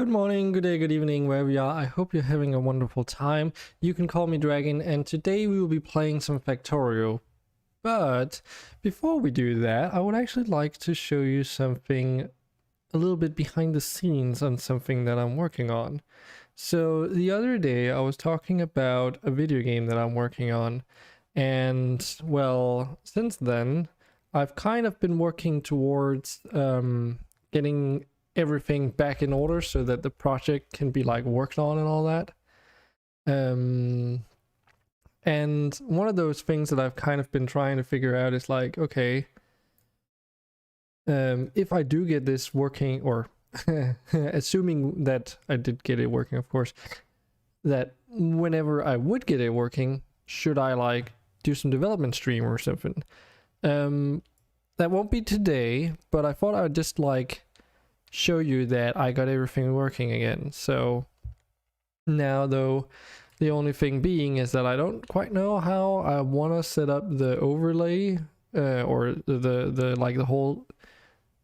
Good morning, good day, good evening, wherever you are. I hope you're having a wonderful time. You can call me Dragon, and today we will be playing some Factorio. But before we do that, I would actually like to show you something a little bit behind the scenes on something that I'm working on. So the other day I was talking about a video game that I'm working on, and well, since then I've kind of been working towards getting everything back in order so that the project can be like worked on and all that. And one of those things that I've kind of been trying to figure out is like, okay, if I do get this working, or assuming that I did get it working, of course, that whenever I would get it working, should I like do some development stream or something? That won't be today, but I thought I would just like show you that I got everything working again. So now though, the only thing being is that I don't quite know how I want to set up the overlay or the like the whole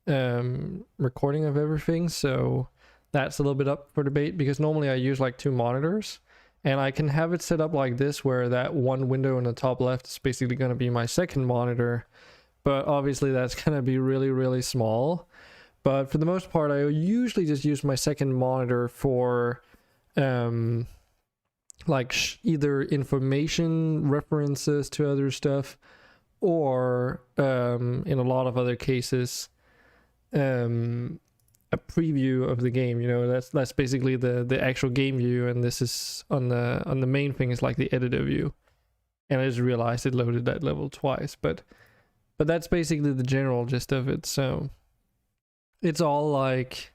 recording of everything. So that's a little bit up for debate, because normally I use like two monitors, and I can have it set up like this where that one window in the top left is basically going to be my second monitor, but obviously that's going to be really small. But for the most part, I usually just use my second monitor for like either information references to other stuff, or in a lot of other cases, a preview of the game. You know, that's basically the actual game view, and this is on the main thing is like the editor view. And I just realized it loaded that level twice, but that's basically the general gist of it. So it's all like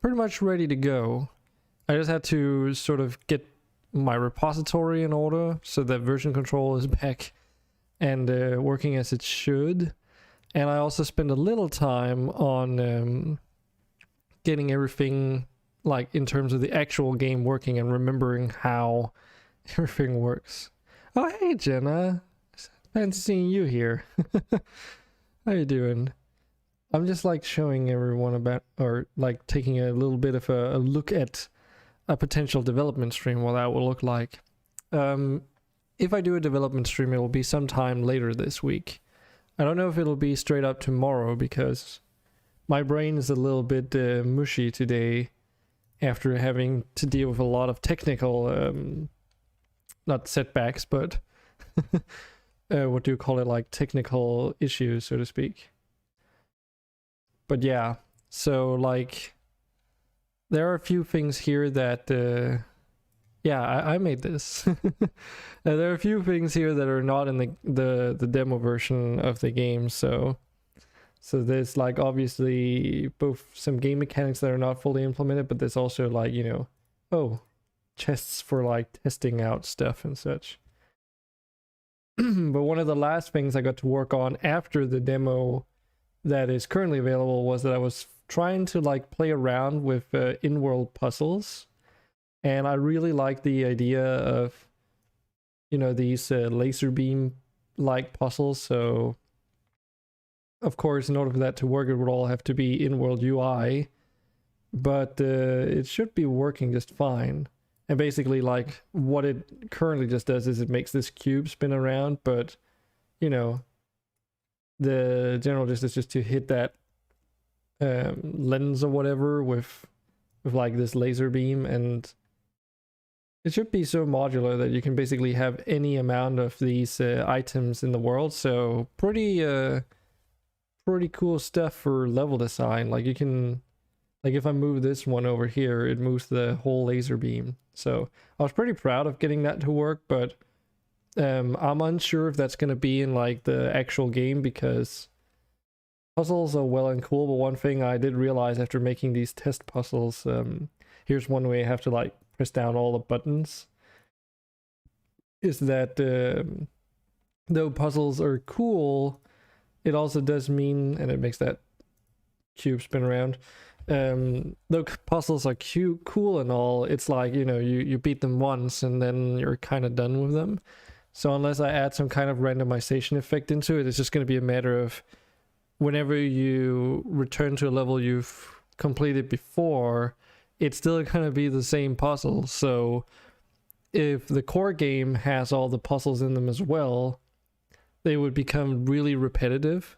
pretty much ready to go. I just had to sort of get my repository in order so that version control is back and working as it should. And I also spent a little time on getting everything like in terms of the actual game working and remembering how everything works. Oh, hey Jenna, fancy seeing you here. How you doing? I'm just like showing everyone about, or like taking a little bit of a look at a potential development stream, what that will look like. If I do a development stream, it will be sometime later this week. I don't know if it'll be straight up tomorrow, because my brain is a little bit mushy today after having to deal with a lot of technical, not setbacks, but what do you call it, like technical issues, so to speak. But yeah, so like there are a few things here that yeah, I made this. There are a few things here that are not in the demo version of the game. So there's like obviously both some game mechanics that are not fully implemented, but there's also like, you know, oh, chests for like testing out stuff and such. But one of the last things I got to work on after the demo that is currently available was that I was trying to like play around with in-world puzzles, and I really like the idea of, you know, these laser beam like puzzles. So of course, in order for that to work, it would all have to be in-world UI, but it should be working just fine. And basically like what it currently just does is it makes this cube spin around, but you know, the general gist is just to hit that lens or whatever with like this laser beam, and it should be so modular that you can basically have any amount of these items in the world. So pretty cool stuff for level design. Like you can, like if I move this one over here, it moves the whole laser beam. So I was pretty proud of getting that to work, but I'm unsure if that's going to be in like the actual game, because puzzles are well and cool, but one thing I did realize after making these test puzzles, here's one way I have to like press down all the buttons, is that though puzzles are cool, it also does mean, and it makes that cube spin around, though puzzles are cool and all, it's like, you know, you beat them once and then you're kind of done with them. So unless I add some kind of randomization effect into it, it's just going to be a matter of whenever you return to a level you've completed before, it's still gonna be the same puzzle. So if the core game has all the puzzles in them as well, they would become really repetitive,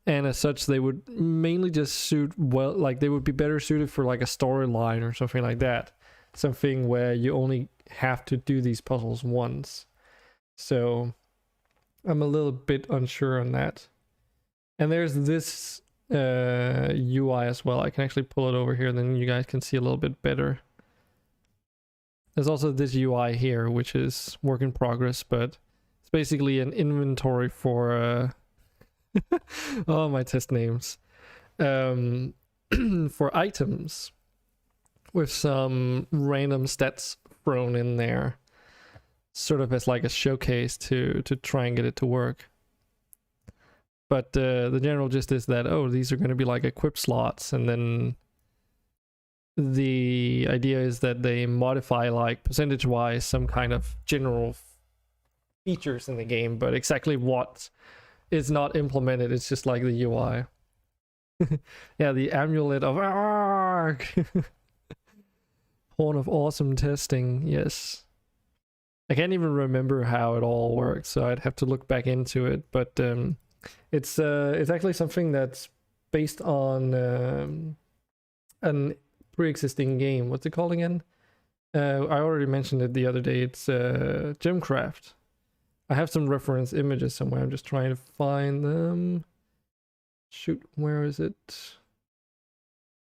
and as such they would mainly just suit well, like they would be better suited for like a storyline or something like that, something where you only have to do these puzzles once. So I'm a little bit unsure on that. And there's this UI as well. I can actually pull it over here, then you guys can see a little bit better. There's also this UI here, which is work in progress, but it's basically an inventory for oh, my test names, for items with some random stats thrown in there, sort of as like a showcase to try and get it to work. But the general gist is that, oh, these are going to be like equip slots, and then the idea is that they modify like percentage wise some kind of general features in the game, but exactly what is not implemented. It's just like the UI. Yeah, the amulet of Ark. Horn of awesome testing. Yes, I can't even remember how it all works, so I'd have to look back into it. But it's actually something that's based on an pre-existing game. What's it called again? I already mentioned it the other day. It's Gemcraft. I have some reference images somewhere. I'm just trying to find them. Shoot, where is it?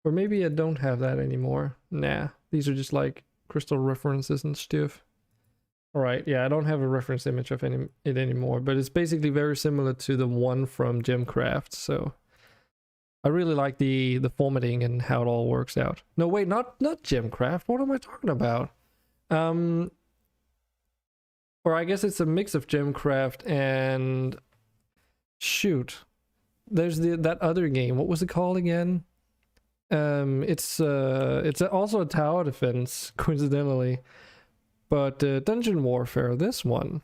Or maybe I don't have that anymore. Nah, these are just like crystal references and stuff. Alright, yeah, I don't have a reference image of it anymore, but it's basically very similar to the one from Gemcraft, so I really like the formatting and how it all works out. No, wait, not Gemcraft. What am I talking about? Or I guess it's a mix of Gemcraft and shoot. There's that other game. What was it called again? It's also a tower defense, coincidentally. But Dungeon Warfare, this one,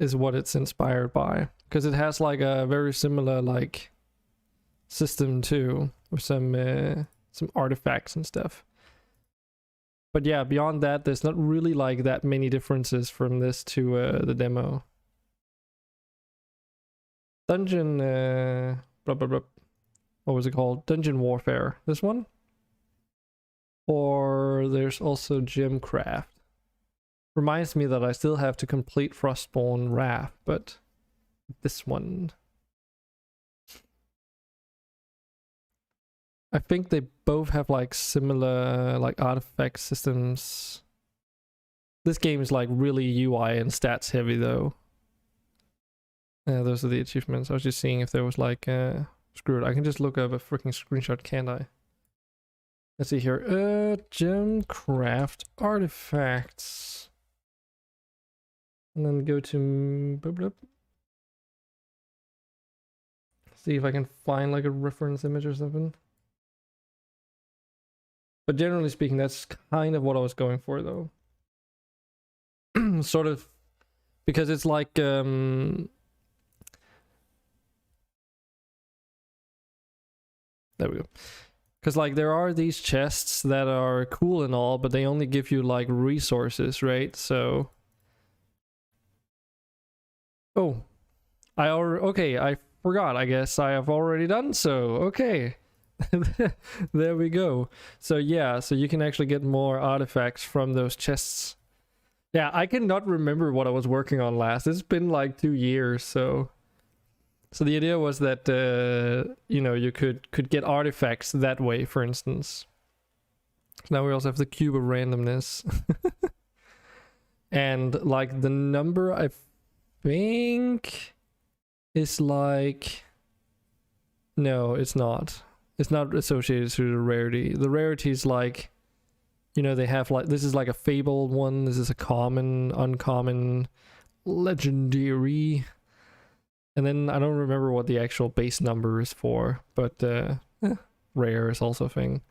is what it's inspired by, because it has like a very similar like system too, with some artifacts and stuff. But yeah, beyond that, there's not really like that many differences from this to the demo. Dungeon, blah, blah, blah. What was it called? Dungeon Warfare. This one? Or there's also Gemcraft. Reminds me that I still have to complete Frostborn Wrath, but this one, I think they both have like similar like artifact systems. This game is like really UI and stats heavy though. Those are the achievements. I was just seeing if there was like screw it, I can just look up a freaking screenshot, can't I? Let's see here. Gemcraft artifacts. And then go to see if I can find like a reference image or something. But generally speaking, that's kind of what I was going for though. Sort of, because it's like there we go. Because like there are these chests that are cool and all, but they only give you like resources, right? So oh, okay, I forgot. I guess I have already done so. Okay. There we go. So yeah, so you can actually get more artifacts from those chests. Yeah, I cannot remember what I was working on last. It's been like 2 years, so the idea was that you know, you could get artifacts that way, for instance. Now we also have the cube of randomness. And like the number, I think, is like, no, it's not. It's not associated to the rarity. The rarity is like, you know, they have like, this is like a fabled one, this is a common, uncommon, legendary, and then I don't remember what the actual base number is for, but rare is also a thing.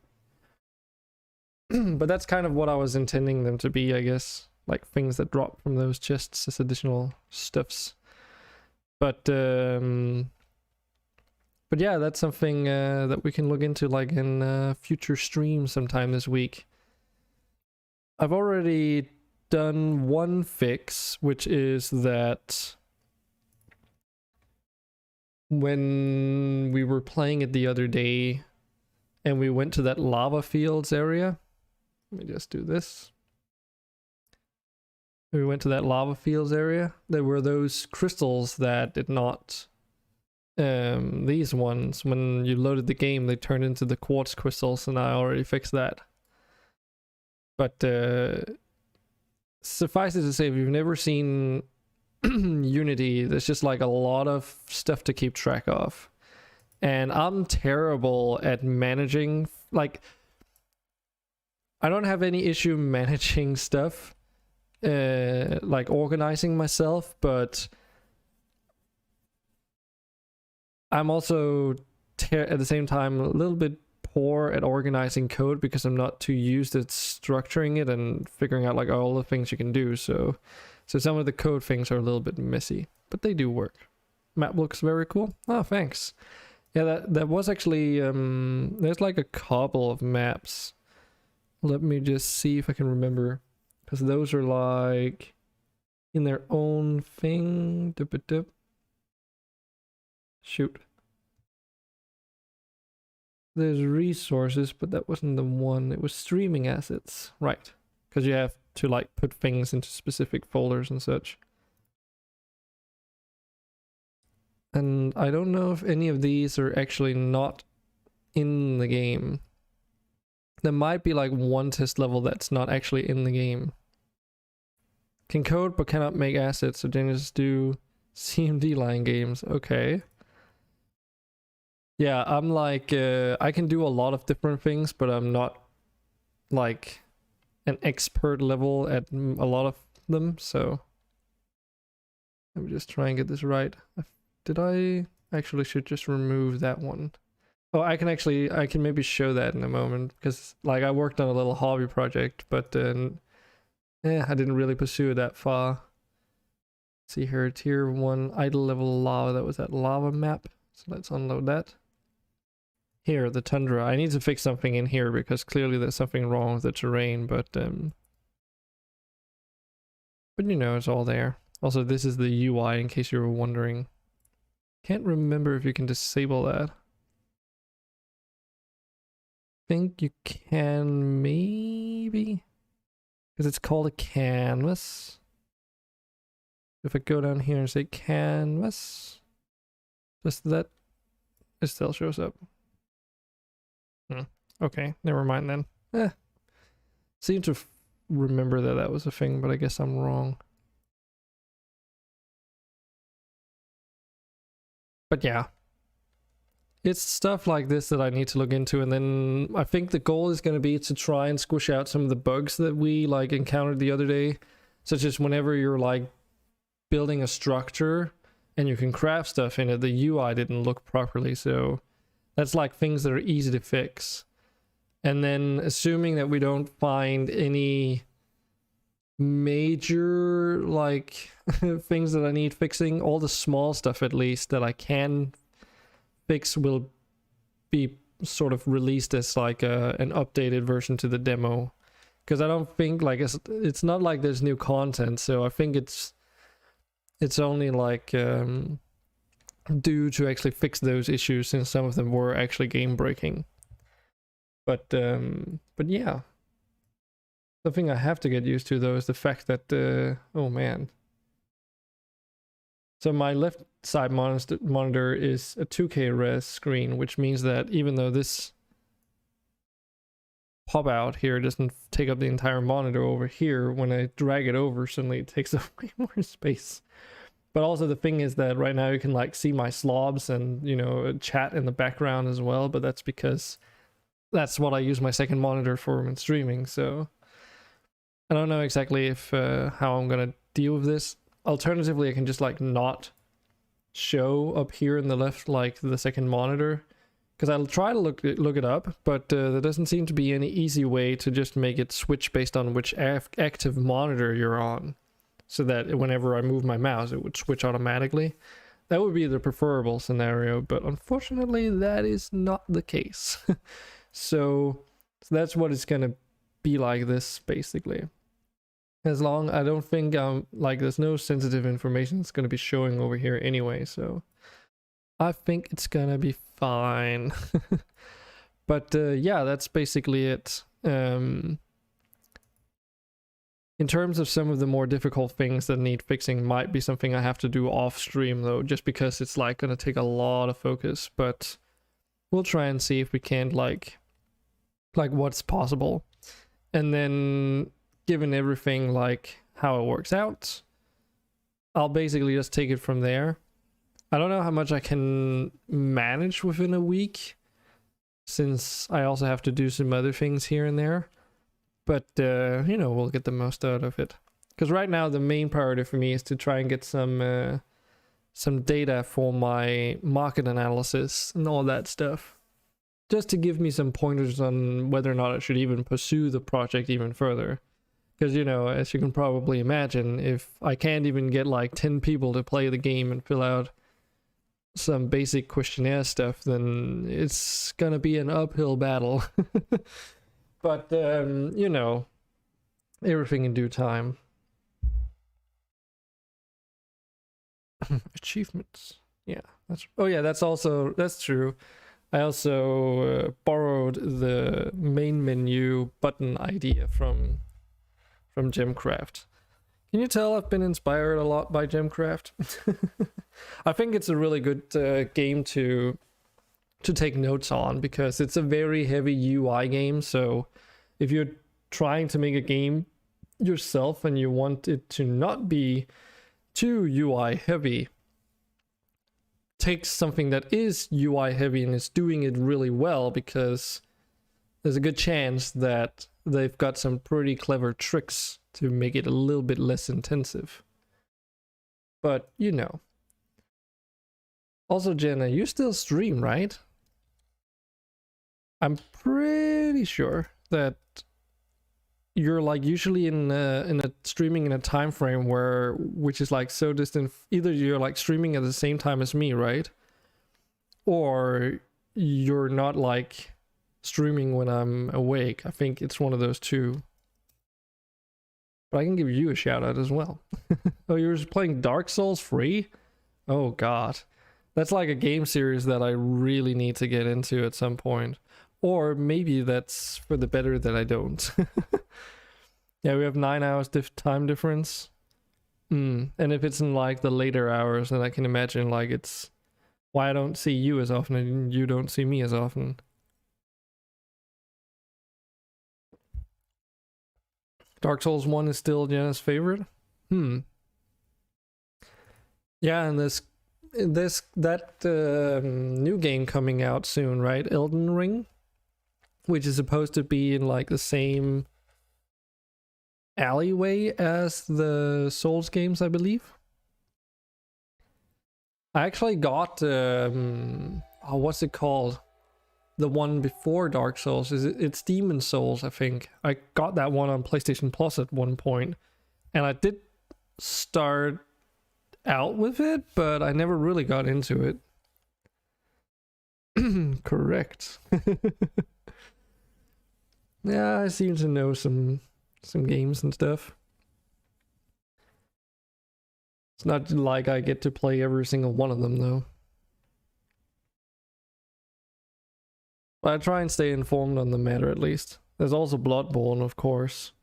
But that's kind of what I was intending them to be, I guess, like things that drop from those chests as additional stuffs. But But yeah, that's something that we can look into like in future streams sometime this week. I've already done one fix, which is that when we were playing it the other day and we went to that lava fields area, let me just do this. We went to that lava fields area. There were those crystals that did not, these ones, when you loaded the game, they turned into the quartz crystals, and I already fixed that. But suffice it to say, if you've never seen Unity, there's just like a lot of stuff to keep track of. And I'm terrible at managing, like, I don't have any issue managing stuff, like organizing myself, but I'm also at the same time a little bit poor at organizing code because I'm not too used at structuring it and figuring out like all the things you can do. So some of the code things are a little bit messy, but they do work. Map looks very cool. Oh, thanks. Yeah, that was actually there's like a couple of maps. Let me just see if I can remember, because those are like in their own thing. Shoot. There's resources, but that wasn't the one. It was streaming assets, right? Because you have to like put things into specific folders and such. And I don't know if any of these are actually not in the game. There might be like one test level that's not actually in the game. Can code but cannot make assets, so then just do CMD line games. Okay. Yeah, I'm like, I can do a lot of different things, but I'm not like an expert level at a lot of them, so let me just try and get this right. Did I actually should just remove that one? Oh, I can maybe show that in a moment, because like I worked on a little hobby project, but I didn't really pursue it that far. Let's see here, tier 1 idle level lava, that was that lava map. So let's unload that. Here, the tundra. I need to fix something in here because clearly there's something wrong with the terrain, but you know, it's all there. Also, this is the UI in case you were wondering. Can't remember if you can disable that. Think you can, maybe? Because it's called a canvas. If I go down here and say canvas, just that, it still shows up. Okay, never mind then. Seem to remember that that was a thing, but I guess I'm wrong. But yeah, it's stuff like this that I need to look into, and then I think the goal is going to be to try and squish out some of the bugs that we like encountered the other day, such as whenever you're like building a structure and you can craft stuff in it, the UI didn't look properly, so that's like things that are easy to fix. And then assuming that we don't find any major like things that I need fixing, all the small stuff at least that I can fix will be sort of released as like an updated version to the demo, because I don't think like it's not like there's new content, so I think it's only like due to actually fix those issues, since some of them were actually game breaking. But yeah, something I have to get used to though is the fact that oh man, so my left side monitor is a 2K res screen, which means that even though this pop out here doesn't take up the entire monitor, over here when I drag it over, suddenly it takes up way more space. But also the thing is that right now you can like see my slobs and, you know, chat in the background as well, but that's because that's what I use my second monitor for when streaming. So I don't know exactly if how I'm gonna deal with this. Alternatively, I can just like not show up here in the left like the second monitor, because I'll try to look it up, but there doesn't seem to be any easy way to just make it switch based on which active monitor you're on, so that whenever I move my mouse it would switch automatically. That would be the preferable scenario, but unfortunately that is not the case. So that's what it's gonna be like this, basically. As long, I don't think like there's no sensitive information that's gonna be showing over here anyway, so I think it's gonna be fine. But yeah, that's basically it. In terms of some of the more difficult things that need fixing, might be something I have to do off stream though, just because it's like gonna take a lot of focus, but we'll try and see if we can't like what's possible. And then given everything like how it works out, I'll basically just take it from there. I don't know how much I can manage within a week, since I also have to do some other things here and there. But, you know, we'll get the most out of it. Because right now the main priority for me is to try and get some data for my market analysis and all that stuff. Just to give me some pointers on whether or not I should even pursue the project even further. Because, you know, as you can probably imagine, if I can't even get like 10 people to play the game and fill out some basic questionnaire stuff, then it's gonna be an uphill battle. But you know, everything in due time. Achievements, yeah, that's that's true. I also borrowed the main menu button idea from Gemcraft. Can you tell I've been inspired a lot by Gemcraft? I think it's a really good game to take notes on, because it's a very heavy UI game. So if you're trying to make a game yourself and you want it to not be too UI heavy, take something that is UI heavy and is doing it really well, because there's a good chance that they've got some pretty clever tricks to make it a little bit less intensive. But, you know. Also, Jenna, you still stream, right? I'm pretty sure that you're like usually in a streaming in a time frame which is like so distant. Either you're like streaming at the same time as me, right? Or you're not like streaming when I'm awake. I think it's one of those two. But I can give you a shout out as well. Oh, you're just playing Dark Souls free? Oh god. That's like a game series that I really need to get into at some point. Or maybe that's for the better that I don't. Yeah, we have 9 hours time difference. And if it's in like the later hours, then I can imagine like it's why I don't see you as often and you don't see me as often. Dark Souls 1 is still Jenna's favorite? Yeah, and that new game coming out soon, right? Elden Ring, which is supposed to be in like the same alleyway as the Souls games, I believe. I actually got what's it called? The one before Dark Souls. It's Demon Souls, I think. I got that one on PlayStation Plus at one point, and I did start out with it, but I never really got into it. Correct. Yeah, I seem to know some games and stuff. It's not like I get to play every single one of them though. But I try and stay informed on the matter at least. There's also Bloodborne, of course.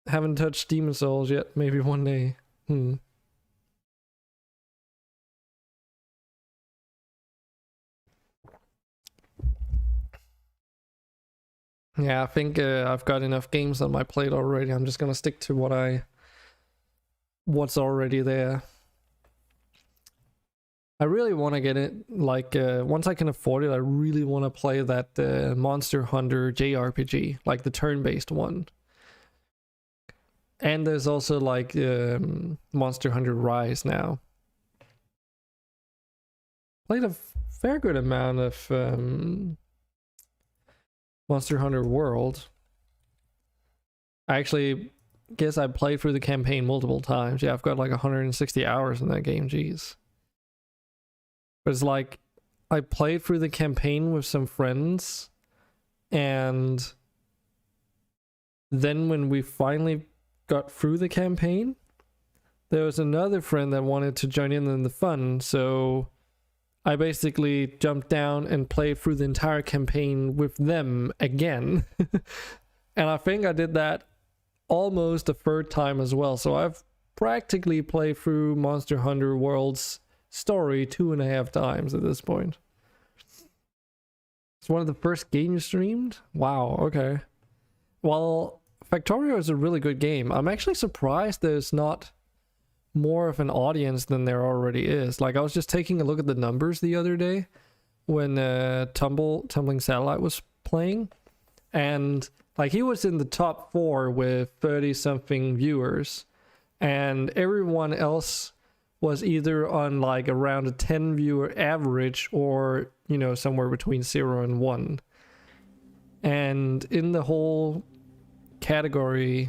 Haven't touched Demon Souls yet, maybe one day. Yeah, I think I've got enough games on my plate already. I'm just gonna stick to what's already there. I really want to get it, like, once I can afford it, I really want to play that Monster Hunter JRPG, like the turn-based one. And there's also like Monster Hunter Rise now. Played a fair good amount of Monster Hunter World. I actually guess I played through the campaign multiple times. Yeah, I've got like 160 hours in that game. Jeez. But it's like I played through the campaign with some friends, and then when we finally got through the campaign, there was another friend that wanted to join in the fun, so I basically jumped down and played through the entire campaign with them again. And I think I did that almost a third time as well. So I've practically played through Monster Hunter World's story 2.5 times at this point. It's one of the first games you streamed? Wow, okay. Well, Factorio is a really good game. I'm actually surprised there's not more of an audience than there already is. Like, I was just taking a look at the numbers the other day when Tumbling Satellite was playing, and like he was in the top 4 with 30 something viewers, and everyone else was either on like around a 10 viewer average or, you know, somewhere between 0 and 1. And in the whole category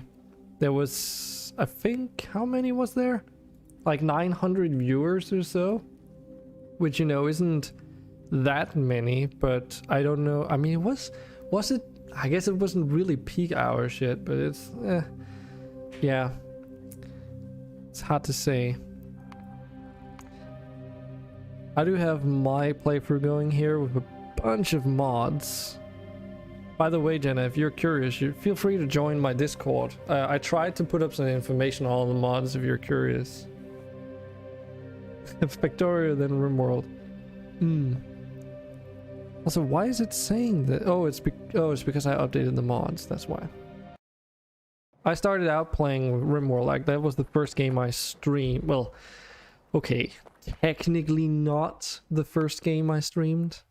there was, I think, how many was there? Like 900 viewers or so, which, you know, isn't that many, but I don't know. I mean, was it? I guess it wasn't really peak hour shit, but it's, yeah, it's hard to say. I do have my playthrough going here with a bunch of mods. By the way, Jenna, if you're curious, you feel free to join my Discord. I tried to put up some information on all the mods if you're curious. Factorio, then RimWorld. Also, why is it saying that? Oh, it's because I updated the mods. That's why. I started out playing RimWorld. Like, that was the first game I streamed. Well, okay, technically not the first game I streamed.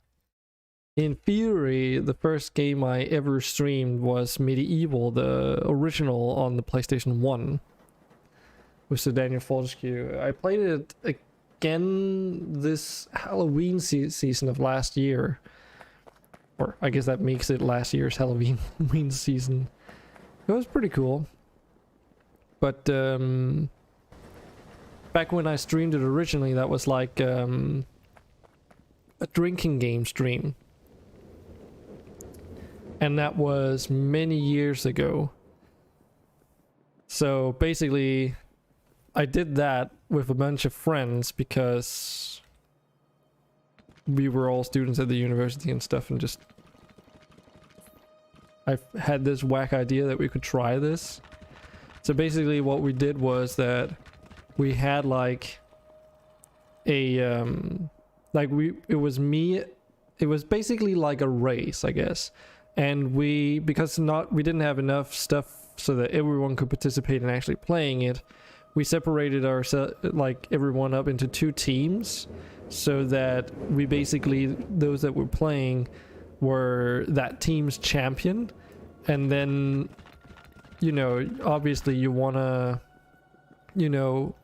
In theory, the first game I ever streamed was Medieval, the original on the PlayStation 1 with Sir Daniel Fortescue. I played it again this Halloween season of last year. Or I guess that makes it last year's Halloween season. It was pretty cool. But back when I streamed it originally, that was like a drinking game stream. And that was many years ago. So basically, I did that with a bunch of friends because we were all students at the university and stuff, and just I had this whack idea that we could try this. So basically what we did was that we had like a it was basically like a race, I guess. And we didn't have enough stuff so that everyone could participate in actually playing it, we separated everyone up into 2 teams, so that we basically, those that were playing were that team's champion. And then, you know, obviously you want to, you know,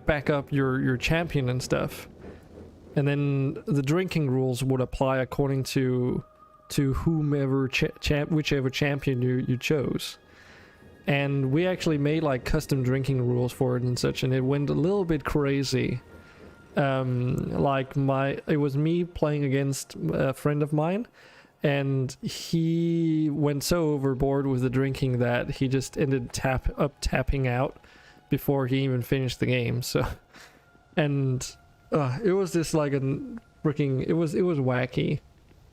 back up your champion and stuff. And then the drinking rules would apply according to whomever whichever champion you chose. And we actually made like custom drinking rules for it and such, and it went a little bit crazy. It was me playing against a friend of mine, and he went so overboard with the drinking that he just ended tapping out before he even finished the game. So, and it was just like it was wacky.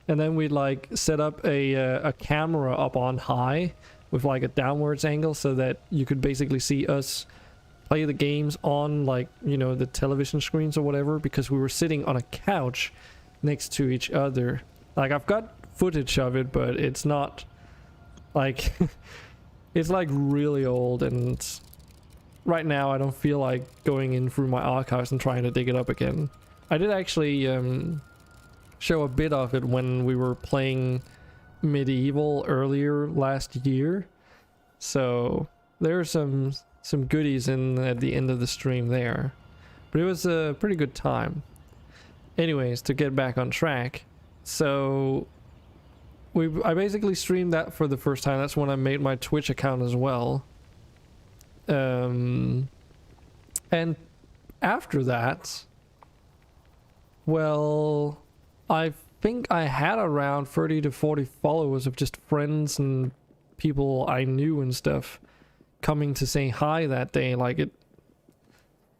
And then we'd like set up a camera up on high with like a downwards angle, so that you could basically see us play the games on, like, you know, the television screens or whatever, because we were sitting on a couch next to each other. Like, I've got footage of it, but it's not like it's like really old, and right now I don't feel like going in through my archives and trying to dig it up again. I did actually show a bit of it when we were playing Medieval earlier last year, so there are some goodies in at the end of the stream there, but it was a pretty good time. Anyways, to get back on track, so I basically streamed that for the first time. That's when I made my Twitch account as well, And after that, well, I think I had around 30 to 40 followers of just friends and people I knew and stuff coming to say hi that day. Like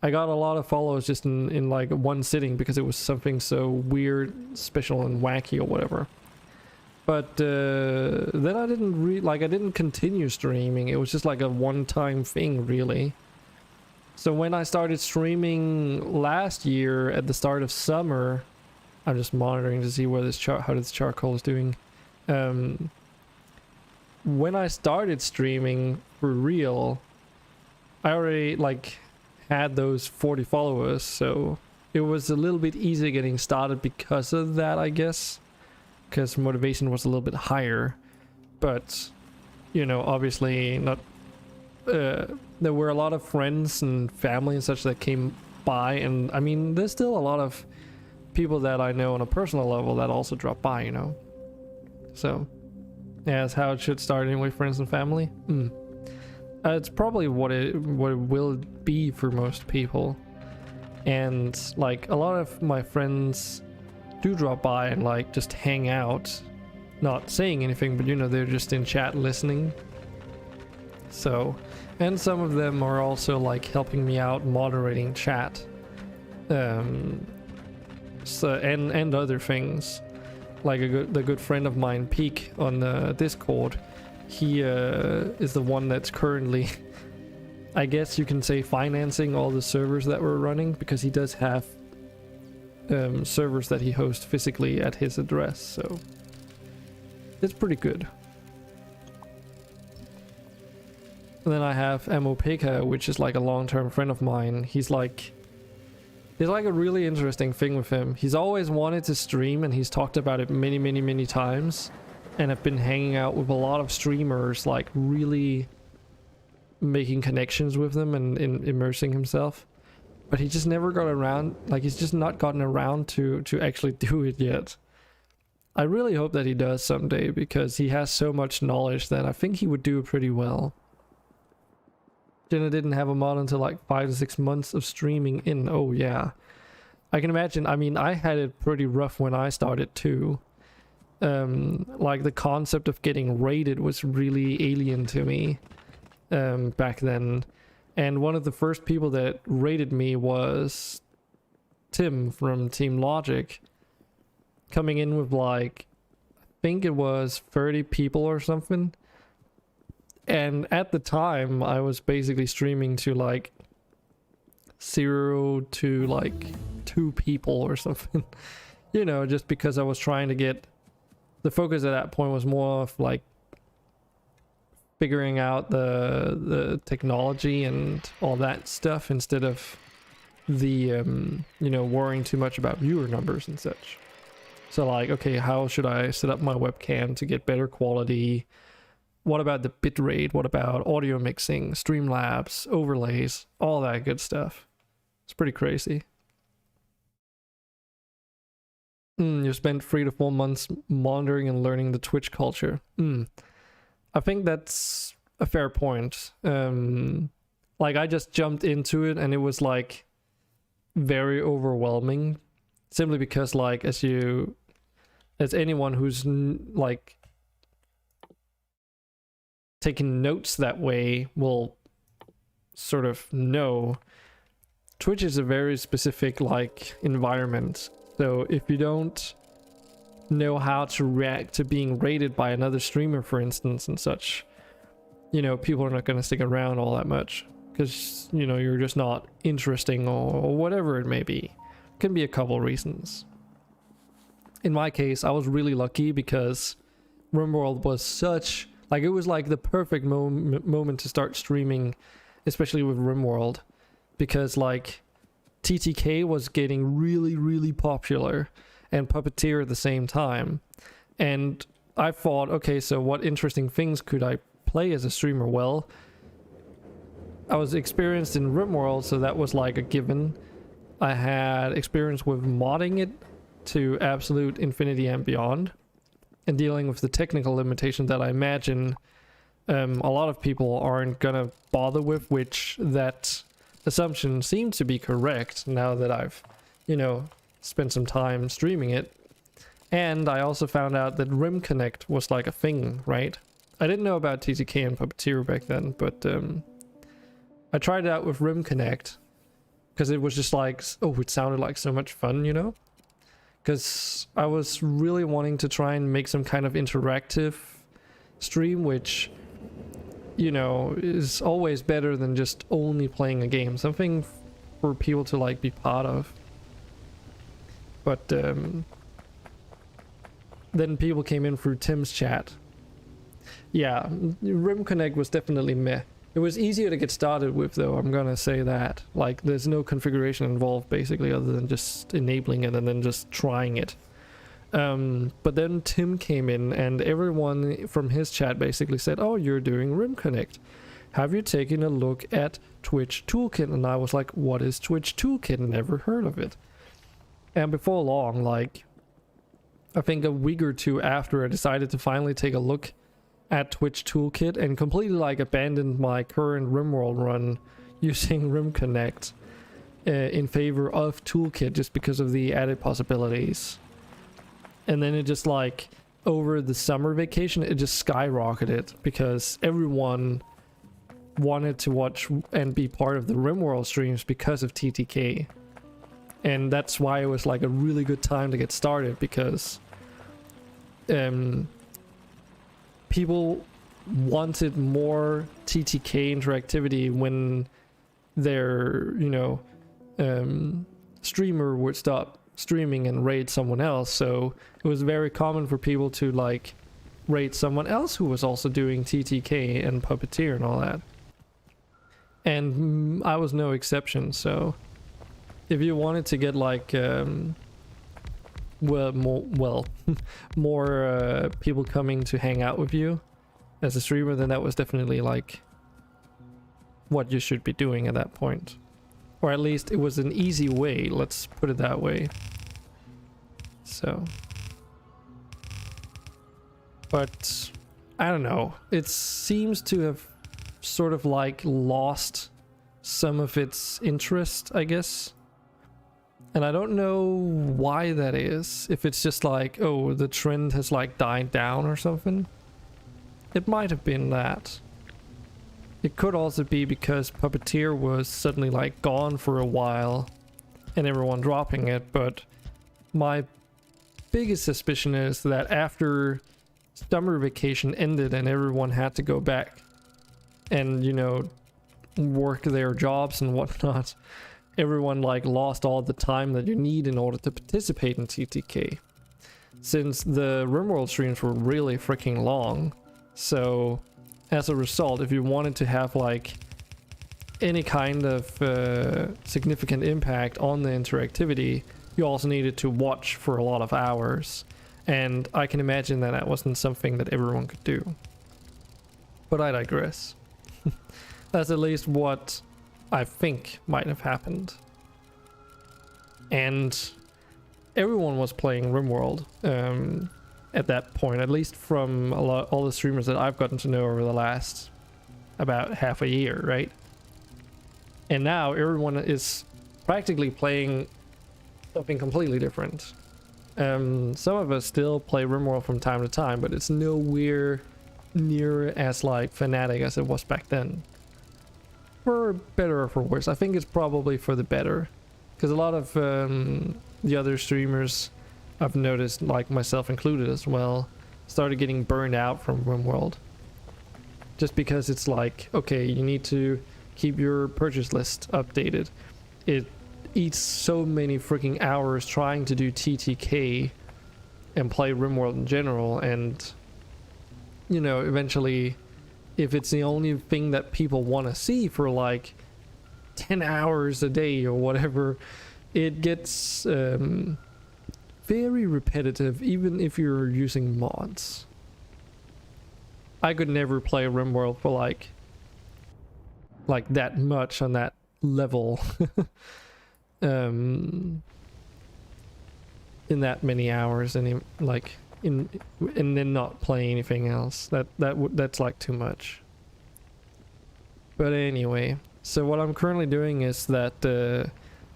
I got a lot of followers just in like one sitting because it was something so weird, special, and wacky or whatever. But then I didn't continue streaming. It was just like a one-time thing, really. So when I started streaming last year at the start of summer, I'm just monitoring to see where how this charcoal is doing. When I started streaming for real, I already like had those 40 followers, so it was a little bit easier getting started because of that, I guess. Because motivation was a little bit higher, but you know, obviously not. There were a lot of friends and family and such that came by, and I mean, there's still a lot of people that I know on a personal level that also drop by, you know. So, yeah, that's how it should start anyway, friends and family. It's probably what it will be for most people, and like a lot of my friends do drop by and like just hang out, not saying anything, but you know, they're just in chat listening. So, and some of them are also like helping me out moderating chat, so and other things. Like the good friend of mine, Peak, on Discord, he is the one that's currently, I guess you can say, financing all the servers that we're running, because he does have servers that he hosts physically at his address, so it's pretty good. And then I have Amopeka, which is like a long-term friend of mine. He's like a really interesting thing with him. He's always wanted to stream, and he's talked about it many times, and I've been hanging out with a lot of streamers, like really making connections with them and immersing himself. But he just never got around, like he's just not gotten around to actually do it yet. I really hope that he does someday, because he has so much knowledge that I think he would do pretty well. Jenna didn't have a mod until like 5 to 6 months of streaming in. Oh yeah. I can imagine. I mean, I had it pretty rough when I started too. Like the concept of getting raided was really alien to me back then. And one of the first people that rated me was Tim from Team Logic, coming in with like, I think it was 30 people or something. And at the time, I was basically streaming to like 0 to like 2 people or something. You know, just because I was trying to get... The focus at that point was more of like figuring out the technology and all that stuff, instead of the you know, worrying too much about viewer numbers and such. So like, okay, how should I set up my webcam to get better quality? What about the bitrate? What about audio mixing, Streamlabs, overlays, all that good stuff? It's pretty crazy. You spent 3 to 4 months monitoring and learning the Twitch culture. I think that's a fair point. Like I just jumped into it, and it was like very overwhelming, simply because like as anyone who's like taking notes that way will sort of know, Twitch is a very specific like environment. So if you don't know how to react to being rated by another streamer, for instance, and such, you know, people are not going to stick around all that much, because, you know, you're just not interesting, or whatever it may be. Can be a couple reasons. In my case, I was really lucky because RimWorld was such, like, it was like the perfect moment to start streaming, especially with RimWorld, because like TTK was getting really popular, and Puppeteer at the same time. And I thought, okay, so what interesting things could I play as a streamer? Well, I was experienced in RimWorld, so that was like a given. I had experience with modding it to absolute infinity and beyond, and dealing with the technical limitation that I imagine a lot of people aren't gonna bother with, which that assumption seems to be correct now that I've, you know, spent some time streaming it. And I also found out that Rim Connect was like a thing, right? I didn't know about TTK and Puppeteer back then, but I tried it out with Rim Connect because it was just like, oh, it sounded like so much fun, you know? Because I was really wanting to try and make some kind of interactive stream, which, you know, is always better than just only playing a game. Something for people to like be part of. But then people came in through Tim's chat. Yeah, Rim Connect was definitely meh. It was easier to get started with, though, I'm gonna say that. Like, there's no configuration involved, basically, other than just enabling it and then just trying it. But then Tim came in, and everyone from his chat basically said, oh, you're doing Rim Connect. Have you taken a look at Twitch Toolkit? And I was like, what is Twitch Toolkit? Never heard of it. And before long, like, I think a week or two after, I decided to finally take a look at Twitch Toolkit and completely like abandoned my current RimWorld run using Rim Connect in favor of Toolkit just because of the added possibilities. And then it just like over the summer vacation it just skyrocketed because everyone wanted to watch and be part of the RimWorld streams because of TTK. And that's why it was like a really good time to get started, because people wanted more TTK interactivity when their, you know, streamer would stop streaming and raid someone else. So it was very common for people to like raid someone else who was also doing TTK and Puppeteer and all that. And I was no exception. So if you wanted to get like more people coming to hang out with you as a streamer, then that was definitely like what you should be doing at that point. Or at least it was an easy way, let's put it that way. So, but I don't know, it seems to have sort of like lost some of its interest, I guess. And I don't know why that is. If it's just like, oh, the trend has like died down or something. It might have been that. It could also be because Puppeteer was suddenly like gone for a while and everyone dropping it. But my biggest suspicion is that after summer vacation ended and everyone had to go back and, you know, work their jobs and whatnot, everyone like lost all the time that you need in order to participate in TTK, since the RimWorld streams were really freaking long. So as a result, if you wanted to have like any kind of significant impact on the interactivity, you also needed to watch for a lot of hours, and I can imagine that that wasn't something that everyone could do. But I digress. That's at least what I think might have happened. And everyone was playing RimWorld at that point, at least from all the streamers that I've gotten to know over the last about half a year, right? And now everyone is practically playing something completely different. Some of us still play RimWorld from time to time, but it's nowhere near as like fanatic as it was back then. For better or for worse. I think it's probably for the better, because a lot of the other streamers I've noticed, like myself included as well, started getting burned out from RimWorld. Just because it's like, okay, you need to keep your purchase list updated. It eats so many freaking hours trying to do TTK and play RimWorld in general, and you know, eventually, if it's the only thing that people want to see for like 10 hours a day or whatever, it gets very repetitive, even if you're using mods. I could never play RimWorld for like that much on that level in that many hours. Like, in and then not play anything else. That's like too much. But anyway, so what I'm currently doing is that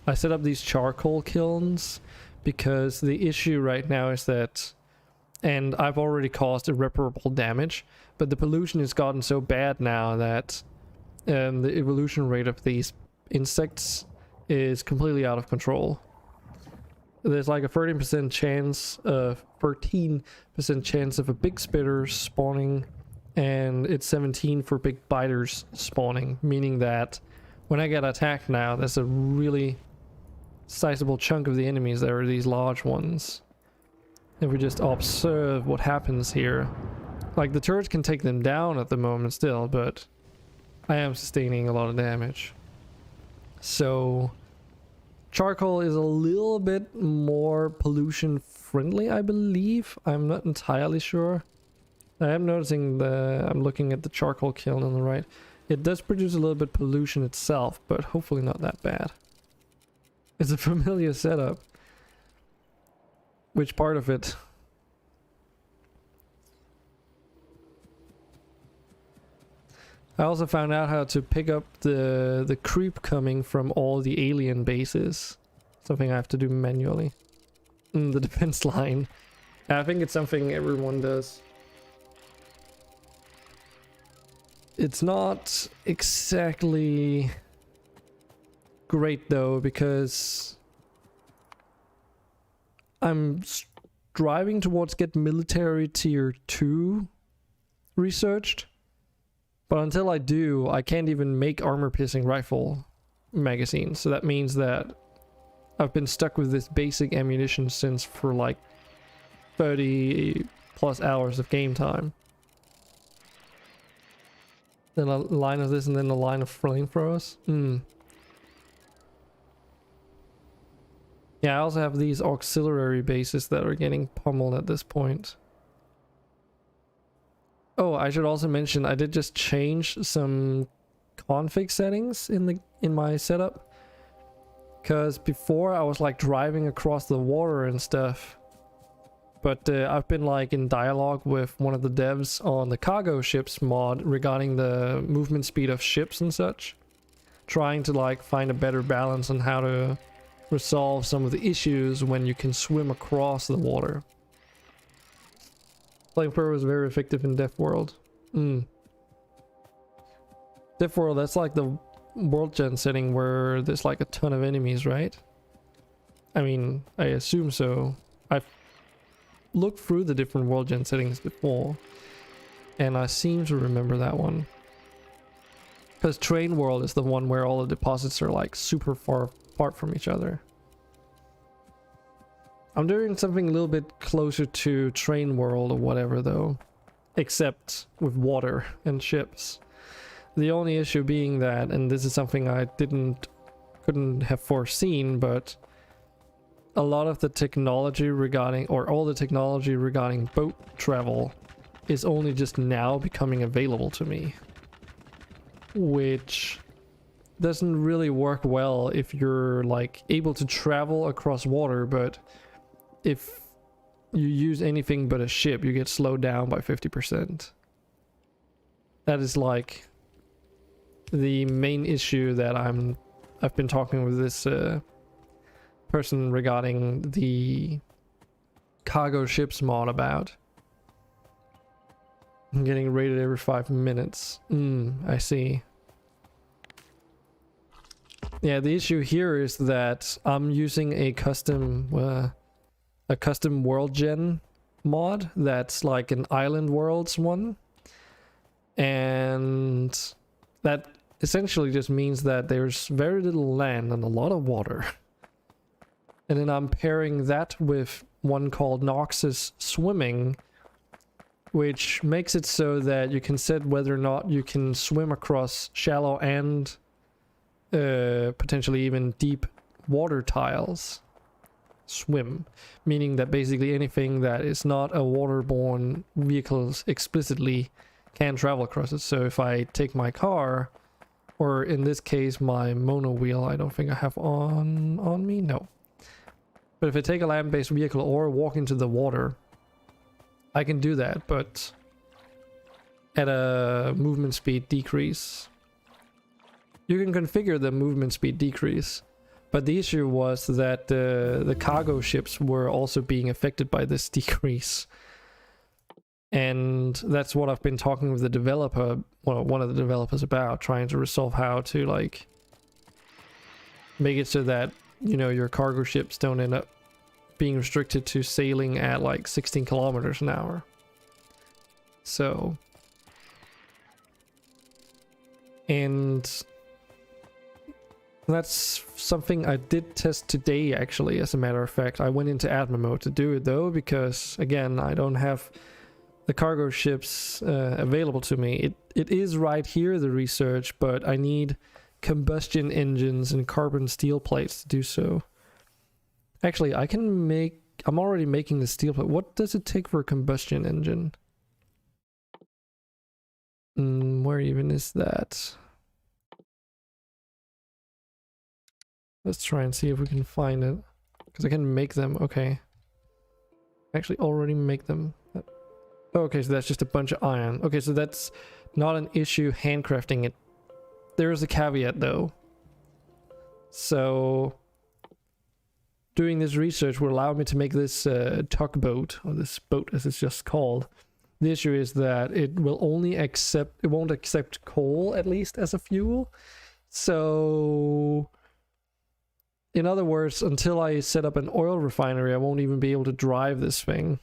I set up these charcoal kilns because the issue right now is that, and I've already caused irreparable damage, but the pollution has gotten so bad now that the evolution rate of these insects is completely out of control. There's like a 13% chance of a big spitter spawning, and it's 17 for big biters spawning, meaning that when I get attacked now, there's a really sizable chunk of the enemies that are these large ones. If we just observe what happens here, like the turrets can take them down at the moment still, but I am sustaining a lot of damage. So charcoal is a little bit more pollution friendly, I believe. I'm not entirely sure. I am noticing I'm looking at the charcoal kiln on the right. It does produce a little bit pollution itself, but hopefully not that bad. It's a familiar setup. Which part of it? I also found out how to pick up the creep coming from all the alien bases. Something I have to do manually. The defense line. I think it's something everyone does. It's not exactly great though, because I'm striving towards get military tier 2 researched, but until I do, I can't even make armor piercing rifle magazines. So that means that I've been stuck with this basic ammunition since for like 30 plus hours of game time. Then a line of this and then a line of flamethrowers. Yeah, I also have these auxiliary bases that are getting pummeled at this point. Oh, I should also mention I did just change some config settings in my setup. Because before I was like driving across the water and stuff. But I've been like in dialogue with one of the devs on the cargo ships mod regarding the movement speed of ships and such. Trying to like find a better balance on how to resolve some of the issues when you can swim across the water. Flamethrower is very effective in Death World. Death World, that's like the world gen setting where there's like a ton of enemies, right? I mean, I assume so. I've looked through the different world gen settings before, and I seem to remember that one. Because Train World is the one where all the deposits are like super far apart from each other. I'm doing something a little bit closer to Train World or whatever though, except with water and ships. The only issue being that, and this is something I couldn't have foreseen, but a lot of the technology regarding, or all the technology regarding boat travel is only just now becoming available to me. Which doesn't really work well if you're like able to travel across water, but if you use anything but a ship, you get slowed down by 50%. That is like the main issue that I've been talking with this person regarding the cargo ships mod about. I'm getting raided every 5 minutes. I see. Yeah, the issue here is that I'm using a custom world gen mod that's like an Island Worlds one, and that essentially just means that there's very little land and a lot of water. And then I'm pairing that with one called Noxus Swimming, which makes it so that you can set whether or not you can swim across shallow and potentially even deep water tiles. Swim, meaning that basically anything that is not a waterborne vehicle explicitly can travel across it. So if I take my car, or in this case my mono wheel, I don't think I have on me, no. But if I take a land-based vehicle or walk into the water, I can do that, but at a movement speed decrease. You can configure the movement speed decrease, but the issue was that the cargo ships were also being affected by this decrease. And that's what I've been talking with the developer, well, one of the developers about, trying to resolve how to like make it so that, you know, your cargo ships don't end up being restricted to sailing at like 16 kilometers an hour. So, and that's something I did test today, actually, as a matter of fact. I went into admin mode to do it though, because again, I don't have the cargo ships available to me. It is right here, the research, but I need combustion engines and carbon steel plates to do so. Actually, I'm already making the steel plate. What does it take for a combustion engine? Where even is that? Let's try and see if we can find it. Because I can make them, okay. Actually already make them. Okay, so that's just a bunch of iron. Okay, so that's not an issue handcrafting it. There is a caveat though. So doing this research will allow me to make this tugboat, or this boat as it's just called. The issue is that it will only accept, it won't accept coal, at least as a fuel. So in other words, until I set up an oil refinery, I won't even be able to drive this thing.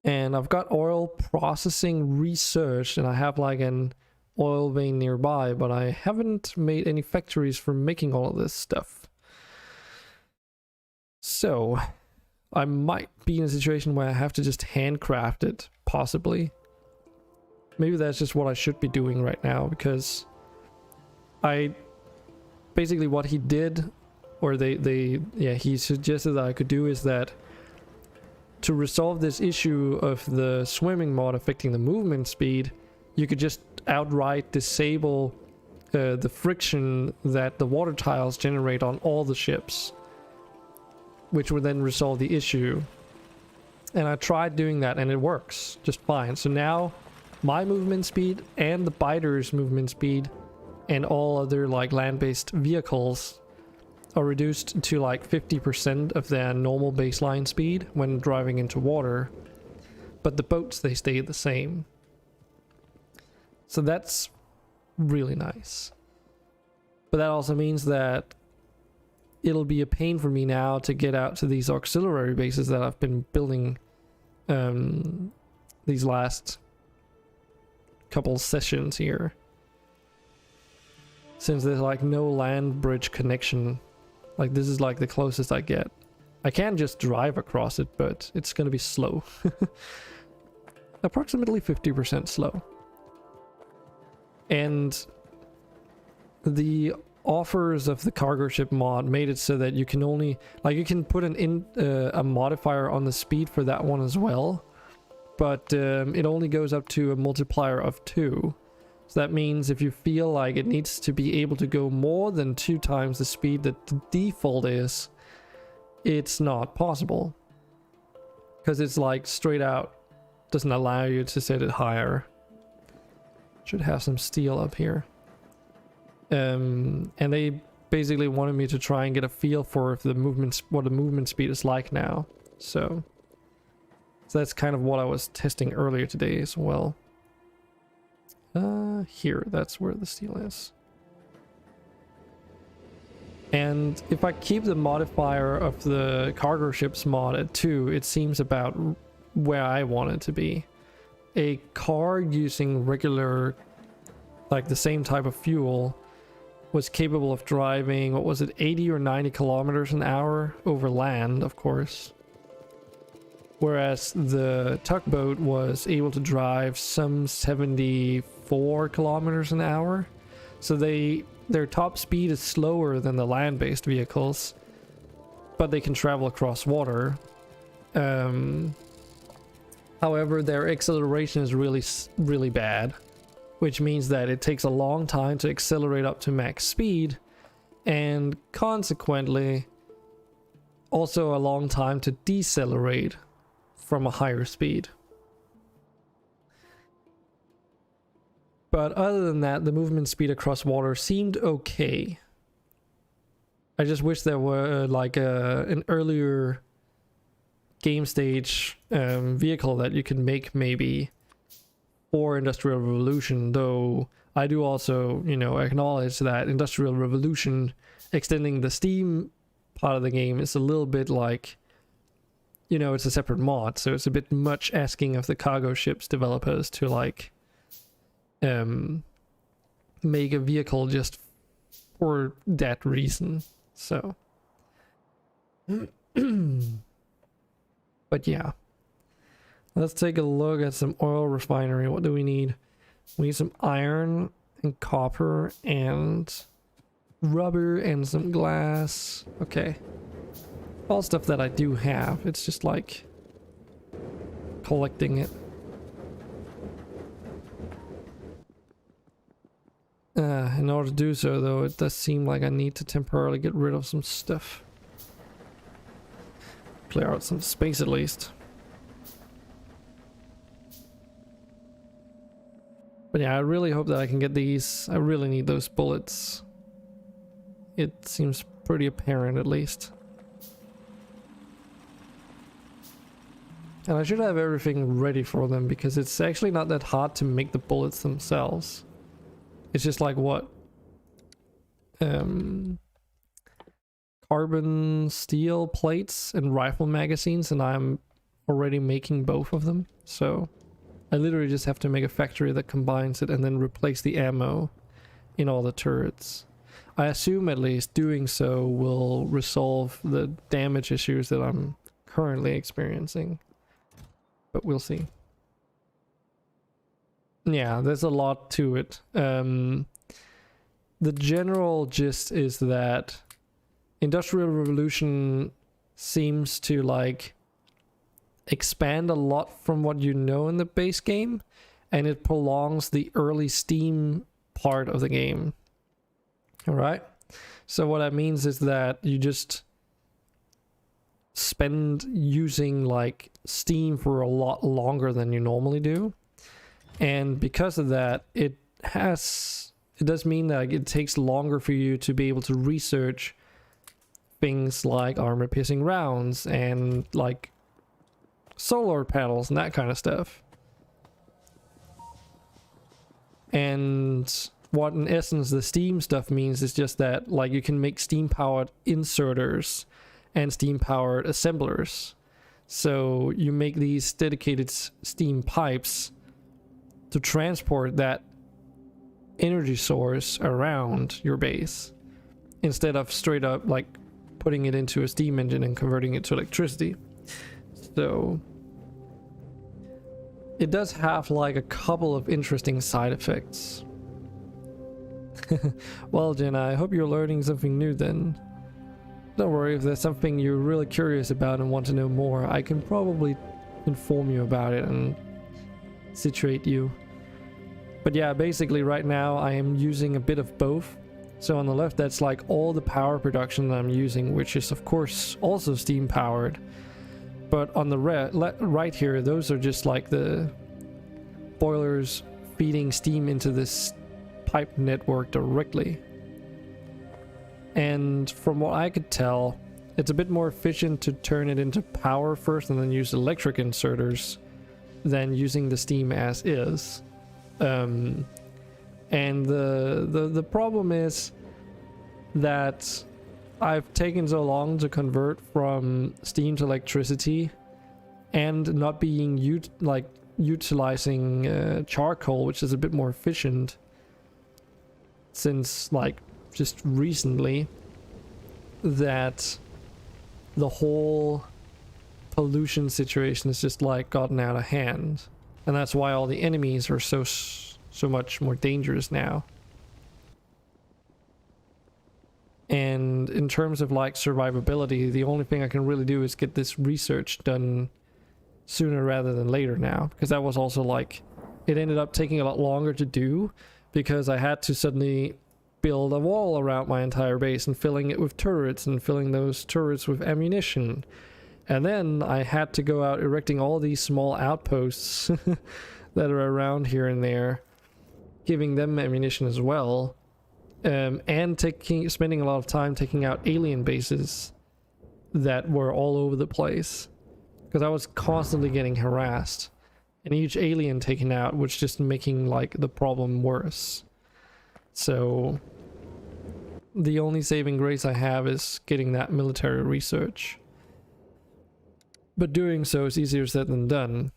And I've got oil processing research, and I have like an oil vein nearby, but I haven't made any factories for making all of this stuff. So I might be in a situation where I have to just handcraft it, possibly. Maybe that's just what I should be doing right now, because basically what he did, or he suggested that I could do is that to resolve this issue of the swimming mod affecting the movement speed, you could just outright disable the friction that the water tiles generate on all the ships, which would then resolve the issue. And I tried doing that and it works just fine. So now my movement speed and the biter's movement speed and all other like land-based vehicles are reduced to like 50% of their normal baseline speed when driving into water, but the boats, they stay the same. So that's really nice. But that also means that it'll be a pain for me now to get out to these auxiliary bases that I've been building these last couple sessions here, since there's like no land bridge connection. Like this is like the closest I get. I can just drive across it, but it's gonna be slow. Approximately 50% slow. And the offers of the cargo ship mod made it so that you can only, like, you can put a modifier on the speed for that one as well, but it only goes up to a multiplier of 2. So that means if you feel like it needs to be able to go more than 2 times the speed that the default is, it's not possible. Because it's like straight out doesn't allow you to set it higher. Should have some steel up here. And they basically wanted me to try and get a feel for if the what the movement speed is like now. So that's kind of what I was testing earlier today as well. Here, that's where the steel is. And if I keep the modifier of the cargo ships mod at 2, it seems about where I want it to be. A car using regular, like the same type of fuel, was capable of driving, what was it, 80 or 90 kilometers an hour over land, of course. Whereas the tugboat was able to drive some 74 kilometers an hour. So their top speed is slower than the land-based vehicles, but they can travel across water. However, their acceleration is really bad, which means that it takes a long time to accelerate up to max speed, and consequently also a long time to decelerate from a higher speed. But other than that, the movement speed across water seemed okay. I just wish there were like an earlier game stage vehicle that you could make maybe for Industrial Revolution, though I do also, you know, acknowledge that Industrial Revolution extending the Steam part of the game is a little bit like, you know, it's a separate mod, so it's a bit much asking of the cargo ships developers to like make a vehicle just for that reason. So but yeah, let's take a look at some oil refinery. What do we need? We need some iron and copper and rubber and some glass. Okay, all stuff that I do have. It's just like collecting it. In order to do so, though, it does seem like I need to temporarily get rid of some stuff. Clear out some space at least. But yeah, I really hope that I can get these. I really need those bullets. It seems pretty apparent, at least. And I should have everything ready for them, because it's actually not that hard to make the bullets themselves. It's just like what? Carbon steel plates and rifle magazines, and I'm already making both of them. So I literally just have to make a factory that combines it and then replace the ammo in all the turrets. I assume at least doing so will resolve the damage issues that I'm currently experiencing. But we'll see. Yeah, there's a lot to it. The general gist is that Industrial Revolution seems to like expand a lot from what you know in the base game, and it prolongs the early Steam part of the game. Alright? So what that means is that you just spend using like Steam for a lot longer than you normally do. And because of that, it does mean that it takes longer for you to be able to research things like armor piercing rounds and like solar panels and that kind of stuff. And what in essence the Steam stuff means is just that like you can make Steam powered inserters and Steam powered assemblers. So you make these dedicated Steam pipes to transport that energy source around your base, instead of straight up like putting it into a steam engine and converting it to electricity. So it does have like a couple of interesting side effects. Well, Jenna, I hope you're learning something new then. Don't worry, if there's something you're really curious about and want to know more, I can probably inform you about it and situate you. But yeah, basically right now I am using a bit of both. So on the left, that's like all the power production that I'm using, which is of course also Steam powered. But on the right here, those are just like the boilers feeding steam into this pipe network directly. And from what I could tell, it's a bit more efficient to turn it into power first and then use electric inserters than using the steam as is. And the problem is that I've taken so long to convert from steam to electricity and not being utilizing charcoal, which is a bit more efficient, since like just recently, that the whole pollution situation has just like gotten out of hand. And that's why all the enemies are so much more dangerous now. And in terms of like survivability, the only thing I can really do is get this research done sooner rather than later now, because that was also like, it ended up taking a lot longer to do because I had to suddenly build a wall around my entire base and filling it with turrets and filling those turrets with ammunition. And then I had to go out erecting all these small outposts that are around here and there, giving them ammunition as well, and spending a lot of time taking out alien bases that were all over the place, because I was constantly getting harassed, and each alien taken out was just making like the problem worse. So the only saving grace I have is getting that military research. But doing so is easier said than done.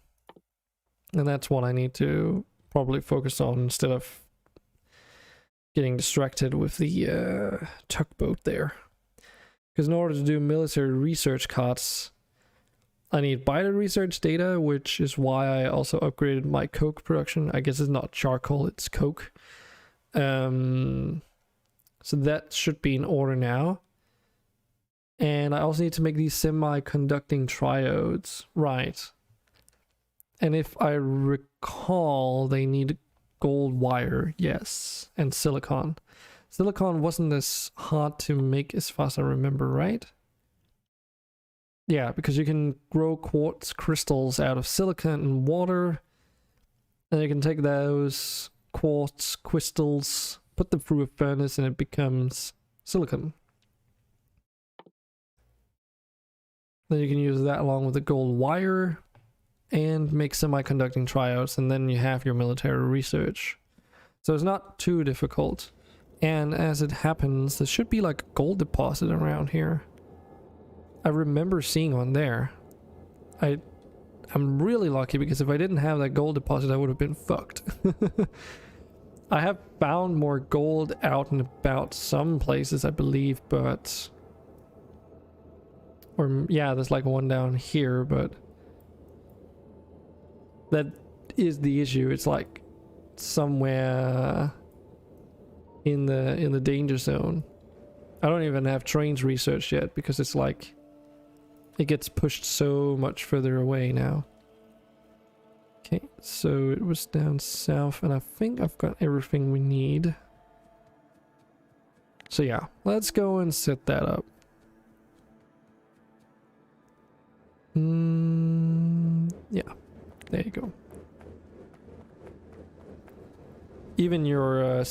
And that's what I need to probably focus on instead of getting distracted with the tugboat there. Because in order to do military research cards, I need bio research data, which is why I also upgraded my coke production. I guess it's not charcoal, it's coke. So that should be in order now. And I also need to make these semi-conducting triodes. Right. And if I recall, they need gold wire. Yes. And silicon. Silicon wasn't as hard to make as far as I remember, right? Yeah, because you can grow quartz crystals out of silicon and water. And you can take those quartz crystals, put them through a furnace, and it becomes silicon. Then you can use that along with the gold wire and make semiconducting triodes, and then you have your military research. So it's not too difficult. And as it happens, there should be like a gold deposit around here. I remember seeing one there. I'm really lucky, because if I didn't have that gold deposit, I would have been fucked. I have found more gold out and about some places, I believe, but... Or, yeah, there's like one down here, but... That is the issue. It's like somewhere in the danger zone. I don't even have trains researched yet, because it's like... It gets pushed so much further away now. Okay, so it was down south, and I think I've got everything we need. So yeah, let's go and set that up. Yeah, there you go. Even your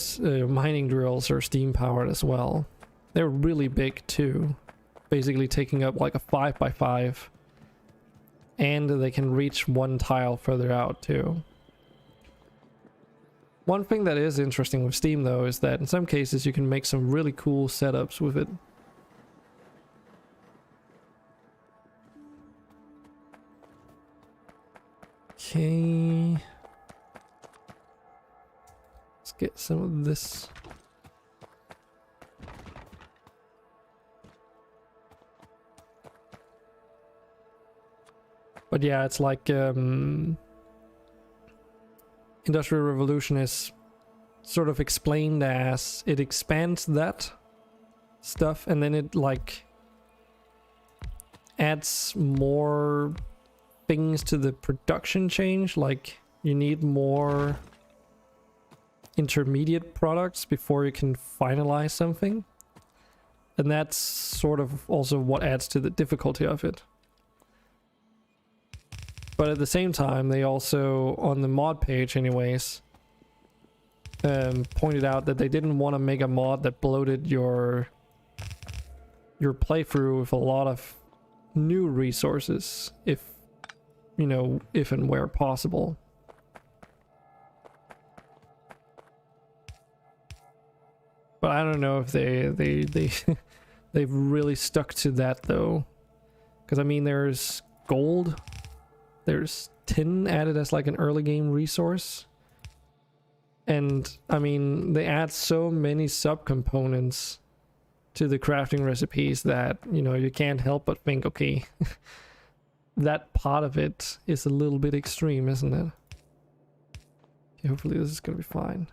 mining drills are steam powered as well. They're really big too, basically taking up like a 5x5, and they can reach one tile further out too. One thing that is interesting with Steam though is that in some cases you can make some really cool setups with it. Okay, let's get some of this. But yeah, it's like Industrial Revolution is sort of explained as it expands that stuff, and then it like adds more things to the production change. Like you need more intermediate products before you can finalize something, and that's sort of also what adds to the difficulty of it. But at the same time, they also, on the mod page anyways, pointed out that they didn't want to make a mod that bloated your playthrough with a lot of new resources, if, you know, if and where possible. But I don't know if they've really stuck to that though, because I mean there's gold. There's tin added as like an early game resource. And I mean, they add so many subcomponents to the crafting recipes that, you know, you can't help but think, okay, that part of it is a little bit extreme, isn't it? Okay, hopefully this is gonna be fine.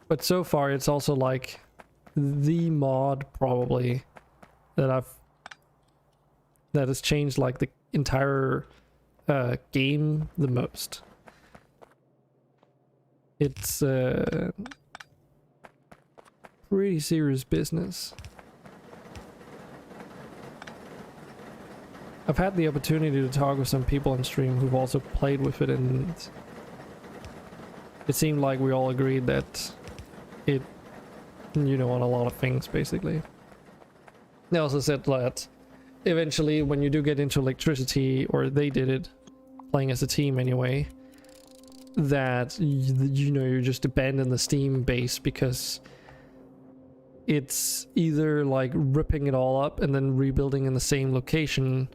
But so far it's also like the mod probably that has changed like the entire game the most. It's pretty serious business. I've had the opportunity to talk with some people on stream who've also played with it, and it seemed like we all agreed that it, you know, on a lot of things, basically. They also said that eventually when you do get into electricity, or they did it, playing as a team anyway, that, you know, you just abandon the Steam base because it's either like ripping it all up and then rebuilding in the same location,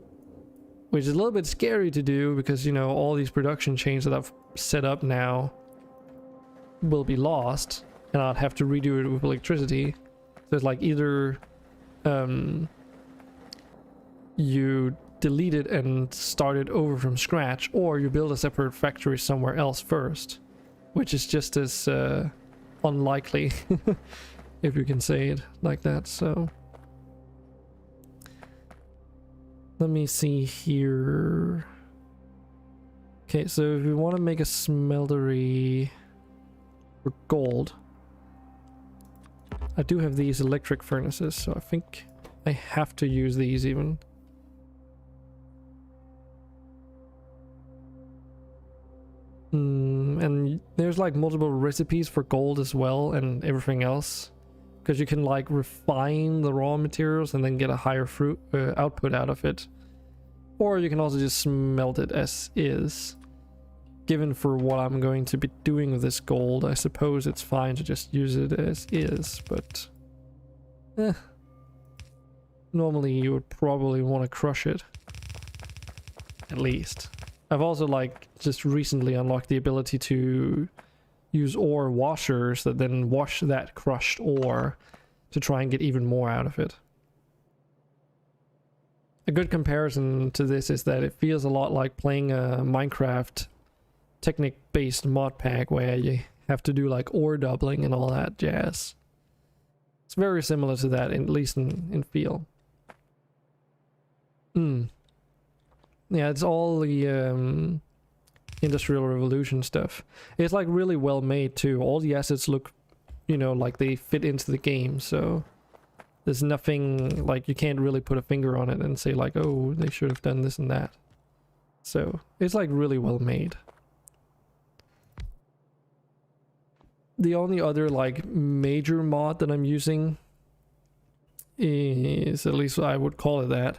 which is a little bit scary to do because, you know, all these production chains that I've set up now will be lost and I'd have to redo it with electricity. So it's like either you delete it and start it over from scratch, or you build a separate factory somewhere else first, which is just as unlikely if you can say it like that. So let me see here. Okay, so if you want to make a smeltery for gold, I do have these electric furnaces, so I think I have to use these even. And there's like multiple recipes for gold as well and everything else, because you can like refine the raw materials and then get a higher output out of it, or you can also just smelt it as is. Given for what I'm going to be doing with this gold, I suppose it's fine to just use it as is, but normally you would probably want to crush it, at least. I've also like just recently unlocked the ability to use ore washers that then wash that crushed ore to try and get even more out of it. A good comparison to this is that it feels a lot like playing a Minecraft Technic-based mod pack where you have to do like ore doubling and all that jazz. It's very similar to that, at least in feel. Yeah, it's all the Industrial Revolution stuff. It's like really well made too. All the assets look, you know, like they fit into the game, so there's nothing like you can't really put a finger on it and say like, oh, they should have done this and that. So it's like really well made. The only other like major mod that I'm using is, at least I would call it that,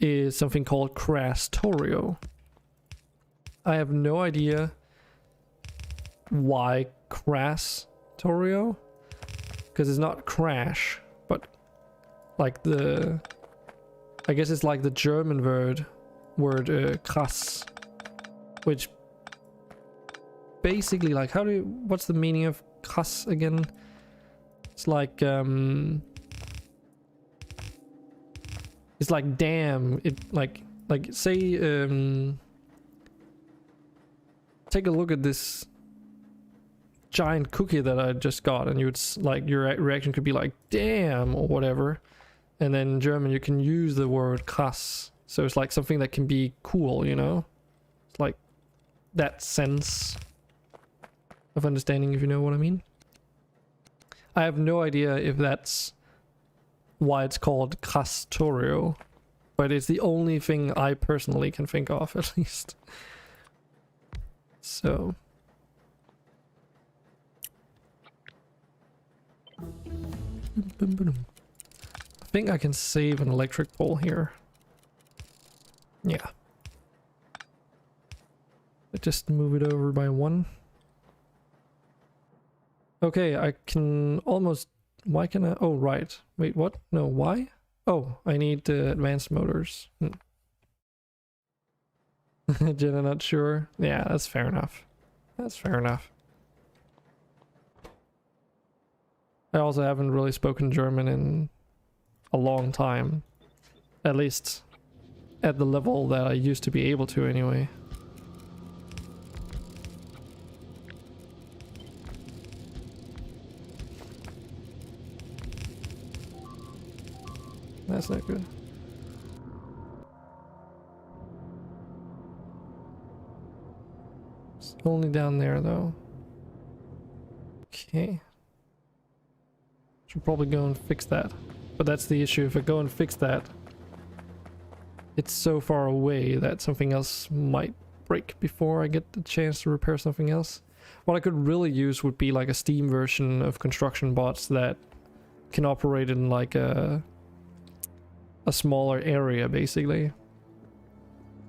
is something called Krastorio. I have no idea why Krastorio, because it's not crash, but like the, I guess it's like the German word krass, which basically, like, what's the meaning of krass again? It's like it's like damn, it like say take a look at this giant cookie that I just got, and you would like, your reaction could be like damn or whatever, and then in German you can use the word krass, so it's like something that can be cool, you know? It's like that sense of understanding, if you know what I mean. I have no idea if that's why it's called Krastorio, but it's the only thing I personally can think of, at least. So I think I can save an electric pole here. Yeah. But just move it over by one. Okay, I can almost... Why can I... Oh, right. Wait, what? No, why? Oh, I need advanced motors. Jenna, not sure. Yeah, that's fair enough. That's fair enough. I also haven't really spoken German in a long time. At least at the level that I used to be able to anyway. That's not good. It's only down there though. Okay. Should probably go and fix that. But that's the issue. If I go and fix that, it's so far away that something else might break before I get the chance to repair something else. What I could really use would be like a Steam version of construction bots that can operate in like a smaller area, basically.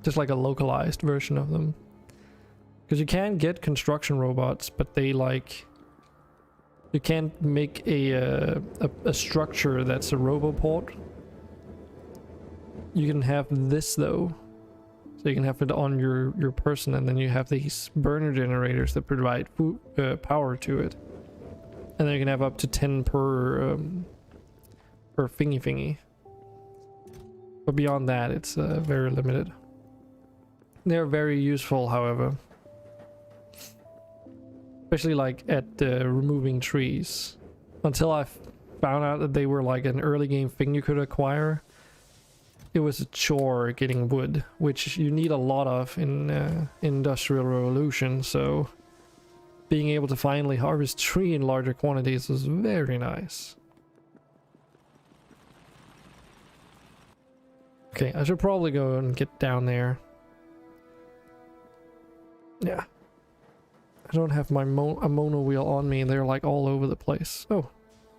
Just like a localized version of them. Because you can get construction robots, but they like... You can't make a structure that's a roboport. You can have this though. So you can have it on your person, and then you have these burner generators that provide food, power to it. And then you can have up to 10 per thingy. But beyond that, it's very limited. They're very useful, however. Especially like at removing trees. Until I found out that they were like an early game thing you could acquire, it was a chore getting wood, which you need a lot of in Industrial Revolution, so being able to finally harvest tree in larger quantities was very nice. Okay, I should probably go and get down there. Yeah. I don't have my a mono wheel on me, and they're like all over the place. Oh,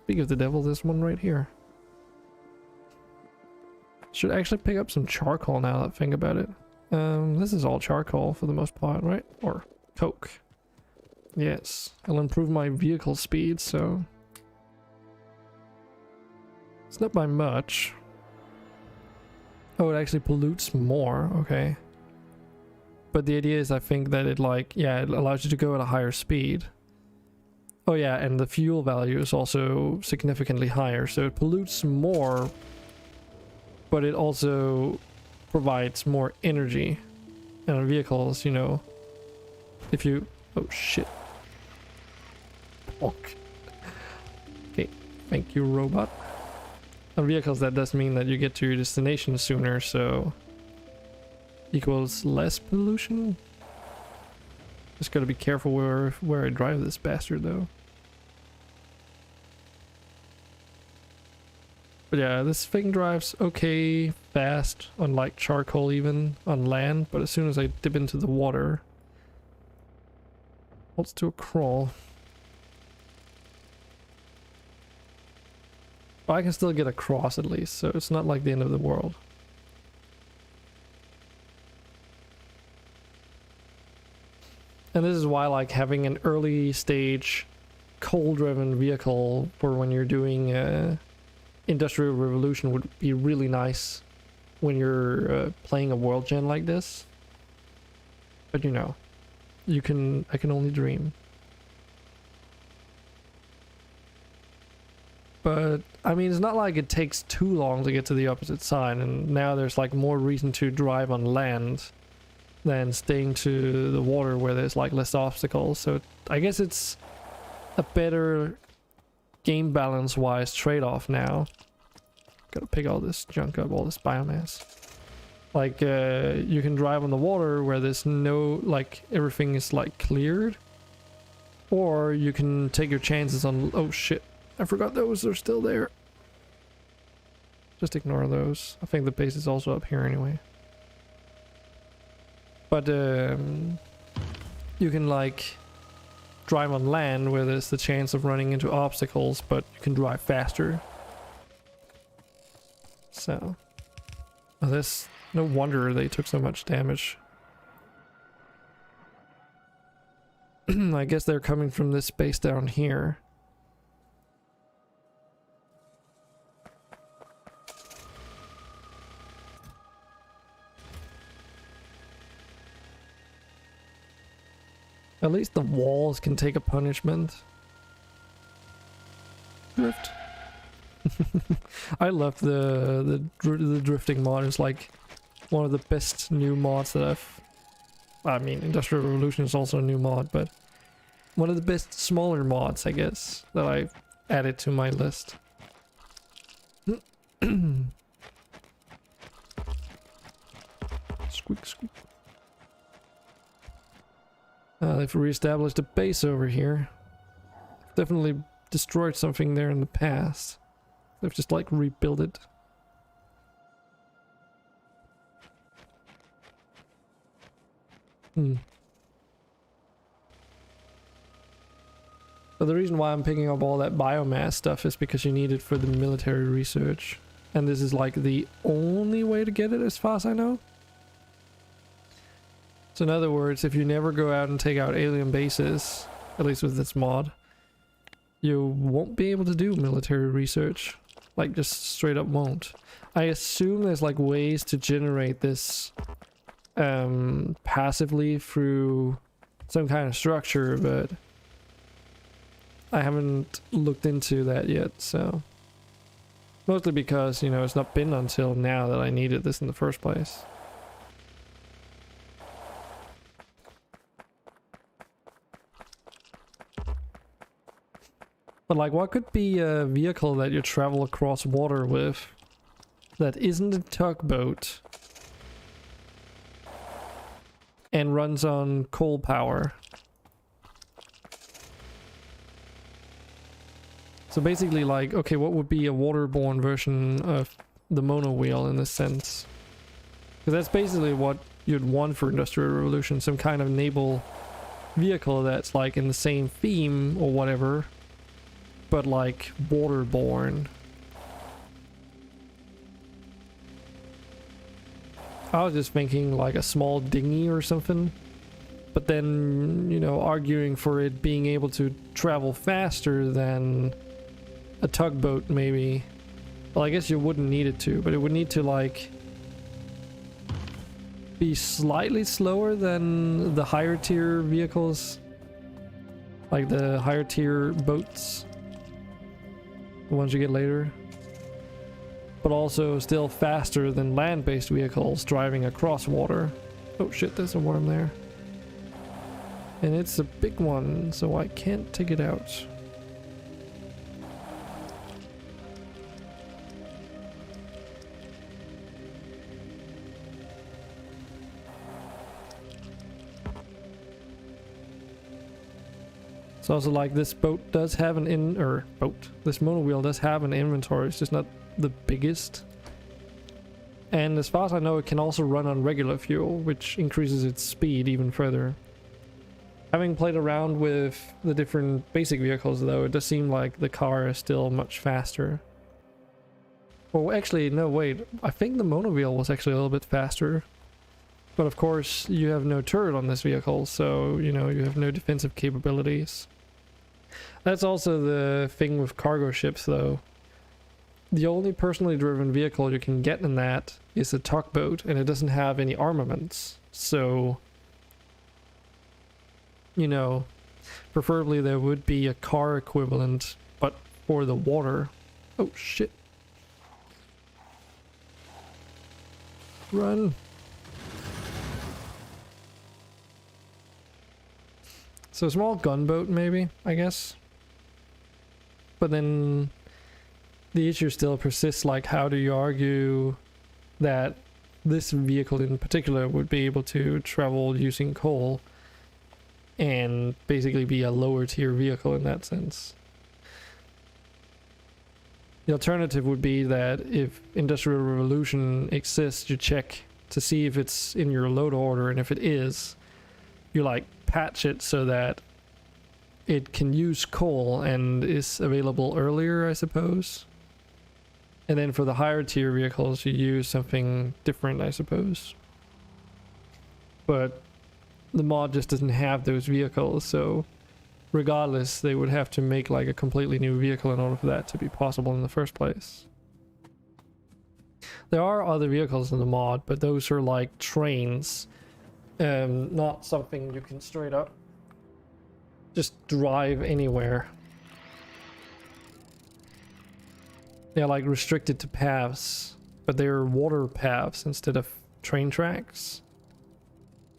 speak of the devil, there's one right here. Should actually pick up some charcoal now that I think about it. This is all charcoal for the most part, right? Or coke. Yes, I'll improve my vehicle speed, so... It's not by much. Oh, it actually pollutes more, okay. But the idea is, I think that it like, yeah, it allows you to go at a higher speed. Oh yeah, and the fuel value is also significantly higher, so it pollutes more, but it also provides more energy. And on vehicles, you know, if you... Oh shit. Okay. Okay, thank you, robot. On vehicles, that does mean that you get to your destination sooner, so... equals less pollution. Just gotta be careful where I drive this bastard though. But yeah, this thing drives okay fast, unlike charcoal even on land, but as soon as I dip into the water, let's do a crawl. But I can still get across at least, so it's not like the end of the world. And this is why like having an early stage coal-driven vehicle for when you're doing Industrial Revolution would be really nice when you're playing a world gen like this. But you know, I can only dream. But I mean, it's not like it takes too long to get to the opposite side, and now there's like more reason to drive on land than staying to the water where there's like less obstacles. So I guess it's a better game balance wise trade-off now. Gotta pick all this junk up, all this biomass. Like you can drive on the water where there's no, like everything is like cleared, or you can take your chances on... Oh shit, I forgot those are still there. Just ignore those. I think the base is also up here anyway. But you can like drive on land where there's the chance of running into obstacles, but you can drive faster. So, oh, this, no wonder they took so much damage. I guess they're coming from this base down here. At least the walls can take a punishment. Drift. I love the drifting mod. It's like one of the best new mods that I've... I mean, Industrial Revolution is also a new mod, but one of the best smaller mods, I guess, that I've added to my list. Squeak, squeak. They've reestablished a base over here. definitely destroyed something there in the past. They've just like rebuilt it. But the reason why I'm picking up all that biomass stuff is because you need it for the military research. And this is like the only way to get it as far as I know. So in other words, if you never go out and take out alien bases, at least with this mod, you won't be able to do military research. Like, just straight up won't. I assume there's like ways to generate this passively through some kind of structure, but I haven't looked into that yet, so. Mostly because, you know, it's not been until now that I needed this in the first place. But like, what could be a vehicle that you travel across water with that isn't a tugboat and runs on coal power? So basically, like, okay, what would be a waterborne version of the mono wheel in this sense? Because that's basically what you'd want for Industrial Revolution, some kind of naval vehicle that's like in the same theme or whatever, but like waterborne. I was just thinking like a small dinghy or something, but then, you know, arguing for it being able to travel faster than a tugboat maybe. Well, I guess you wouldn't need it to, but it would need to like be slightly slower than the higher tier vehicles, like the higher tier boats, the ones you get later, but also still faster than land-based vehicles driving across water. Oh shit, there's a worm there, and it's a big one, so I can't take it out. It's also like this boat does have an this mono wheel does have an inventory, it's just not the biggest. And as far as I know, it can also run on regular fuel, which increases its speed even further. Having played around with the different basic vehicles though, it does seem like the car is still much faster. Well, actually, no, wait, I think the mono wheel was actually a little bit faster. But of course, you have no turret on this vehicle, so, you know, you have no defensive capabilities. That's also the thing with cargo ships, though. The only personally driven vehicle you can get in that is a tugboat, and it doesn't have any armaments. So, you know, preferably there would be a car equivalent, but for the water. Oh, shit. Run. So a small gunboat, maybe, I guess. But then the issue still persists, like, how do you argue that this vehicle in particular would be able to travel using coal and basically be a lower tier vehicle in that sense? The alternative would be that if Industrial Revolution exists, you check to see if it's in your load order, and if it is, you like patch it so that it can use coal and is available earlier, I suppose. And then for the higher tier vehicles, you use something different, I suppose. But the mod just doesn't have those vehicles, so regardless, they would have to make like a completely new vehicle in order for that to be possible in the first place. There are other vehicles in the mod, but those are like trains. Not something you can straight up just drive anywhere. They're like restricted to paths, but they're water paths instead of train tracks.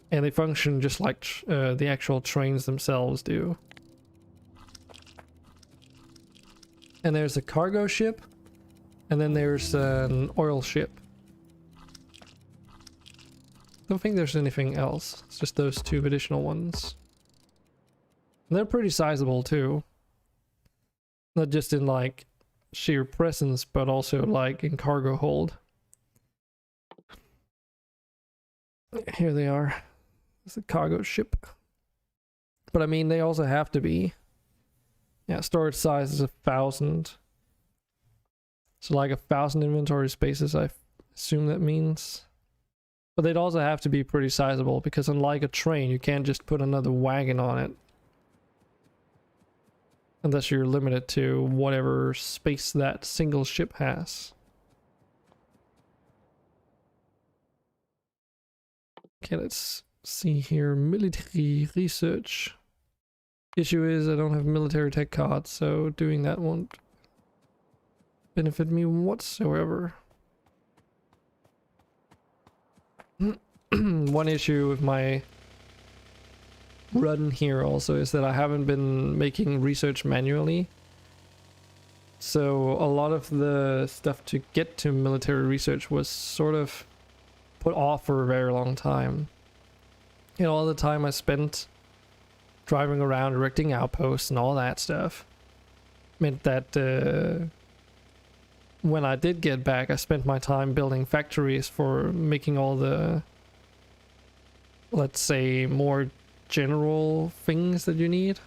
And they function just like the actual trains themselves do. And there's a cargo ship, and then there's an oil ship. Don't think there's anything else. It's just those two additional ones. And they're pretty sizable too. Not just in like sheer presence, but also like in cargo hold. Here they are. It's a cargo ship. But I mean, they also have to be. Yeah, storage size is 1,000. So like 1,000 inventory spaces, I assume that means. But they'd also have to be pretty sizable, because unlike a train, you can't just put another wagon on it. Unless you're limited to whatever space that single ship has. Okay, let's see here. Military research. Issue is I don't have military tech cards, so doing that won't benefit me whatsoever. One issue with my run here also is that I haven't been making research manually. So a lot of the stuff to get to military research was sort of put off for a very long time. You know, all the time I spent driving around erecting outposts and all that stuff meant that when I did get back, I spent my time building factories for making all the, let's say, more general things that you need.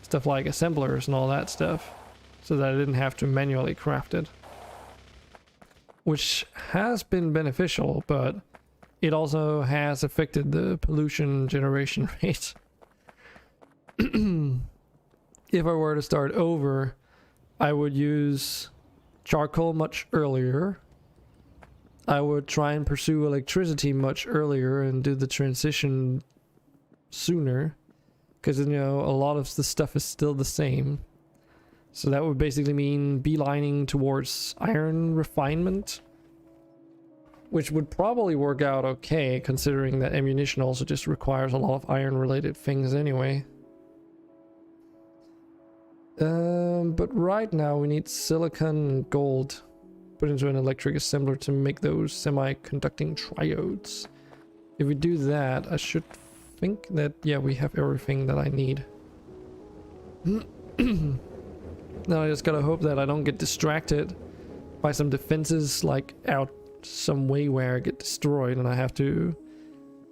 Stuff like assemblers and all that stuff, so that I didn't have to manually craft it. Which has been beneficial, but it also has affected the pollution generation rate. If I were to start over, I would use charcoal much earlier. I would try and pursue electricity much earlier and do the transition sooner, because, you know, a lot of the stuff is still the same. So that would basically mean beelining towards iron refinement, which would probably work out okay, considering that ammunition also just requires a lot of iron related things anyway. But right now we need silicon and gold put into an electric assembler to make those semi-conducting triodes. If we do that, I should think that, yeah, we have everything that I need. Now I just gotta hope that I don't get distracted by some defenses like out some way where I get destroyed and I have to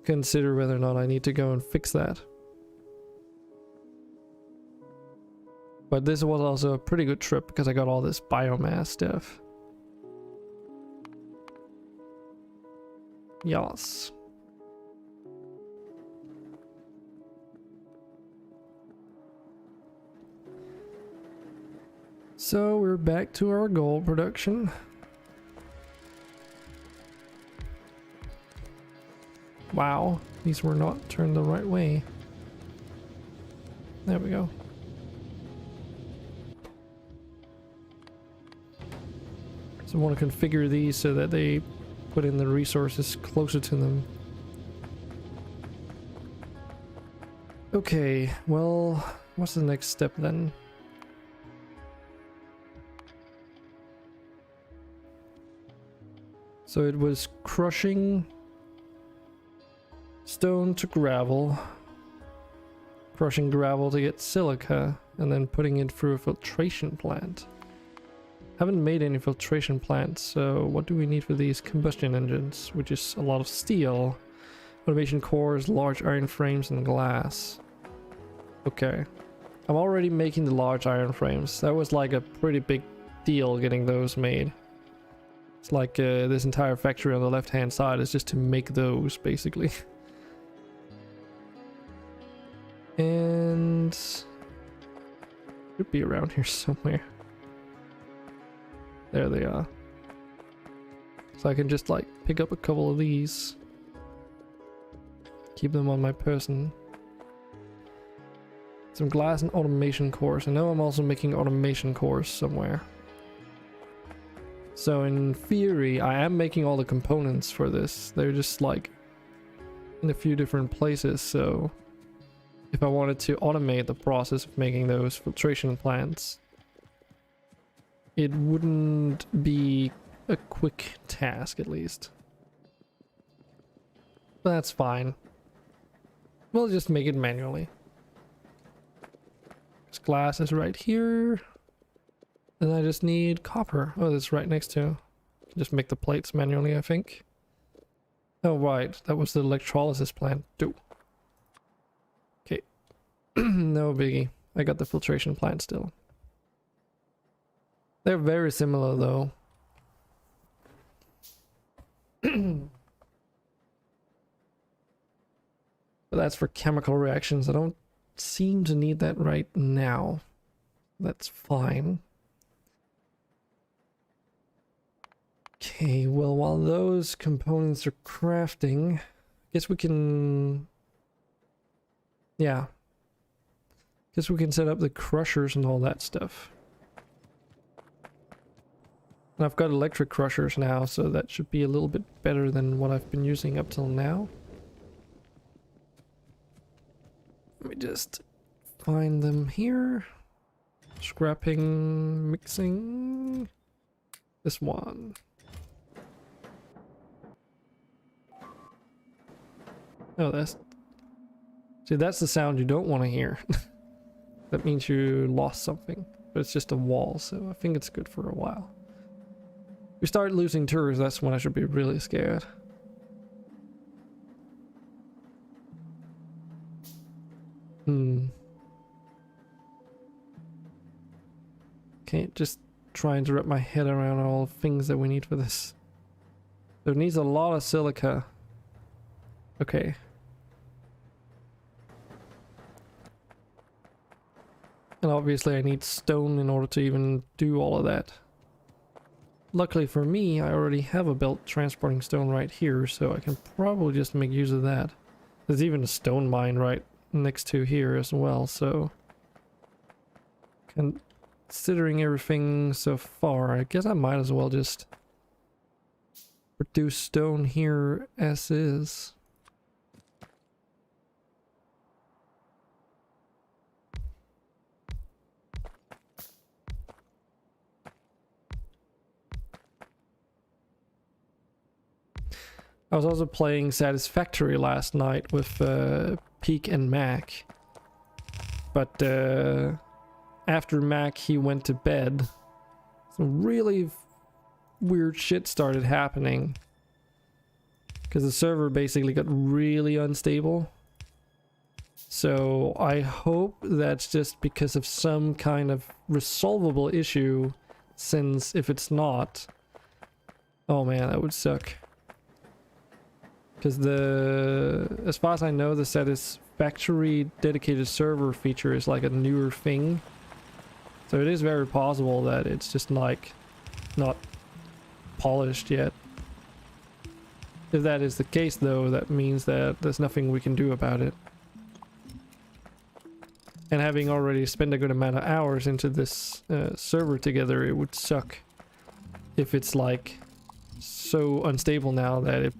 consider whether or not I need to go and fix that. But this was also a pretty good trip because I got all this biomass stuff. Yes. So we're back to our gold production. Wow, these were not turned the right way. There we go. So I want to configure these so that they put in the resources closer to them. Okay, well, what's the next step then? So it was crushing stone to gravel, crushing gravel to get silica, and then putting it through a filtration plant. Haven't made any filtration plants, so what do we need for these combustion engines? Which is a lot of steel, automation cores, large iron frames, and glass. Okay. I'm already making the large iron frames. That was like a pretty big deal getting those made. It's like this entire factory on the left hand side is just to make those, basically. And should be around here somewhere. There they are. So I can just like pick up a couple of these, keep them on my person. Some glass and automation cores. I know I'm also making automation cores somewhere. So in theory, I am making all the components for this. They're just like in a few different places, so if I wanted to automate the process of making those filtration plants, it wouldn't be a quick task, at least. But that's fine. We'll just make it manually. This glass is right here. And I just need copper. Oh, that's right next to. Just make the plates manually, I think. Oh, right. That was the electrolysis plant. Do. Okay. No biggie. I got the filtration plant still. They're very similar, though. But that's for chemical reactions. I don't seem to need that right now. That's fine. Okay, well, while those components are crafting, I guess we can... Yeah. Guess we can set up the crushers and all that stuff. And I've got electric crushers now, so that should be a little bit better than what I've been using up till now. Let me just find them here. Scrapping, mixing. This one. Oh, that's... See, that's the sound you don't want to hear. That means you lost something. But it's just a wall, so I think it's good for a while. If we start losing tours, that's when I should be really scared. Can't just trying to wrap my head around all the things that we need for this. So it needs a lot of silica. Okay. And obviously I need stone in order to even do all of that. Luckily for me, I already have a belt transporting stone right here, so I can probably just make use of that. There's even a stone mine right next to here as well, so... Considering everything so far, I guess I might as well just produce stone here as is. I was also playing Satisfactory last night with Peak and Mac. But after Mac he went to bed, some really weird shit started happening. Because the server basically got really unstable. So I hope that's just because of some kind of resolvable issue, since if it's not... Oh man, that would suck. Because as far as I know, the Satisfactory dedicated server feature is like a newer thing. So it is very possible that it's just like not polished yet. If that is the case though, that means that there's nothing we can do about it. And having already spent a good amount of hours into this server together, it would suck if it's like so unstable now that it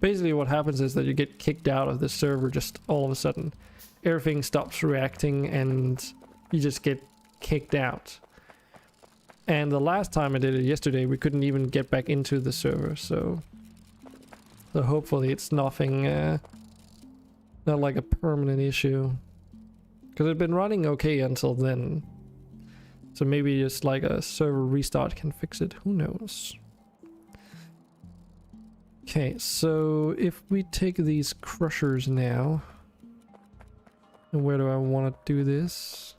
basically what happens is that you get kicked out of the server just all of a sudden. Everything stops reacting and you just get kicked out. And the last time I did it yesterday, we couldn't even get back into the server, so hopefully it's nothing, not like a permanent issue. Because it's been running okay until then. So maybe just like a server restart can fix it, who knows. Okay, so if we take these crushers now, and where do I want to do this?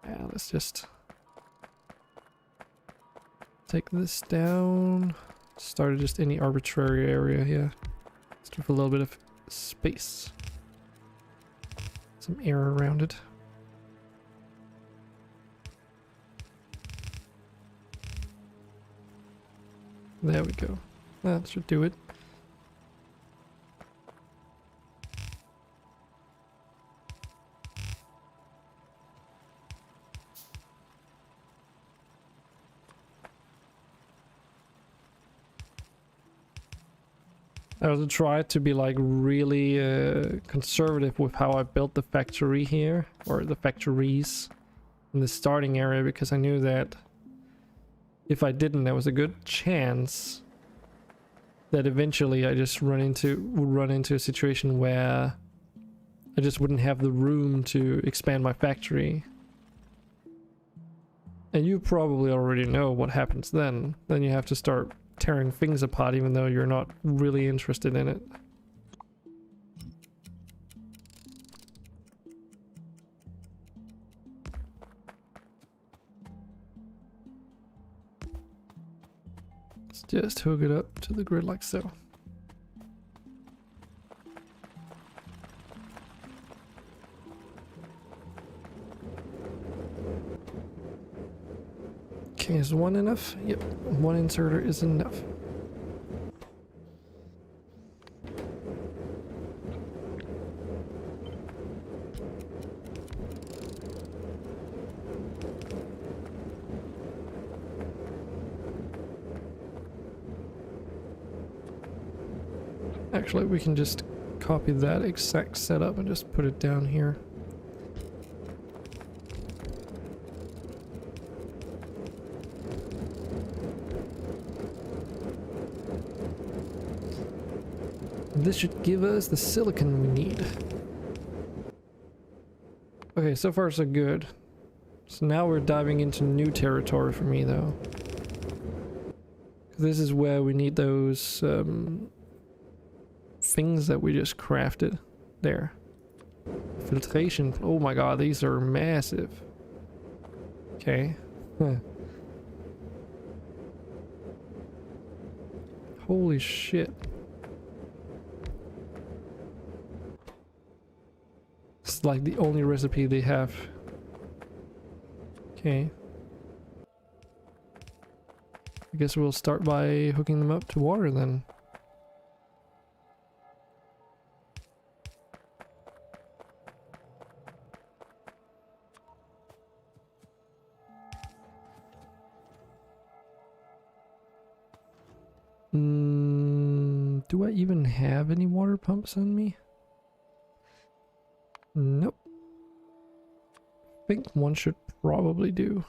Yeah, let's just take this down. Start at just any arbitrary area here. Just with a little bit of space. Some air around it. There we go. That should do it. I also tried to be like really conservative with how I built the factory here, or the factories in the starting area, because I knew that if I didn't, there was a good chance that eventually I just would run into a situation where I just wouldn't have the room to expand my factory. And you probably already know what happens then. Then you have to start tearing things apart even though you're not really interested in it. Let's just hook it up to the grid like so. Okay, is one enough? Yep, one inserter is enough. Actually, we can just copy that exact setup and just put it down here. This should give us the silicon we need. Okay, so far so good. So now we're diving into new territory for me though. This is where we need those things that we just crafted. There. Filtration. Oh my god, these are massive. Okay. Huh. Holy shit. It's like the only recipe they have. Okay. I guess we'll start by hooking them up to water then. Do I even have any water pumps on me? Nope. I think one should probably do.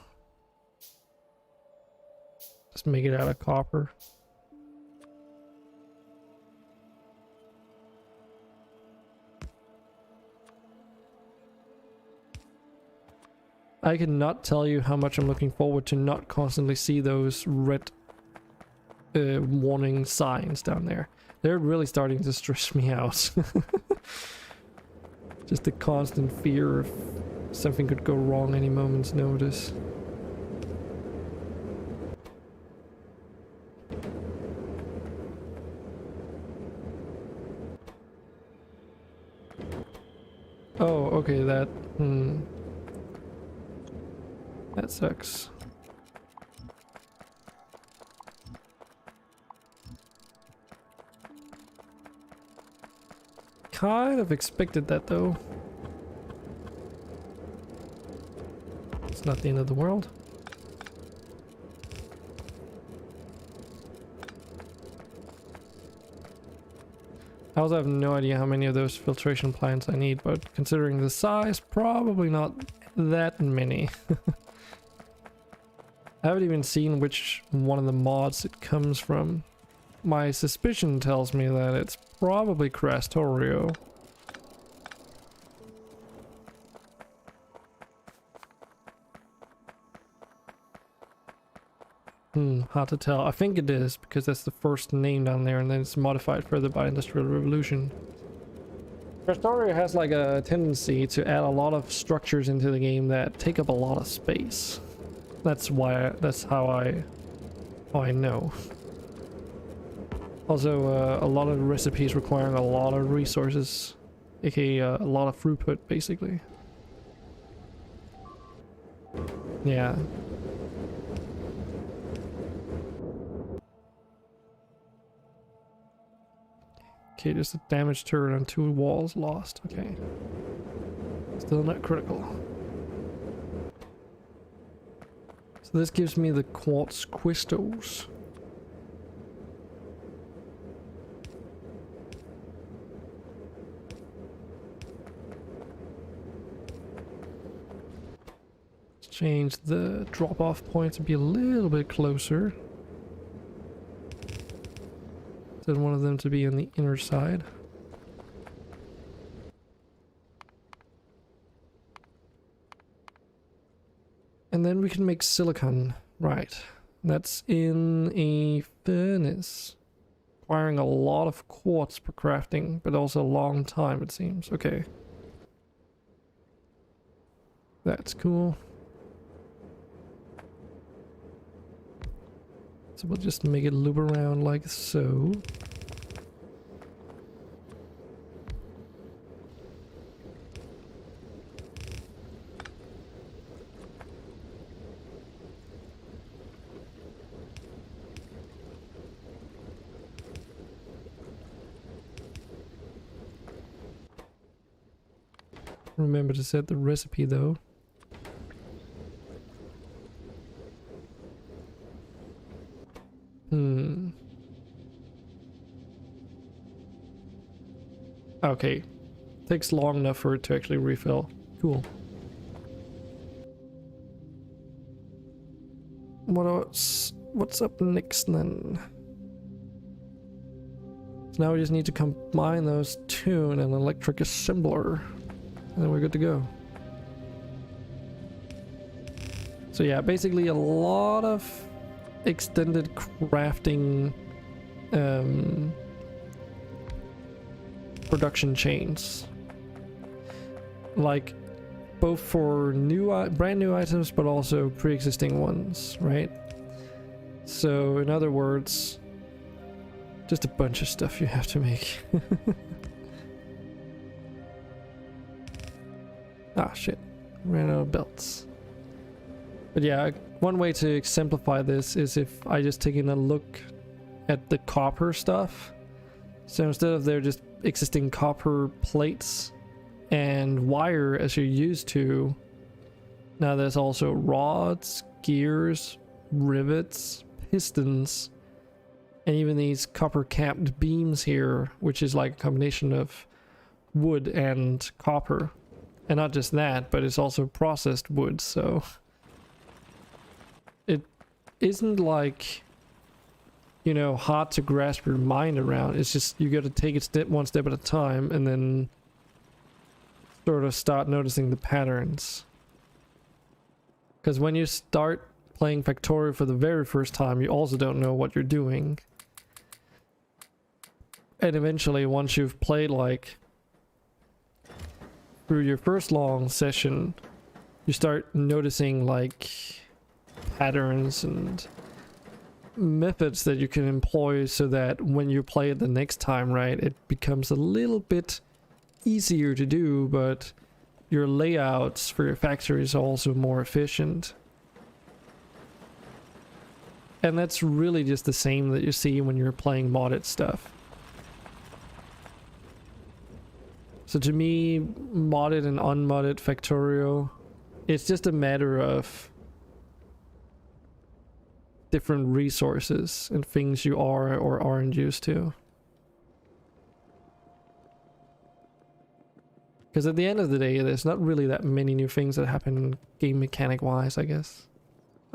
Just make it out of copper. I cannot tell you how much I'm looking forward to not constantly see those red warning signs down there. They're really starting to stress me out. Just the constant fear of something could go wrong any moment's notice. Oh, okay, that sucks. Kind of expected that though. It's not the end of the world. I also have no idea how many of those filtration plants I need, but considering the size, probably not that many. I haven't even seen which one of the mods it comes from. My suspicion tells me that it's probably Krastorio. Hard to tell. I think it is, because that's the first name down there, and then it's modified further by Industrial Revolution. Krastorio has like a tendency to add a lot of structures into the game that take up a lot of space. That's how I know. Also, a lot of recipes requiring a lot of resources, aka a lot of throughput, basically. Yeah. Okay, just a damaged turret on 2 walls lost. Okay. Still not critical. So this gives me the quartz crystals. Change the drop-off point to be a little bit closer. Set one of them to be on the inner side. And then we can make silicon. Right. That's in a furnace. Requiring a lot of quartz for crafting, but also a long time, it seems. Okay. That's cool. So we'll just make it loop around like so. Remember to set the recipe though. Okay. Takes long enough for it to actually refill. Cool. What's up next then? So now we just need to combine those two in an electric assembler. And then we're good to go. So yeah, basically a lot of extended crafting production chains, like both for brand new items but also pre-existing ones, right? So in other words, just a bunch of stuff you have to make. Ah shit, ran out of belts. But yeah, one way to exemplify this is if I just take in a look at the copper stuff. So instead of there just existing copper plates and wire as you're used to, now there's also rods, gears, rivets, pistons, and even these copper capped beams here, which is like a combination of wood and copper. And not just that, but it's also processed wood, so it isn't like, you know, hard to grasp your mind around. It's just you got to take it one step at a time and then sort of start noticing the patterns. Because when you start playing Factorio for the very first time, you also don't know what you're doing. And eventually, once you've played like through your first long session, you start noticing like patterns and methods that you can employ so that when you play it the next time, right, it becomes a little bit easier to do, but your layouts for your factory is also more efficient. And that's really just the same that you see when you're playing modded stuff. So to me, modded and unmodded Factorio, it's just a matter of different resources and things you are or aren't used to. Because at the end of the day, there's not really that many new things that happen game mechanic wise, I guess.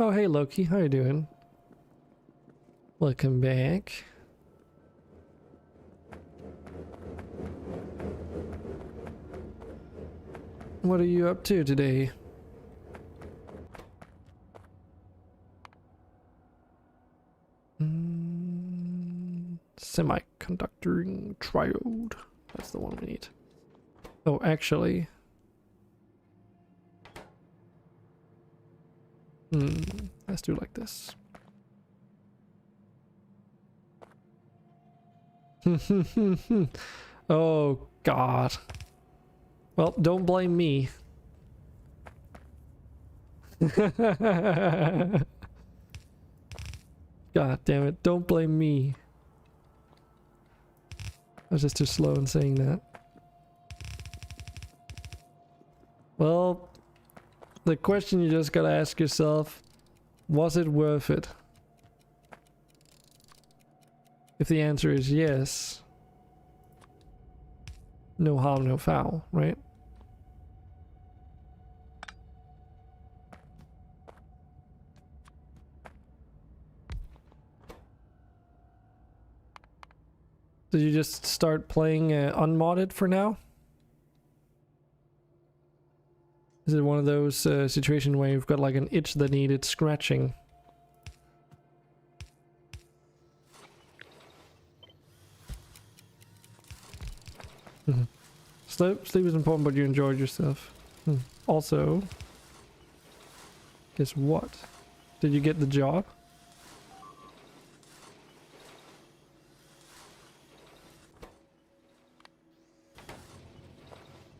Oh, hey Loki, how you doing? Welcome back. What are you up to today? Semiconducting triode. That's the one we need. Oh, actually. Let's do like this. Oh, God. Well, don't blame me. God damn it, don't blame me. I was just too slow in saying that. Well, the question you just gotta ask yourself, was it worth it? If the answer is yes, no harm, no foul, right? Did you just start playing unmodded for now? Is it one of those situations where you've got like an itch that needed scratching? Sleep is important, but you enjoyed yourself. Also, guess what? Did you get the job?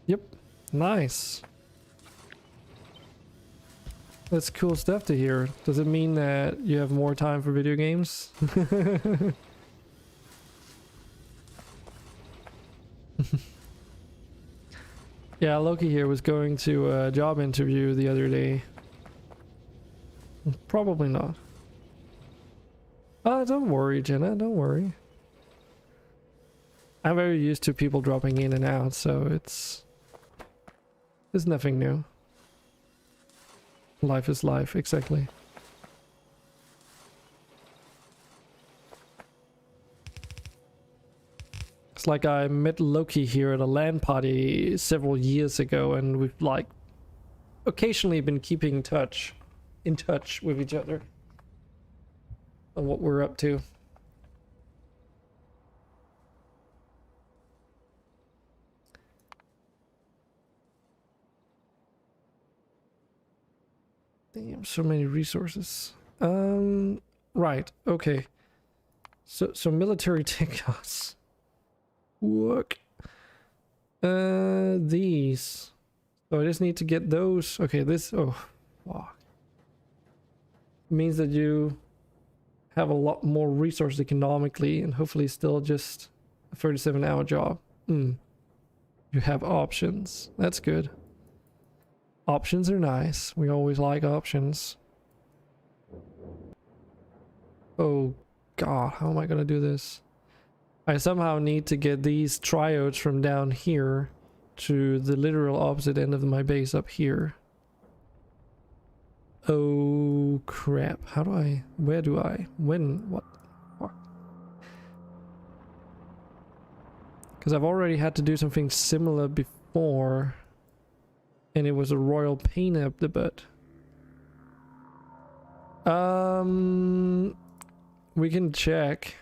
Yep. Nice. That's cool stuff to hear. Does it mean that you have more time for video games? Yeah, Loki here was going to a job interview the other day. Probably not. Don't worry, Jenna, don't worry. I'm very used to people dropping in and out, so it's nothing new. Life is life, exactly. It's like I met Loki here at a LAN party several years ago, and we've like occasionally been keeping in touch with each other on what we're up to. Damn, so many resources. Right, okay. So military tech costs. Work. These. So I just need to get those. Okay, this. Oh, fuck. Means that you have a lot more resources economically, and hopefully still just a 37-hour job. You have options. That's good. Options are nice. We always like options. Oh god, how am I gonna do this? I somehow need to get these triodes from down here to the literal opposite end of my base up here. Oh crap, how do I, where do I, when, what? Because I've already had to do something similar before, and it was a royal pain up the butt. We can check.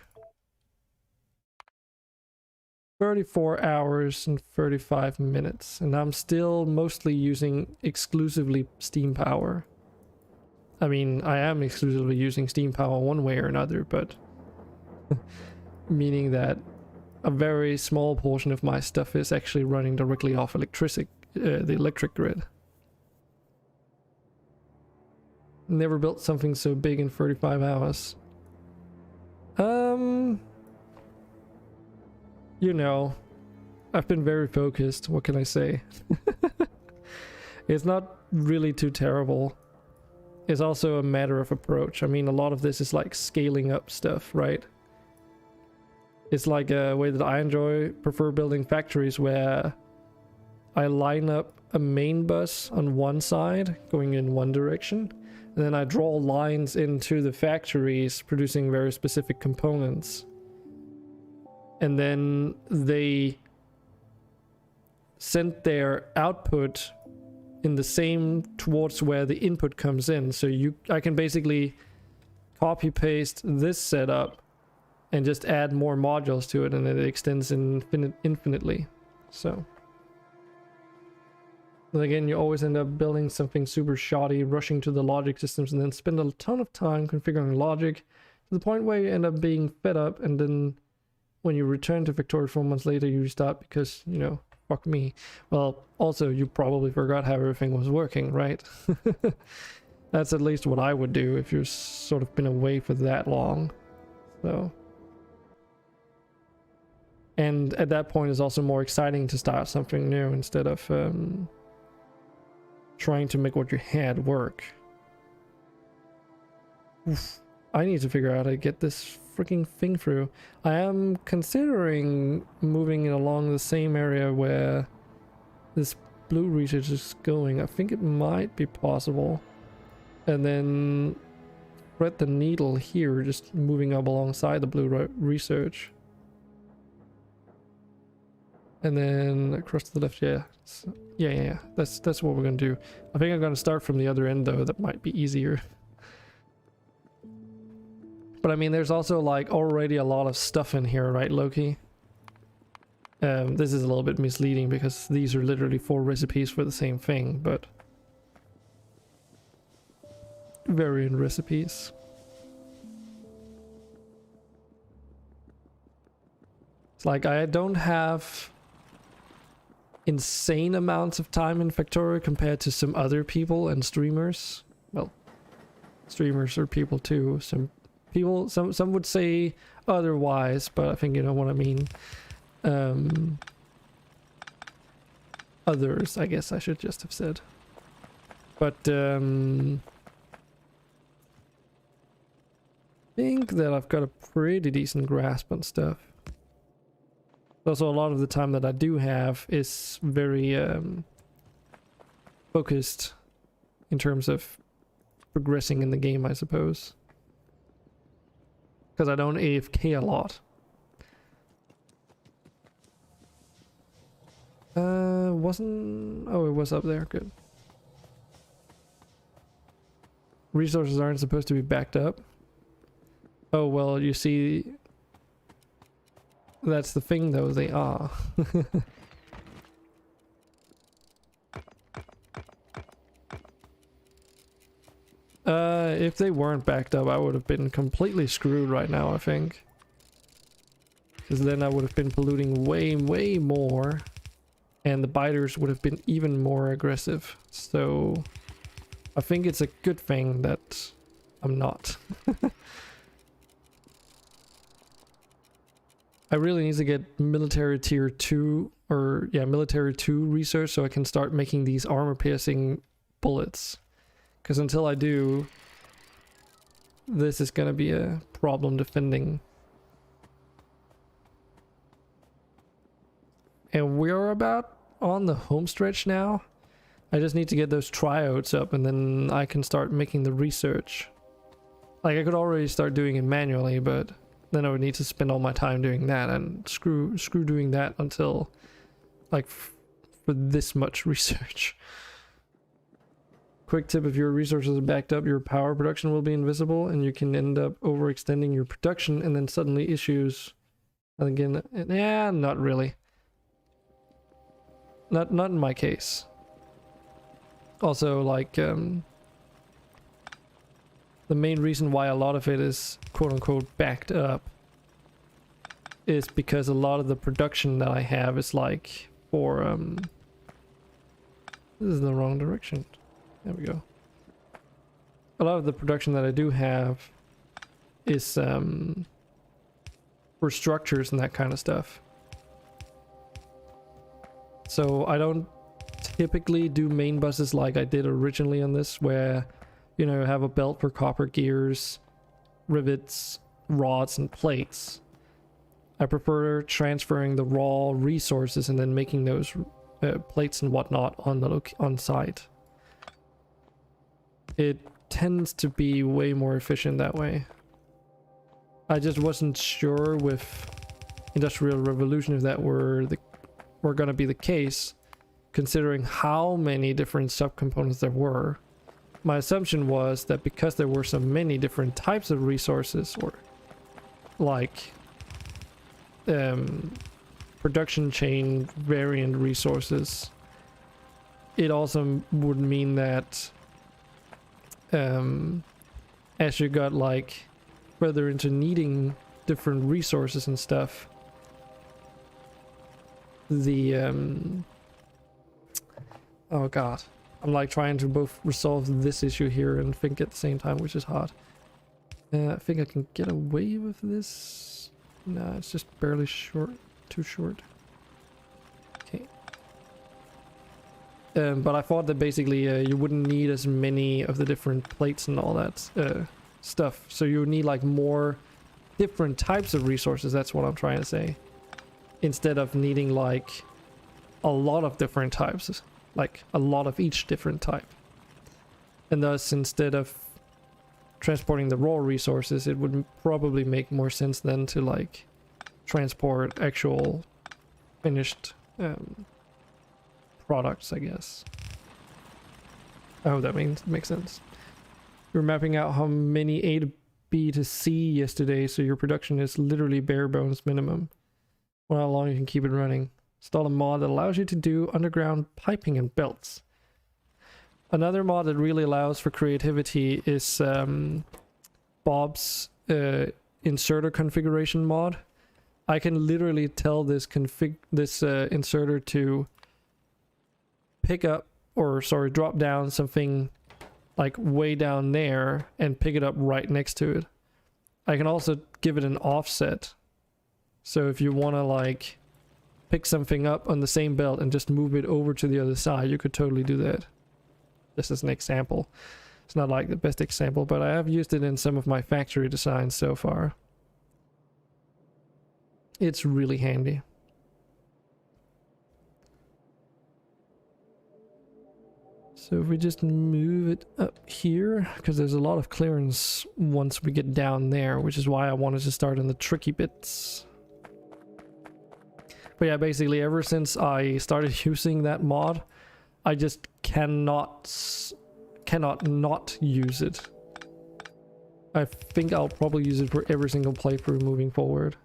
34 hours and 35 minutes, and I'm still mostly using exclusively steam power. I mean, I am exclusively using steam power one way or another, but meaning that a very small portion of my stuff is actually running directly off the electric grid. Never built something so big in 35 hours. You know, I've been very focused, what can I say? It's not really too terrible. It's also a matter of approach. I mean, a lot of this is like scaling up stuff, right? It's like a way that I prefer building factories where I line up a main bus on one side going in one direction, and then I draw lines into the factories producing very specific components. And then they send their output in the same towards where the input comes in. So I can basically copy paste this setup and just add more modules to it, and it extends infinitely. So and again, you always end up building something super shoddy, rushing to the logic systems, and then spend a ton of time configuring logic to the point where you end up being fed up, and then when you return to Factorio 4 months later, you restart because, you know, fuck me. Well, also, you probably forgot how everything was working, right? That's at least what I would do if you've sort of been away for that long. So. And at that point, it's also more exciting to start something new instead of trying to make what you had work. Oof. I need to figure out how to get this freaking thing through. I am considering moving it along the same area where this blue research is going. I think it might be possible. And then thread the needle here, just moving up alongside the blue research. And then across to the left, yeah. So, yeah. That's what we're gonna do. I think I'm gonna start from the other end though. That might be easier. But I mean, there's also like already a lot of stuff in here, right, Loki? This is a little bit misleading because these are literally 4 recipes for the same thing, but variant recipes. It's like I don't have insane amounts of time in Factorio compared to some other people and streamers. Well, streamers are people too. Some people, some would say otherwise, but I think you know what I mean. Others, I guess I should just have said. But I think that I've got a pretty decent grasp on stuff. Also, a lot of the time that I do have is very focused in terms of progressing in the game, I suppose. Because I don't AFK a lot. Oh, it was up there. Good. Resources aren't supposed to be backed up. Oh, well, you see, that's the thing though, they are. If they weren't backed up, I would have been completely screwed right now, I think. Because then I would have been polluting way more. And the biters would have been even more aggressive. So I think it's a good thing that I'm not. I really need to get military tier 2 or yeah, military 2 research so I can start making these armor piercing bullets. Because until I do, this is gonna be a problem defending. And we're about on the home stretch now. I just need to get those triodes up and then I can start making the research. Like I could already start doing it manually, but then I would need to spend all my time doing that and screw doing that until like for this much research. Quick tip, if your resources are backed up, your power production will be invisible and you can end up overextending your production and then suddenly issues. And again, yeah, not really. Not in my case. Also, like, the main reason why a lot of it is quote-unquote backed up is because a lot of the production that I have is like for, this is the wrong direction. There we go. A lot of the production that I do have is, for structures and that kind of stuff. So I don't typically do main buses like I did originally on this, where, you know, have a belt for copper gears, rivets, rods, and plates. I prefer transferring the raw resources and then making those plates and whatnot on site. It tends to be way more efficient that way. I just wasn't sure with Industrial Revolution if that were going to be the case, considering how many different subcomponents there were. My assumption was that because there were so many different types of resources, or like production chain variant resources, it also would mean that as you got like further into needing different resources and stuff, the oh god, I'm like trying to both resolve this issue here and think at the same time, which is hard. I think I can get away with this. No, it's just barely short, too short. Okay. But I thought that basically you wouldn't need as many of the different plates and all that stuff, so you would need like more different types of resources. That's what I'm trying to say, instead of needing like a lot of different types, like a lot of each different type. And thus, instead of transporting the raw resources, it would probably make more sense then to like transport actual finished products, I guess. I hope that makes sense. You're mapping out how many A to B to C yesterday, so your production is literally bare bones minimum. Well, how long you can keep it running. Install a mod that allows you to do underground piping and belts. Another mod that really allows for creativity is Bob's inserter configuration mod. I can literally tell this inserter to pick up, or sorry, drop down something like way down there and pick it up right next to it. I can also give it an offset. So if you want to like pick something up on the same belt and just move it over to the other side, you could totally do that. This is an example. It's not like the best example, but I have used it in some of my factory designs so far. It's really handy. So if we just move it up here, because there's a lot of clearance once we get down there, which is why I wanted to start on the tricky bits. But yeah, basically ever since I started using that mod, I just cannot not use it. I think I'll probably use it for every single playthrough moving forward.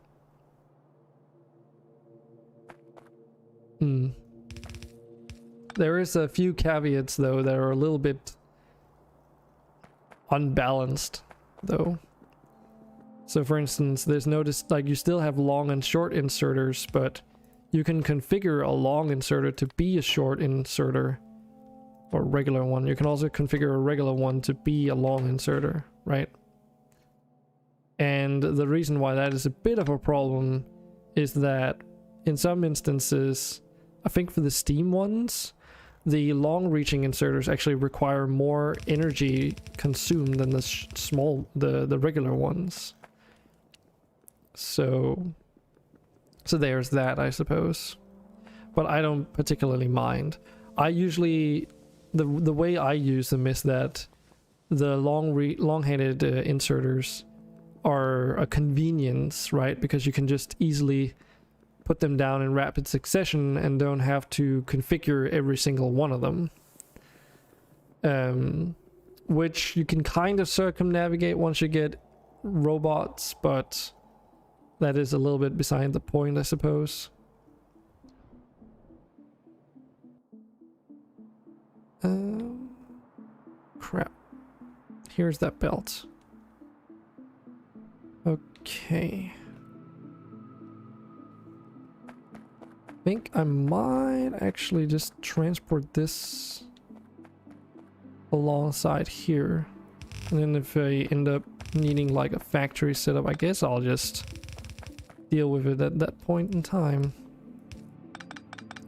There is a few caveats though that are a little bit unbalanced though. So for instance, there's noticed like you still have long and short inserters, but you can configure a long inserter to be a short inserter or regular one. You can also configure a regular one to be a long inserter, right? And the reason why that is a bit of a problem is that in some instances, I think for the Steam ones, the long-reaching inserters actually require more energy consumed than the regular ones. So there's that, I suppose. But I don't particularly mind. I usually the way I use them is that the long-handed inserters are a convenience, right? Because you can just easily put them down in rapid succession and don't have to configure every single one of them. Which you can kind of circumnavigate once you get robots, but that is a little bit beside the point, I suppose. Crap. Here's that belt. Okay. I think I might actually just transport this alongside here. And then if I end up needing like a factory setup, I guess I'll just deal with it at that point in time.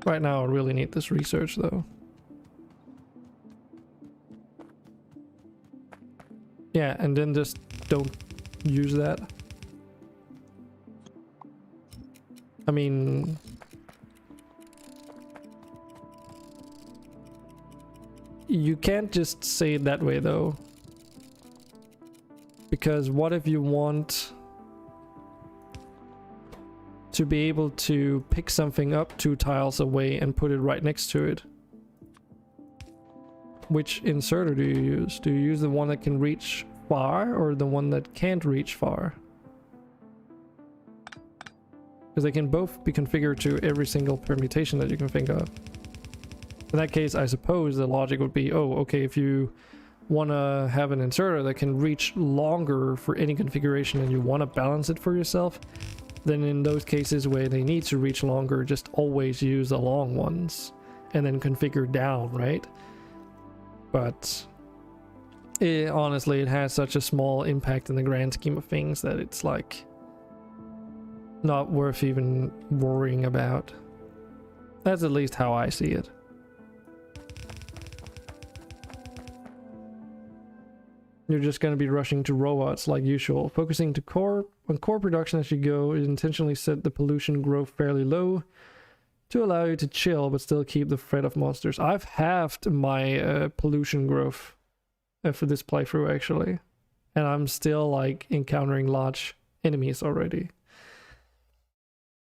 Right now I really need this research though. Yeah, and then just don't use that. I mean, you can't just say it that way though. Because what if you want to be able to pick something up 2 tiles away and put it right next to it? Which inserter do you use? Do you use the one that can reach far or the one that can't reach far? Because they can both be configured to every single permutation that you can think of. In that case, I suppose the logic would be, oh, okay, if you want to have an inserter that can reach longer for any configuration and you want to balance it for yourself, then in those cases where they need to reach longer, just always use the long ones and then configure down, right? But honestly, it has such a small impact in the grand scheme of things that it's like not worth even worrying about. That's at least how I see it. You're just going to be rushing to robots like usual. Focusing on core production as you go is intentionally set the pollution growth fairly low to allow you to chill but still keep the threat of monsters. I've halved my pollution growth for this playthrough actually, and I'm still like encountering large enemies already.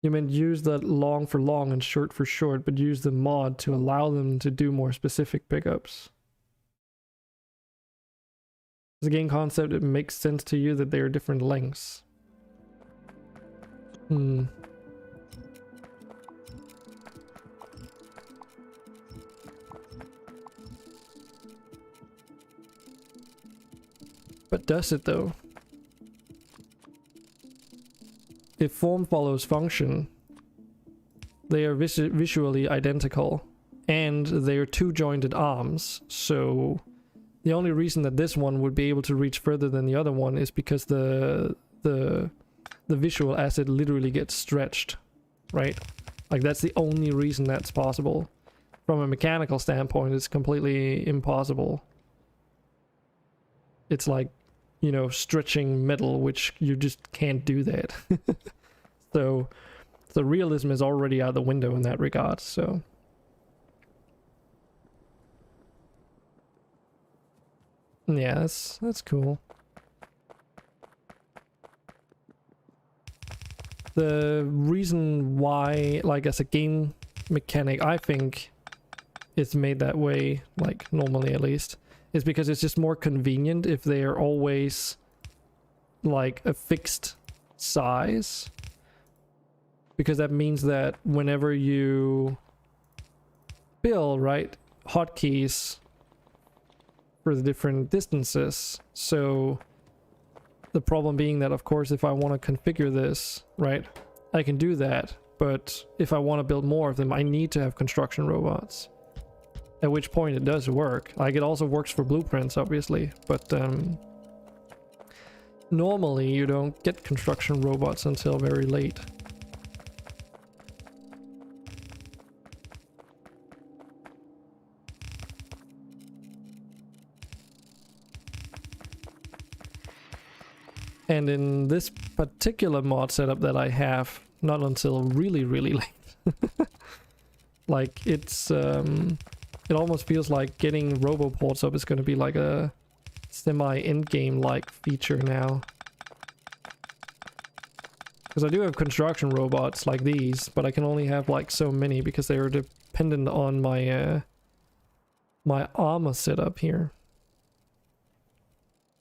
You meant use that long for long and short for short, but use the mod to allow them to do more specific pickups. As a game concept, it makes sense to you that they are different lengths. But does it though? If form follows function, they are visually identical, and they are two jointed arms, so the only reason that this one would be able to reach further than the other one is because the visual asset literally gets stretched, right? Like that's the only reason that's possible. From a mechanical standpoint, it's completely impossible. It's like, you know, stretching metal, which you just can't do that. So the realism is already out the window in that regard, so. Yeah, that's cool. The reason why, like as a game mechanic, I think it's made that way, like normally at least, is because it's just more convenient if they are always like a fixed size. Because that means that whenever you build, right, hotkeys for the different distances. So the problem being that, of course, if I want to configure this, right, I can do that. But if I want to build more of them, I need to have construction robots. At which point it does work. Like it also works for blueprints, obviously, but normally you don't get construction robots until very late. And in this particular mod setup that I have, not until really, really late. Like it's it almost feels like getting roboports up is going to be like a semi-endgame like feature now. Because I do have construction robots like these, but I can only have like so many because they are dependent on my my armor setup here.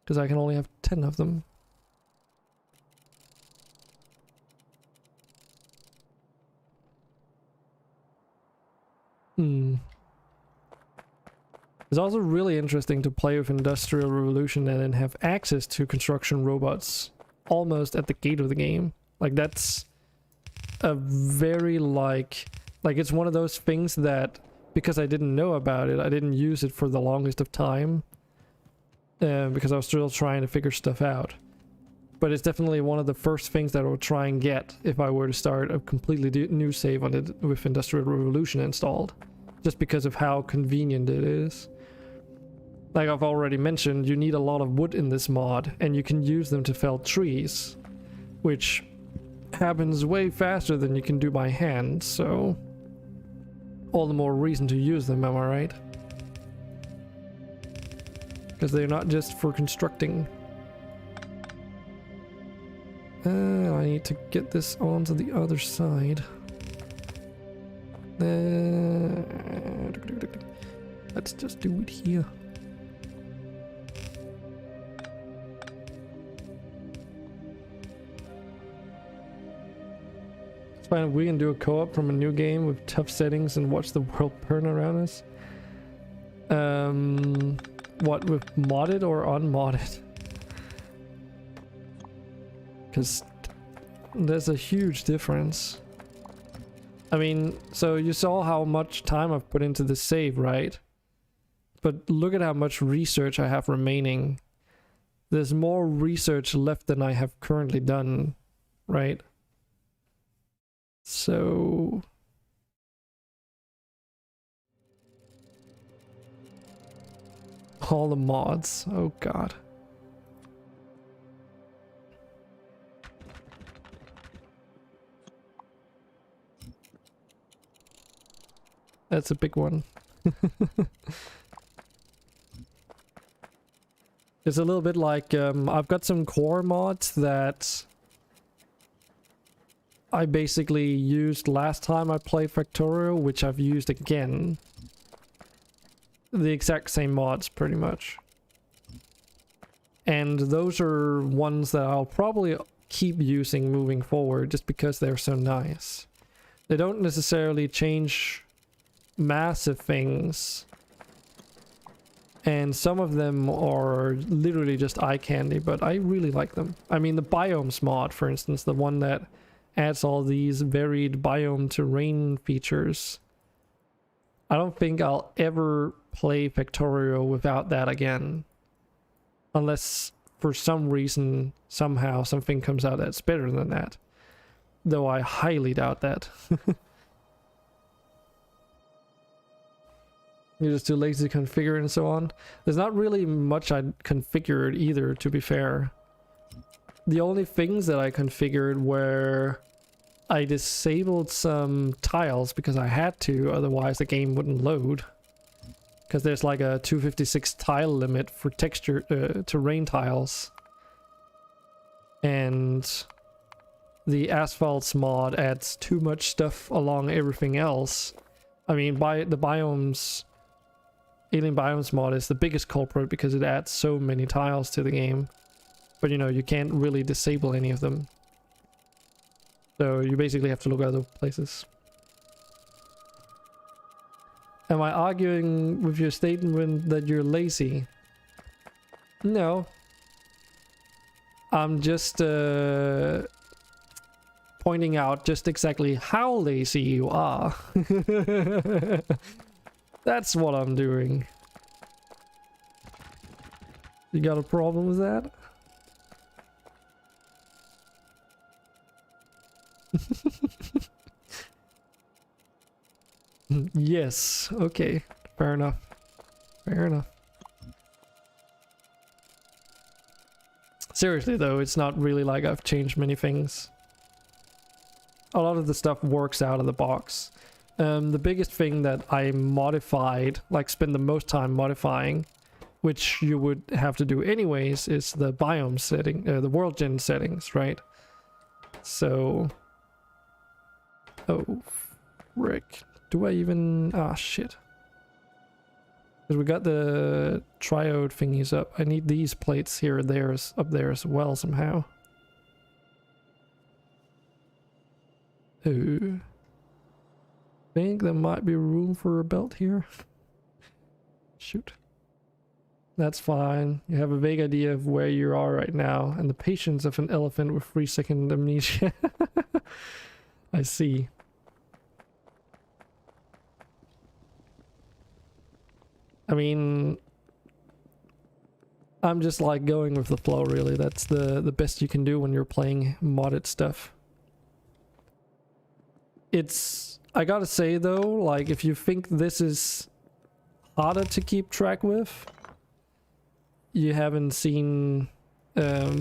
Because I can only have 10 of them. It's also really interesting to play with Industrial Revolution and then have access to construction robots almost at the gate of the game. Like that's a very like it's one of those things that because I didn't know about it, I didn't use it for the longest of time because I was still trying to figure stuff out. But it's definitely one of the first things that I would try and get if I were to start a completely new save on it with Industrial Revolution installed. Just because of how convenient it is. Like I've already mentioned, you need a lot of wood in this mod, and you can use them to fell trees, which happens way faster than you can do by hand, so all the more reason to use them, am I right? Because they're not just for constructing. I need to get this onto the other side. Let's just do it here. It's fine if we can do a co-op from a new game with tough settings and watch the world burn around us. What, with modded or unmodded? Because there's a huge difference. I mean, so you saw how much time I've put into this save, right? But look at how much research I have remaining. There's more research left than I have currently done, right? So... all the mods. Oh god. That's a big one. It's a little bit like, I've got some core mods that I basically used last time I played Factorio, which I've used again. The exact same mods, pretty much. And those are ones that I'll probably keep using moving forward, just because they're so nice. They don't necessarily change massive things. And some of them are literally just eye candy, but I really like them. I mean, the biomes mod, for instance, the one that adds all these varied biome terrain features. I don't think I'll ever play Factorio without that again. Unless for some reason, somehow, something comes out that's better than that. Though I highly doubt that. You're just too lazy to configure and so on. There's not really much I configured either, to be fair. The only things that I configured were I disabled some tiles because I had to, otherwise the game wouldn't load. Because there's like a 256 tile limit for texture terrain tiles. And the asphalts mod adds too much stuff along everything else. I mean, by the biomes, Alien Biomes mod is the biggest culprit because it adds so many tiles to the game. But you know, you can't really disable any of them. So you basically have to look other places. Am I arguing with your statement that you're lazy? No. I'm just pointing out just exactly how lazy you are. That's what I'm doing. You got a problem with that? Yes, okay. Fair enough. Fair enough. Seriously though, it's not really like I've changed many things. A lot of the stuff works out of the box. The biggest thing that I modified, like spend the most time modifying, which you would have to do anyways, is the biome setting, the world gen settings, right? So... Oh, frick. Do I even... Ah, shit. Because we got the triode thingies up. I need these plates here and there, up there as well somehow. Oh. Think there might be room for a belt here. Shoot. That's fine. You have a vague idea of where you are right now and the patience of an elephant with 3-second amnesia. I see. I mean, I'm just like going with the flow, really. That's the best you can do when you're playing modded stuff. It's, I gotta say though, like if you think this is harder to keep track with, you haven't seen half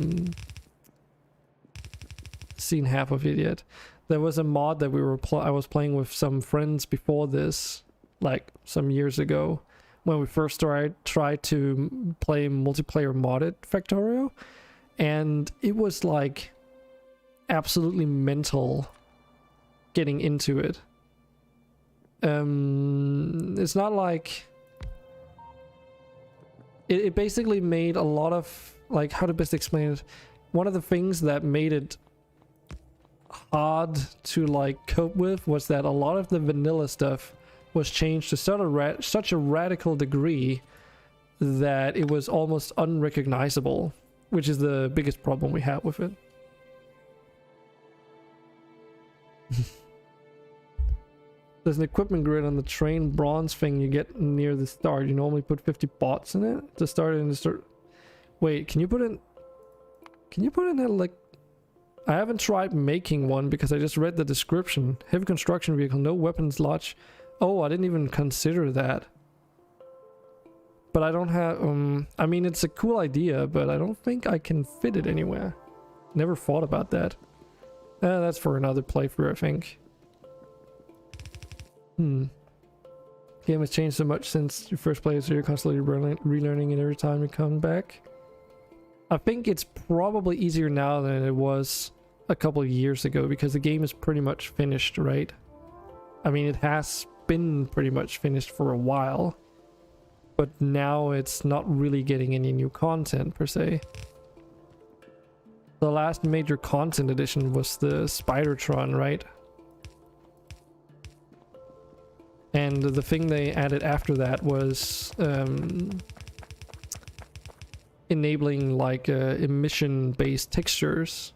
of it yet. There was a mod that I was playing with some friends before this, like some years ago, when we first tried to play multiplayer modded Factorio, and it was like absolutely mental getting into it. It's not like it basically made a lot of, like, how to best explain it, one of the things that made it hard to like cope with was that a lot of the vanilla stuff was changed to such a radical degree that it was almost unrecognizable, which is the biggest problem we have with it. There's an equipment grid on the train bronze thing you get near the start. You normally put 50 bots in it to start it and to start. Wait, can you put in a, like, I haven't tried making one because I just read the description. Heavy construction vehicle, no weapons lodge. Oh, I didn't even consider that. But I don't have, I mean, it's a cool idea, but I don't think I can fit it anywhere. Never thought about that. That's for another playthrough, I think. Game has changed so much since you first played, so you're constantly relearning it every time you come back. I think it's probably easier now than it was a couple of years ago, because the game is pretty much finished, right? I mean, it has been pretty much finished for a while, but now it's not really getting any new content per se. The last major content addition was the Spidertron, right? And the thing they added after that was enabling like emission-based textures.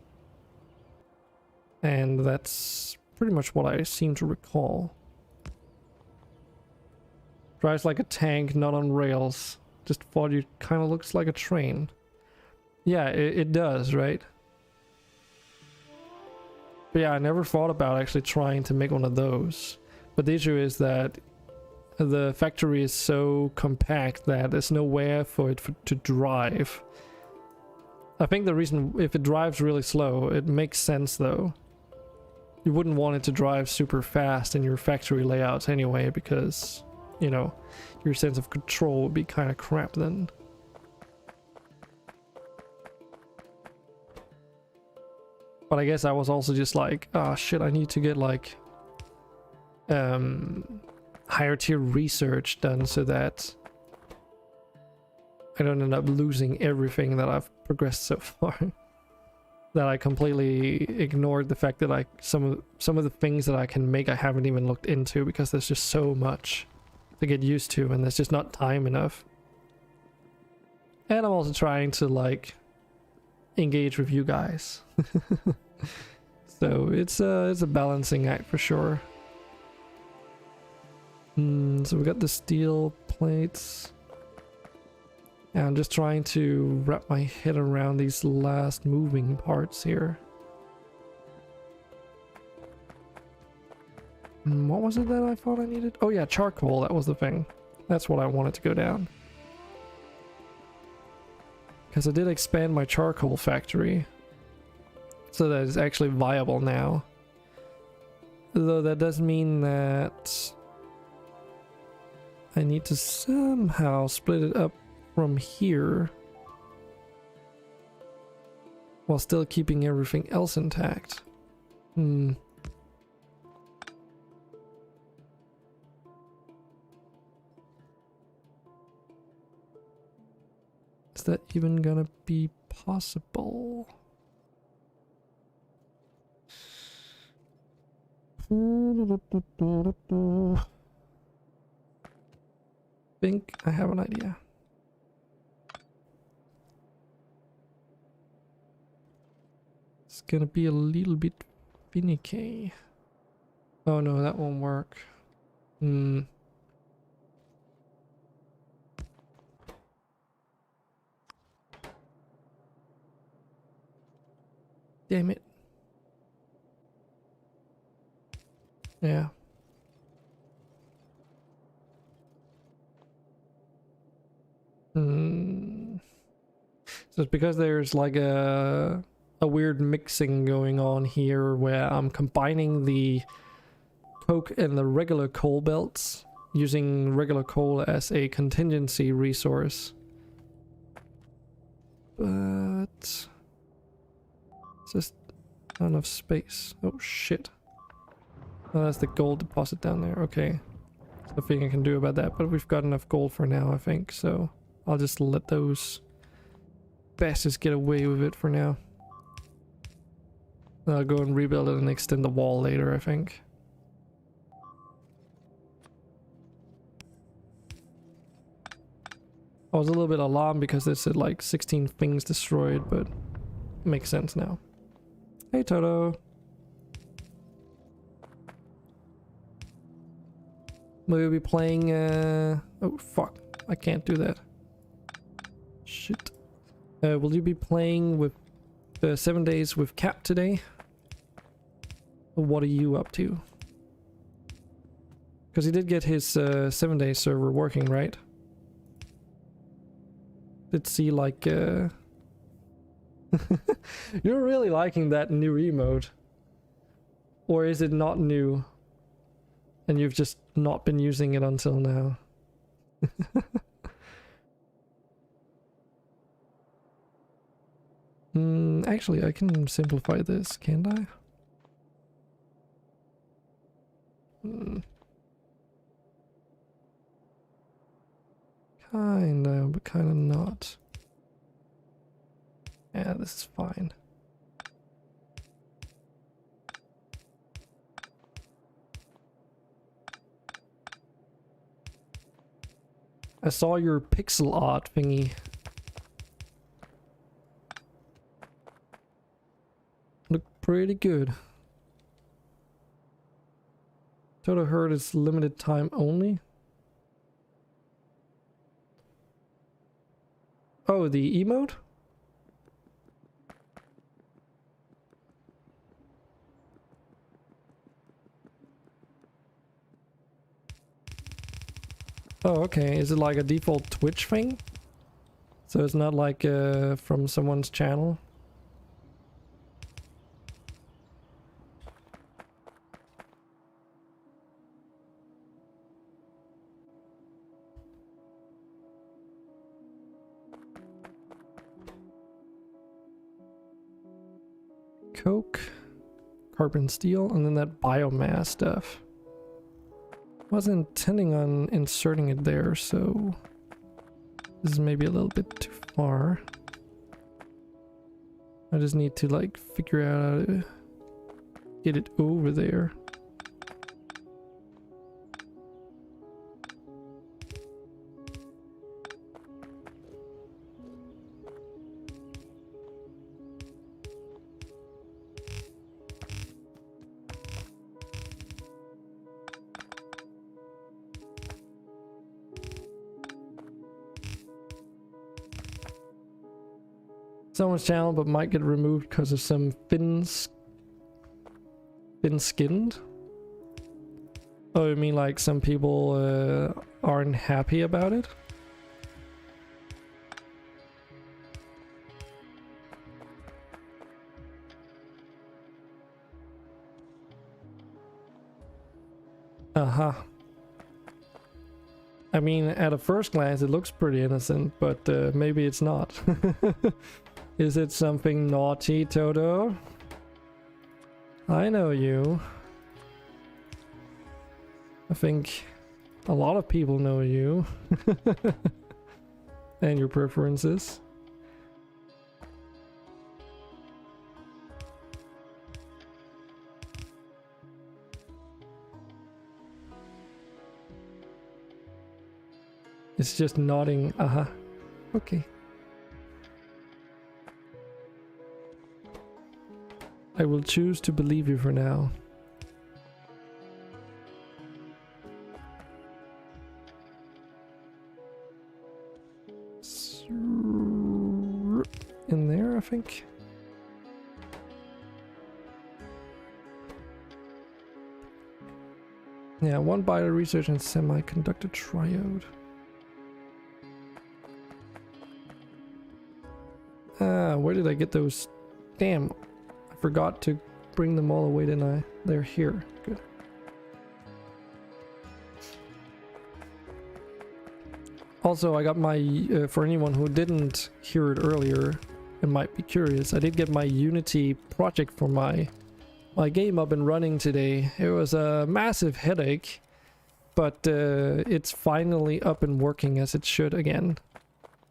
And that's pretty much what I seem to recall. Drives like a tank, not on rails. Just thought it kind of looks like a train. Yeah, it does, right? But yeah, I never thought about actually trying to make one of those. But the issue is that the factory is so compact that there's nowhere for it to drive. I think the reason, if it drives really slow, it makes sense though. You wouldn't want it to drive super fast in your factory layouts anyway, because, you know, your sense of control would be kind of crap then. But I guess I was also just like, ah, shit, I need to get like higher tier research done so that I don't end up losing everything that I've progressed so far. That I completely ignored the fact that some of the things that I can make I haven't even looked into, because there's just so much to get used to and there's just not time enough. And I'm also trying to like engage with you guys. So it's a balancing act for sure. So we got the steel plates. And I'm just trying to wrap my head around these last moving parts here. What was it that I thought I needed? Oh yeah, charcoal, that was the thing. That's what I wanted to go down. Because I did expand my charcoal factory. So that it's actually viable now. Though that does mean that I need to somehow split it up from here while still keeping everything else intact. Is that even gonna be possible? Think I have an idea. It's gonna be a little bit finicky. Oh no, that won't work. Damn it. Yeah. So it's because there's like a weird mixing going on here where I'm combining the coke and the regular coal belts, using regular coal as a contingency resource. But it's just not enough space. Oh shit. Oh, that's the gold deposit down there. Okay. There's nothing I can do about that, but we've got enough gold for now, I think, so I'll just let those bastards get away with it for now. I'll go and rebuild it and extend the wall later, I think. I was a little bit alarmed because it said like 16 things destroyed, but it makes sense now. Hey Toto. We'll be playing oh fuck, I can't do that. Shit. Will you be playing with 7 days with Cap today? Or what are you up to? Because he did get his 7-day server working, right? Did see like you're really liking that new emote. Or is it not new? And you've just not been using it until now. Actually, I can simplify this, can't I? Kinda, but kinda not. Yeah, this is fine. I saw your pixel art thingy. Looked pretty good. Toto heard it's limited time only. Oh, the emote? Oh, okay. Is it like a default Twitch thing? So it's not like from someone's channel? Coke, carbon steel, and then that biomass stuff. Wasn't intending on inserting it there, so this is maybe a little bit too far. I just need to like figure out how to get it over there. Someone's channel, but might get removed because of some thin-skinned. Oh, you mean like some people aren't happy about it? Uh-huh. I mean, at a first glance, it looks pretty innocent, but maybe it's not. Is it something naughty, Toto? I know you. I think a lot of people know you. And your preferences. It's just nodding. Uh-huh. Okay. I will choose to believe you for now. In there, I think. Yeah, one bio research and semiconductor triode. Ah, where did I get those? Damn, I forgot to bring them all away, didn't I? They're here. Good. Also, I got my, for anyone who didn't hear it earlier and might be curious, I did get my Unity project for my game up and running today. It was a massive headache, but it's finally up and working as it should again.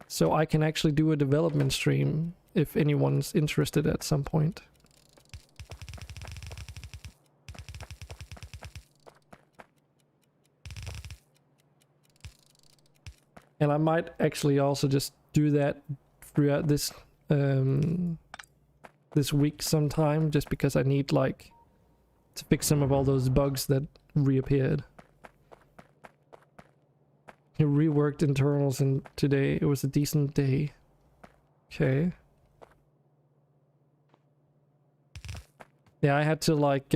So I can actually do a development stream if anyone's interested at some point. And I might actually also just do that throughout this this week sometime, just because I need like to fix some of all those bugs that reappeared. He reworked internals and today it was a decent day. Okay. Yeah, I had to like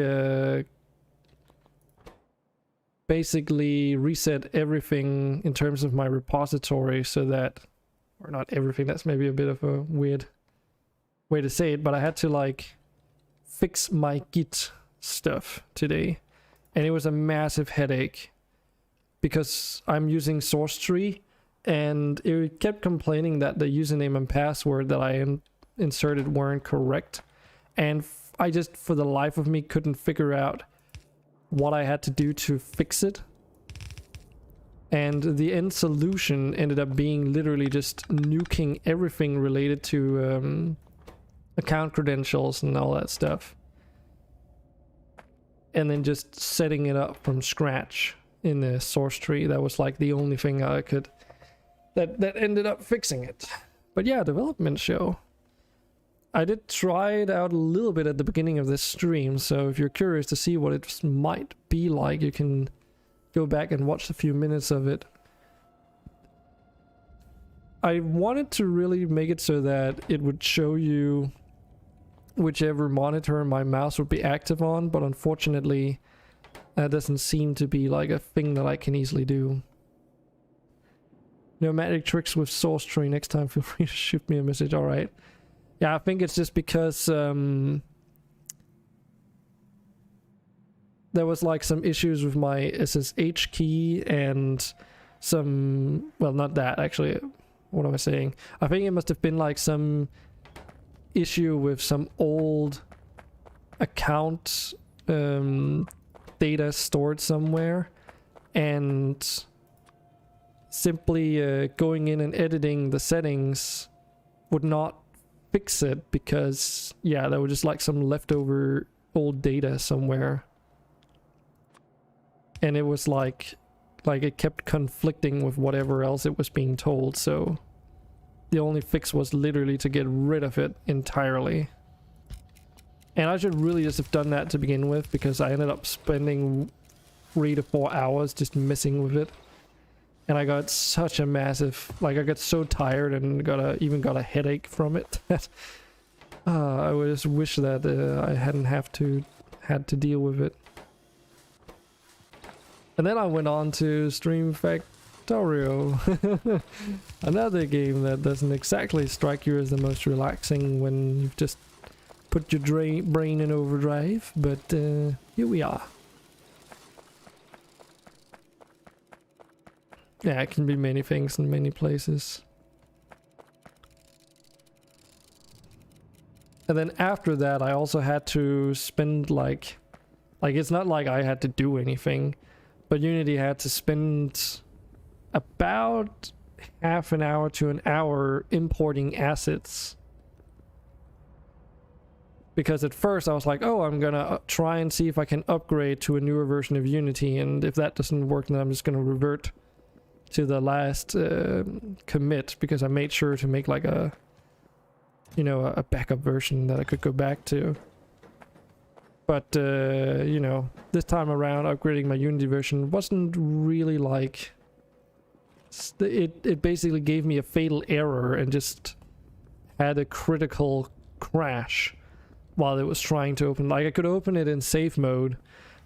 basically reset everything in terms of my repository so that, or not everything, that's maybe a bit of a weird way to say it, but I had to like fix my Git stuff today, and it was a massive headache because I'm using source tree and it kept complaining that the username and password that I inserted weren't correct, and I just for the life of me couldn't figure out what I had to do to fix it. And the end solution ended up being literally just nuking everything related to account credentials and all that stuff, and then just setting it up from scratch in the source tree. That was like the only thing I could that ended up fixing it. But yeah, development show. I did try it out a little bit at the beginning of this stream, so if you're curious to see what it might be like, you can go back and watch a few minutes of it. I wanted to really make it so that it would show you whichever monitor my mouse would be active on, but unfortunately that doesn't seem to be like a thing that I can easily do. No magic tricks with source tree. Next time feel free to shoot me a message. All right. Yeah, I think it's just because there was like some issues with my SSH key and some, well, not that actually. What am I saying? I think it must have been like some issue with some old account data stored somewhere, and simply going in and editing the settings would not fix it, because yeah, there was just like some leftover old data somewhere, and it was like it kept conflicting with whatever else it was being told. So the only fix was literally to get rid of it entirely, and I should really just have done that to begin with, because I ended up spending 3 to 4 hours just messing with it, and I got such a massive, like, I got so tired and even got a headache from it that I would just wish that I hadn't had to deal with it. And then I went on to stream Factorio, another game that doesn't exactly strike you as the most relaxing when you've just put your brain in overdrive, but here we are. Yeah, it can be many things in many places. And then after that, I also had to spend like it's not like I had to do anything, but Unity had to spend about half an hour to an hour importing assets. Because at first I was like, oh, I'm gonna try and see if I can upgrade to a newer version of Unity, and if that doesn't work, then I'm just gonna revert to the last commit, because I made sure to make like a, you know, a backup version that I could go back to. But you know, this time around upgrading my Unity version wasn't really like it basically gave me a fatal error and just had a critical crash while it was trying to open. Like, I could open it in safe mode,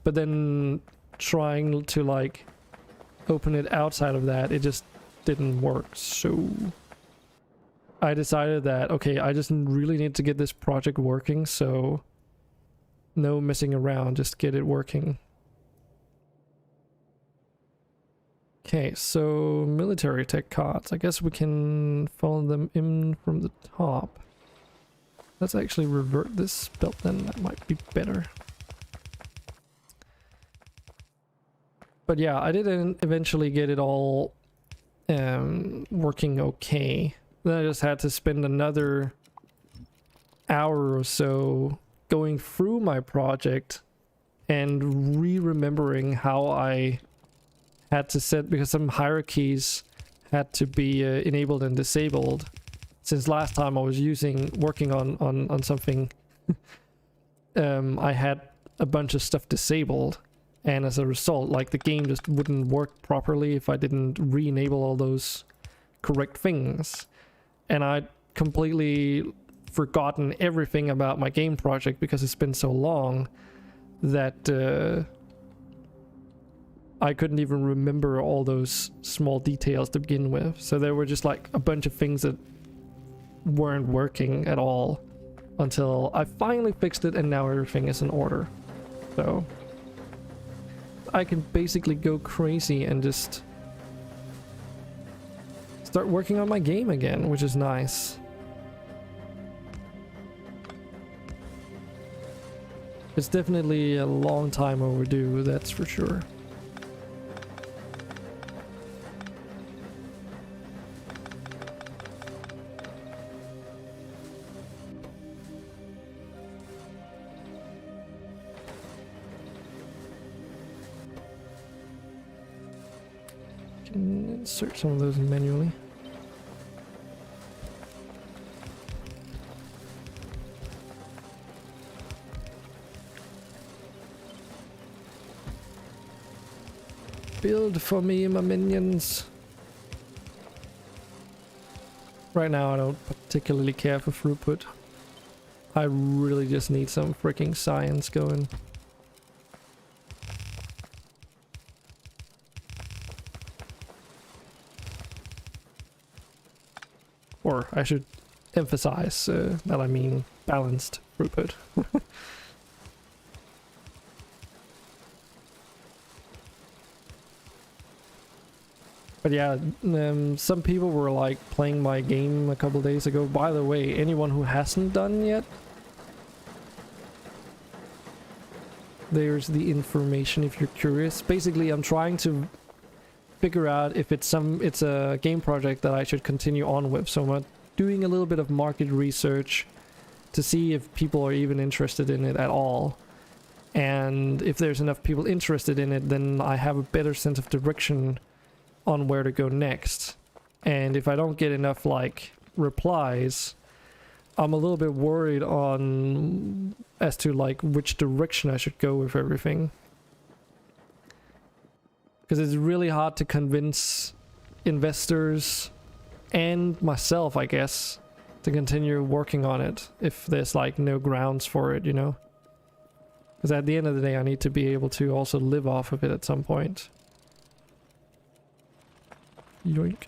but then trying to like open it outside of that, it just didn't work. So I decided that, okay, I just really need to get this project working, so no messing around, just get it working. Okay, so military tech cards. I guess we can follow them in from the top. Let's actually revert this belt then, that might be better. But yeah, I did eventually get it all working okay. Then I just had to spend another hour or so going through my project and remembering how I had to set, because some hierarchies had to be enabled and disabled. Since last time I was working on something, I had a bunch of stuff disabled, and as a result, like, the game just wouldn't work properly if I didn't re-enable all those correct things. And I'd completely forgotten everything about my game project because it's been so long that I couldn't even remember all those small details to begin with. So there were just like a bunch of things that weren't working at all until I finally fixed it, and now everything is in order. So I can basically go crazy and just start working on my game again, which is nice. It's definitely a long time overdue, that's for sure. Can insert some of those manually. Build for me, my minions. Right now I don't particularly care for throughput. I really just need some freaking science going. Or I should emphasize that I mean balanced throughput. But yeah, some people were like playing my game a couple days ago. By the way, anyone who hasn't done yet, there's the information if you're curious. Basically, I'm trying to figure out if it's a game project that I should continue on with. So I'm doing a little bit of market research to see if people are even interested in it at all. And if there's enough people interested in it, then I have a better sense of direction on where to go next. And if I don't get enough like replies, I'm a little bit worried on as to like which direction I should go with everything. Because it's really hard to convince investors and myself, I guess, to continue working on it if there's like no grounds for it, you know? Because at the end of the day, I need to be able to also live off of it at some point. Yoink.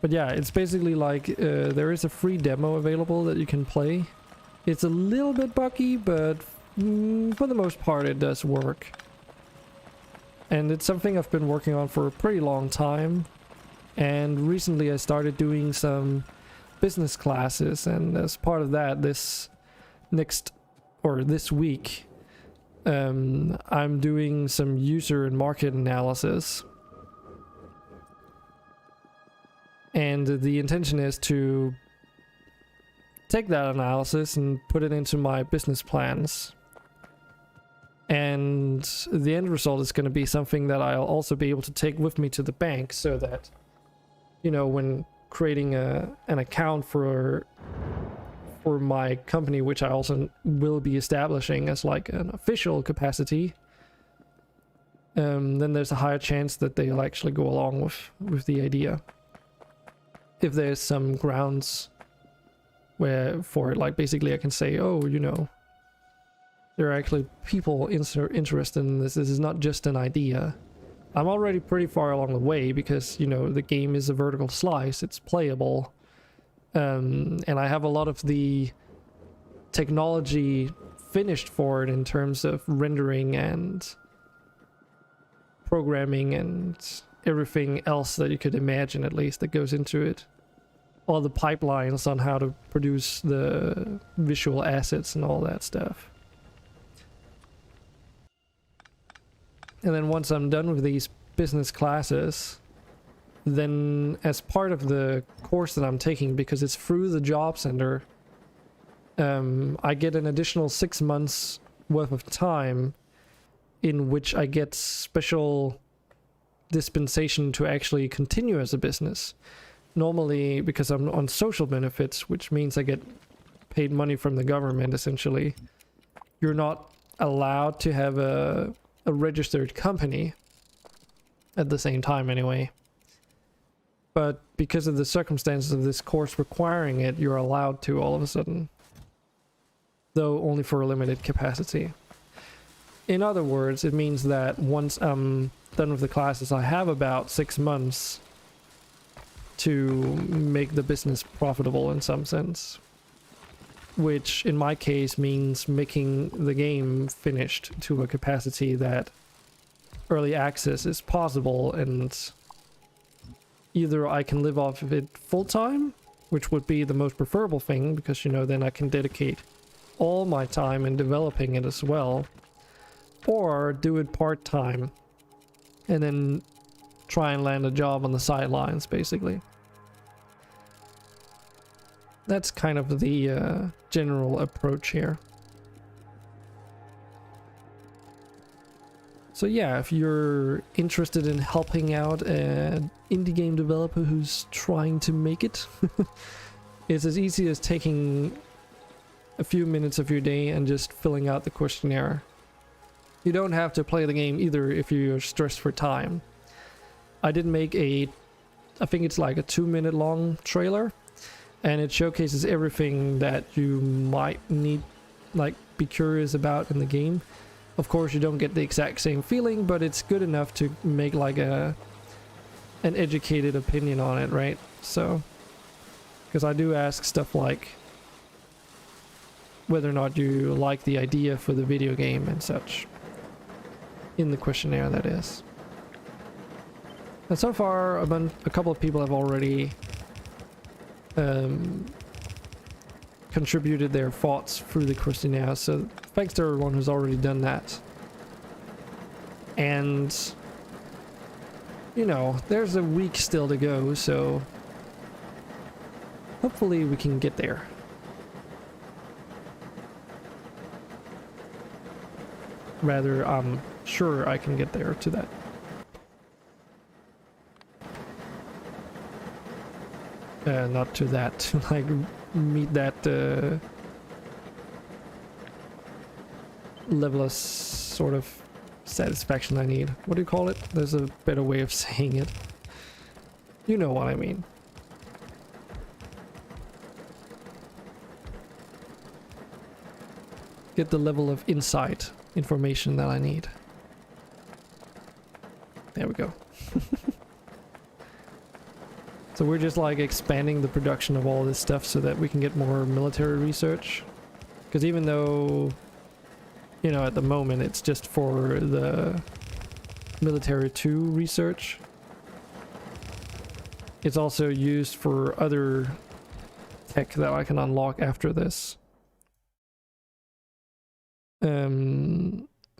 But yeah, it's basically like there is a free demo available that you can play. It's a little bit buggy, but for the most part it does work. And it's something I've been working on for a pretty long time. And recently I started doing some business classes, and as part of that, this week, I'm doing some user and market analysis. And the intention is to take that analysis and put it into my business plans. And the end result is going to be something that I'll also be able to take with me to the bank, so that, you know, when creating an account for my company, which I also will be establishing as like an official capacity, then there's a higher chance that they'll actually go along with the idea. If there's some grounds where for it, like basically I can say, oh, you know, there are actually people interested in this. This is not just an idea. I'm already pretty far along the way because, you know, the game is a vertical slice. It's playable. And I have a lot of the technology finished for it in terms of rendering and programming and everything else that you could imagine, at least, that goes into it. All the pipelines on how to produce the visual assets and all that stuff. And then once I'm done with these business classes, then as part of the course that I'm taking, because it's through the job center, I get an additional 6 months worth of time in which I get special dispensation to actually continue as a business. Normally, because I'm on social benefits, which means I get paid money from the government, essentially, you're not allowed to have a registered company at the same time anyway. But because of the circumstances of this course requiring it, you're allowed to all of a sudden. Though only for a limited capacity. In other words, it means that once I'm done with the classes, I have about 6 months to make the business profitable in some sense. Which in my case means making the game finished to a capacity that early access is possible, and either I can live off of it full time, which would be the most preferable thing, because, you know, then I can dedicate all my time in developing it as well, or do it part-time and then try and land a job on the sidelines, basically. That's kind of the general approach here. So yeah, if you're interested in helping out an indie game developer who's trying to make it, it's as easy as taking a few minutes of your day and just filling out the questionnaire. You don't have to play the game either if you're stressed for time. I did make I think it's like a 2-minute long trailer, and it showcases everything that you might need, like, be curious about in the game. Of course, you don't get the exact same feeling, but it's good enough to make like an educated opinion on it, right? So, because I do ask stuff like whether or not you like the idea for the video game and such in the questionnaire, that is. And so far, a couple of people have already contributed their thoughts through the questionnaire, so thanks to everyone who's already done that. And you know, there's a week still to go, so hopefully we can get there. Rather, I'm sure I can get there to that. Not to that, to like meet that level of sort of satisfaction I need. What do you call it? There's a better way of saying it. You know what I mean. Get the level of insight information that I need. There we go. So we're just like expanding the production of all this stuff so that we can get more military research. Because even though, you know, at the moment it's just for the military 2 research, it's also used for other tech that I can unlock after this.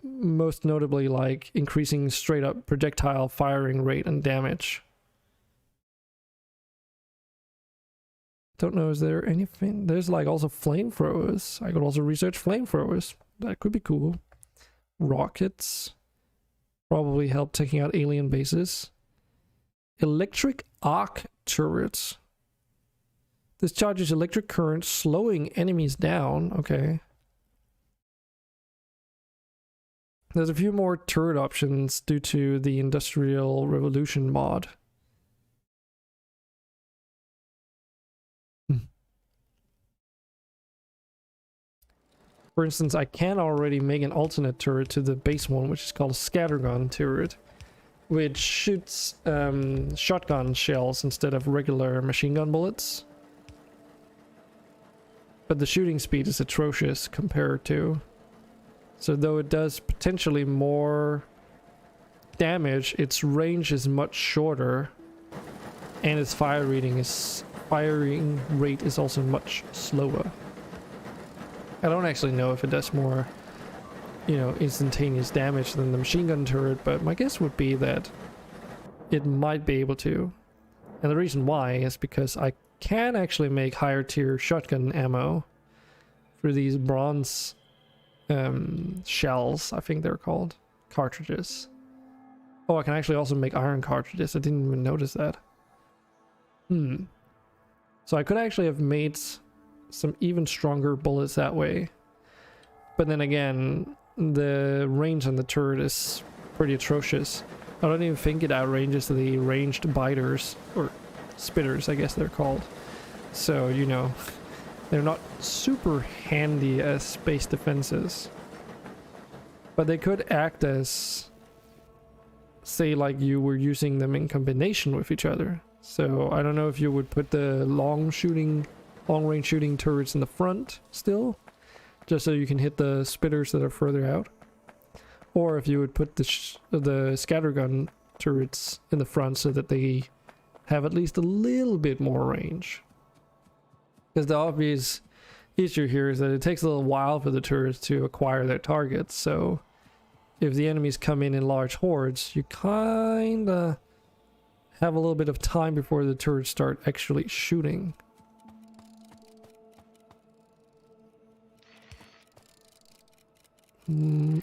Most notably, like increasing straight up projectile firing rate and damage. Don't know, is there anything? There's like also flamethrowers. I could also research flamethrowers. That could be cool. Rockets. Probably help taking out alien bases. Electric arc turrets. This charges electric current, slowing enemies down. Okay. There's a few more turret options due to the Industrial Revolution mod. For instance, I can already make an alternate turret to the base one, which is called a scattergun turret, which shoots shotgun shells instead of regular machine gun bullets. But the shooting speed is atrocious compared to. So though it does potentially more damage, its range is much shorter, and its firing rate is also much slower. I don't actually know if it does more, you know, instantaneous damage than the machine gun turret, but my guess would be that it might be able to. And the reason why is because I can actually make higher tier shotgun ammo through these bronze shells, I think they're called. Cartridges. Oh, I can actually also make iron cartridges. I didn't even notice that. So I could actually have made some even stronger bullets that way. But then again, the range on the turret is pretty atrocious. I don't even think it outranges the ranged biters, or spitters I guess they're called. So, you know, they're not super handy as space defenses. But they could act as, say, like you were using them in combination with each other. So I don't know if you would put the long range shooting turrets in the front still, just so you can hit the spitters that are further out, or if you would put the scattergun turrets in the front so that they have at least a little bit more range. Because the obvious issue here is that it takes a little while for the turrets to acquire their targets, so if the enemies come in large hordes, you kinda have a little bit of time before the turrets start actually shooting.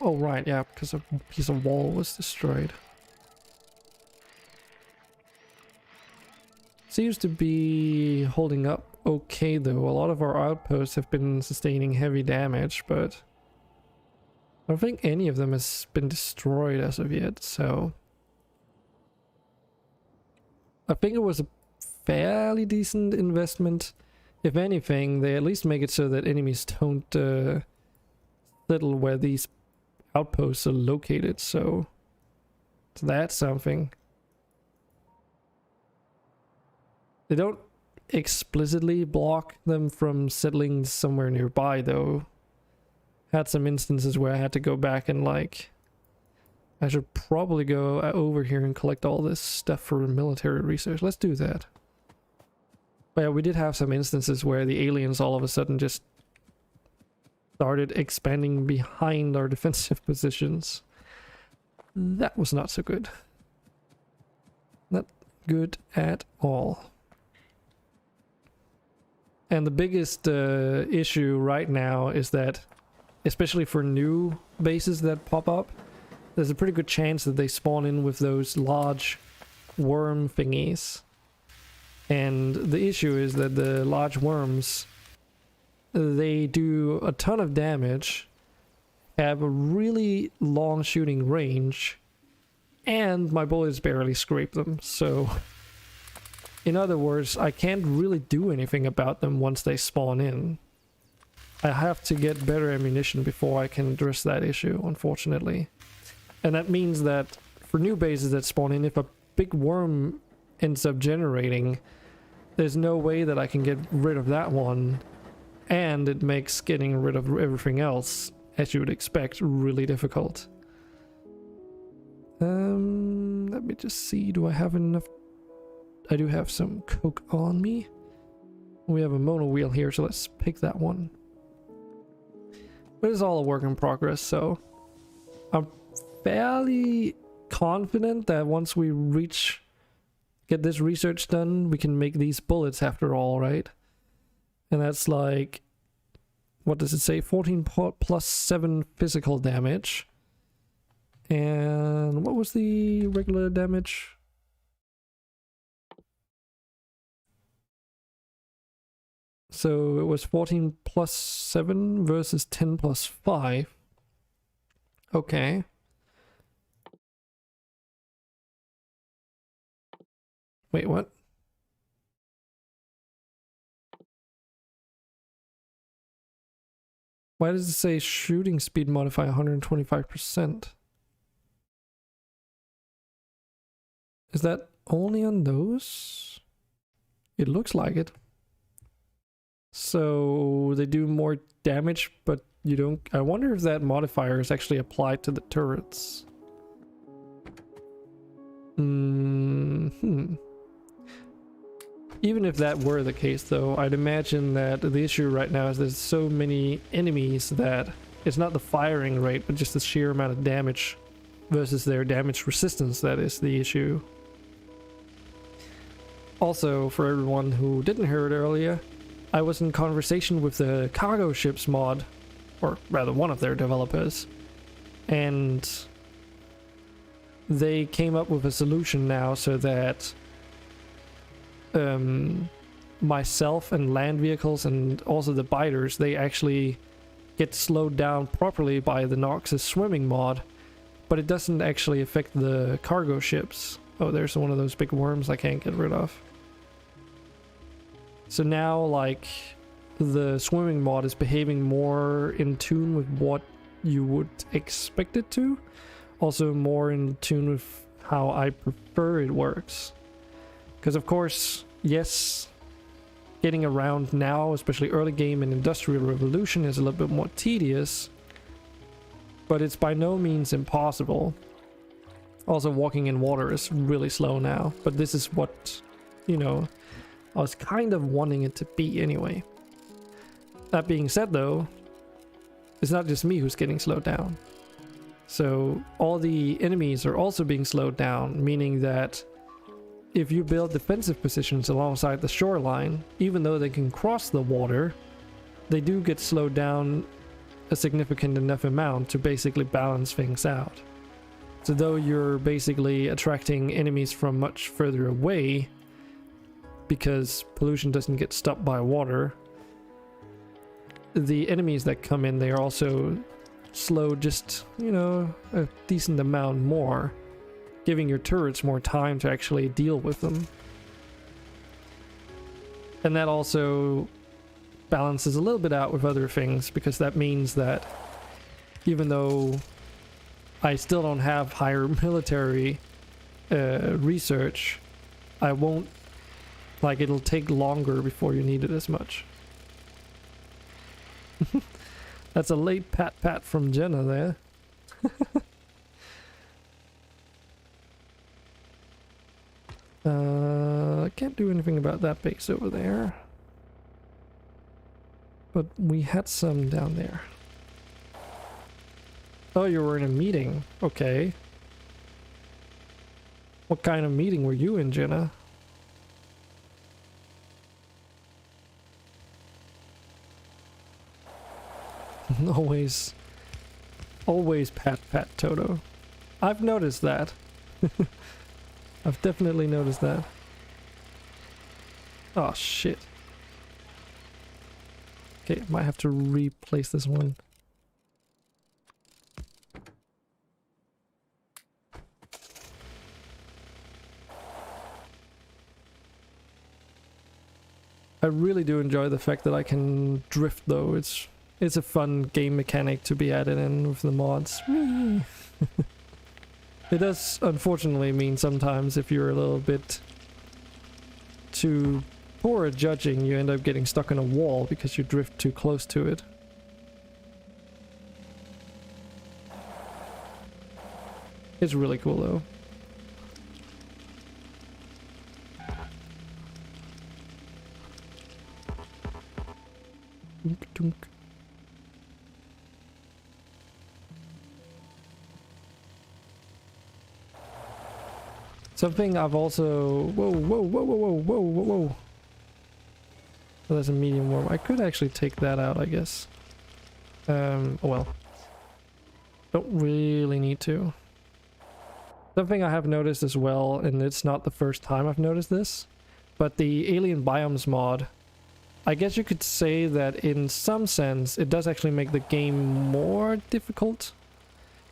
Oh right, yeah, because a piece of wall was destroyed. Seems to be holding up okay though. A lot of our outposts have been sustaining heavy damage, but I don't think any of them has been destroyed as of yet, so I think it was a fairly decent investment. If anything, they at least make it so that enemies don't settle where these outposts are located, so that's something. They don't explicitly block them from settling somewhere nearby though. Had some instances where I had to go back and like, I should probably go over here and collect all this stuff for military research. Let's do that. But yeah, we did have some instances where the aliens all of a sudden just started expanding behind our defensive positions. That was not so good. Not good at all. And the biggest issue right now is that, especially for new bases that pop up, there's a pretty good chance that they spawn in with those large worm thingies. And the issue is that the large worms, they do a ton of damage, have a really long shooting range, and my bullets barely scrape them, so in other words, I can't really do anything about them once they spawn in. I have to get better ammunition before I can address that issue, unfortunately. And that means that for new bases that spawn in, if a big worm ends up generating, there's no way that I can get rid of that one, and it makes getting rid of everything else, as you would expect, really difficult. Let me just see, do I have enough? I do have some coke on me. We have a mono wheel here, so let's pick that one. But it's all a work in progress, so I'm fairly confident that once we get this research done, we can make these bullets after all, right? And that's like, what does it say? 14 plus 7 physical damage. And what was the regular damage? So it was 14 plus 7 versus 10 plus 5. Okay. Wait, what? Why does it say shooting speed modify 125%? Is that only on those? It looks like it. So they do more damage, but you don't... I wonder if that modifier is actually applied to the turrets. Even if that were the case though, I'd imagine that the issue right now is there's so many enemies that it's not the firing rate, but just the sheer amount of damage versus their damage resistance that is the issue. Also, for everyone who didn't hear it earlier, I was in conversation with the cargo ships mod, or rather one of their developers, and they came up with a solution now so that myself and land vehicles and also the biters, they actually get slowed down properly by the Noxus swimming mod, but it doesn't actually affect the cargo ships. Oh, there's one of those big worms I can't get rid of. So now, like, the swimming mod is behaving more in tune with what you would expect it to. Also more in tune with how I prefer it works. Because of course, yes, getting around now, especially early game and Industrial Revolution, is a little bit more tedious. But it's by no means impossible. Also, walking in water is really slow now. But this is what, you know, I was kind of wanting it to be anyway. That being said though, it's not just me who's getting slowed down. So all the enemies are also being slowed down, meaning that if you build defensive positions alongside the shoreline, even though they can cross the water, they do get slowed down a significant enough amount to basically balance things out. So though you're basically attracting enemies from much further away, because pollution doesn't get stopped by water, the enemies that come in, they are also slowed just, you know, a decent amount more, giving your turrets more time to actually deal with them. And that also balances a little bit out with other things, because that means that even though I still don't have higher military research, I won't, like, it'll take longer before you need it as much. That's a late pat from Jenna there. I can't do anything about that base over there. But we had some down there. Oh, you were in a meeting. Okay. What kind of meeting were you in, Jenna? Always pat Toto. I've noticed that. I've definitely noticed that. Oh shit. Okay, might have to replace this one. I really do enjoy the fact that I can drift though. It's a fun game mechanic to be added in with the mods. It does unfortunately mean sometimes if you're a little bit too poor at judging, you end up getting stuck in a wall because you drift too close to it. It's really cool though. Dunk. Something I've also... Whoa. Oh, there's a medium worm. I could actually take that out, I guess. Oh well. Don't really need to. Something I have noticed as well, and it's not the first time I've noticed this, but the Alien Biomes mod, I guess you could say that in some sense it does actually make the game more difficult,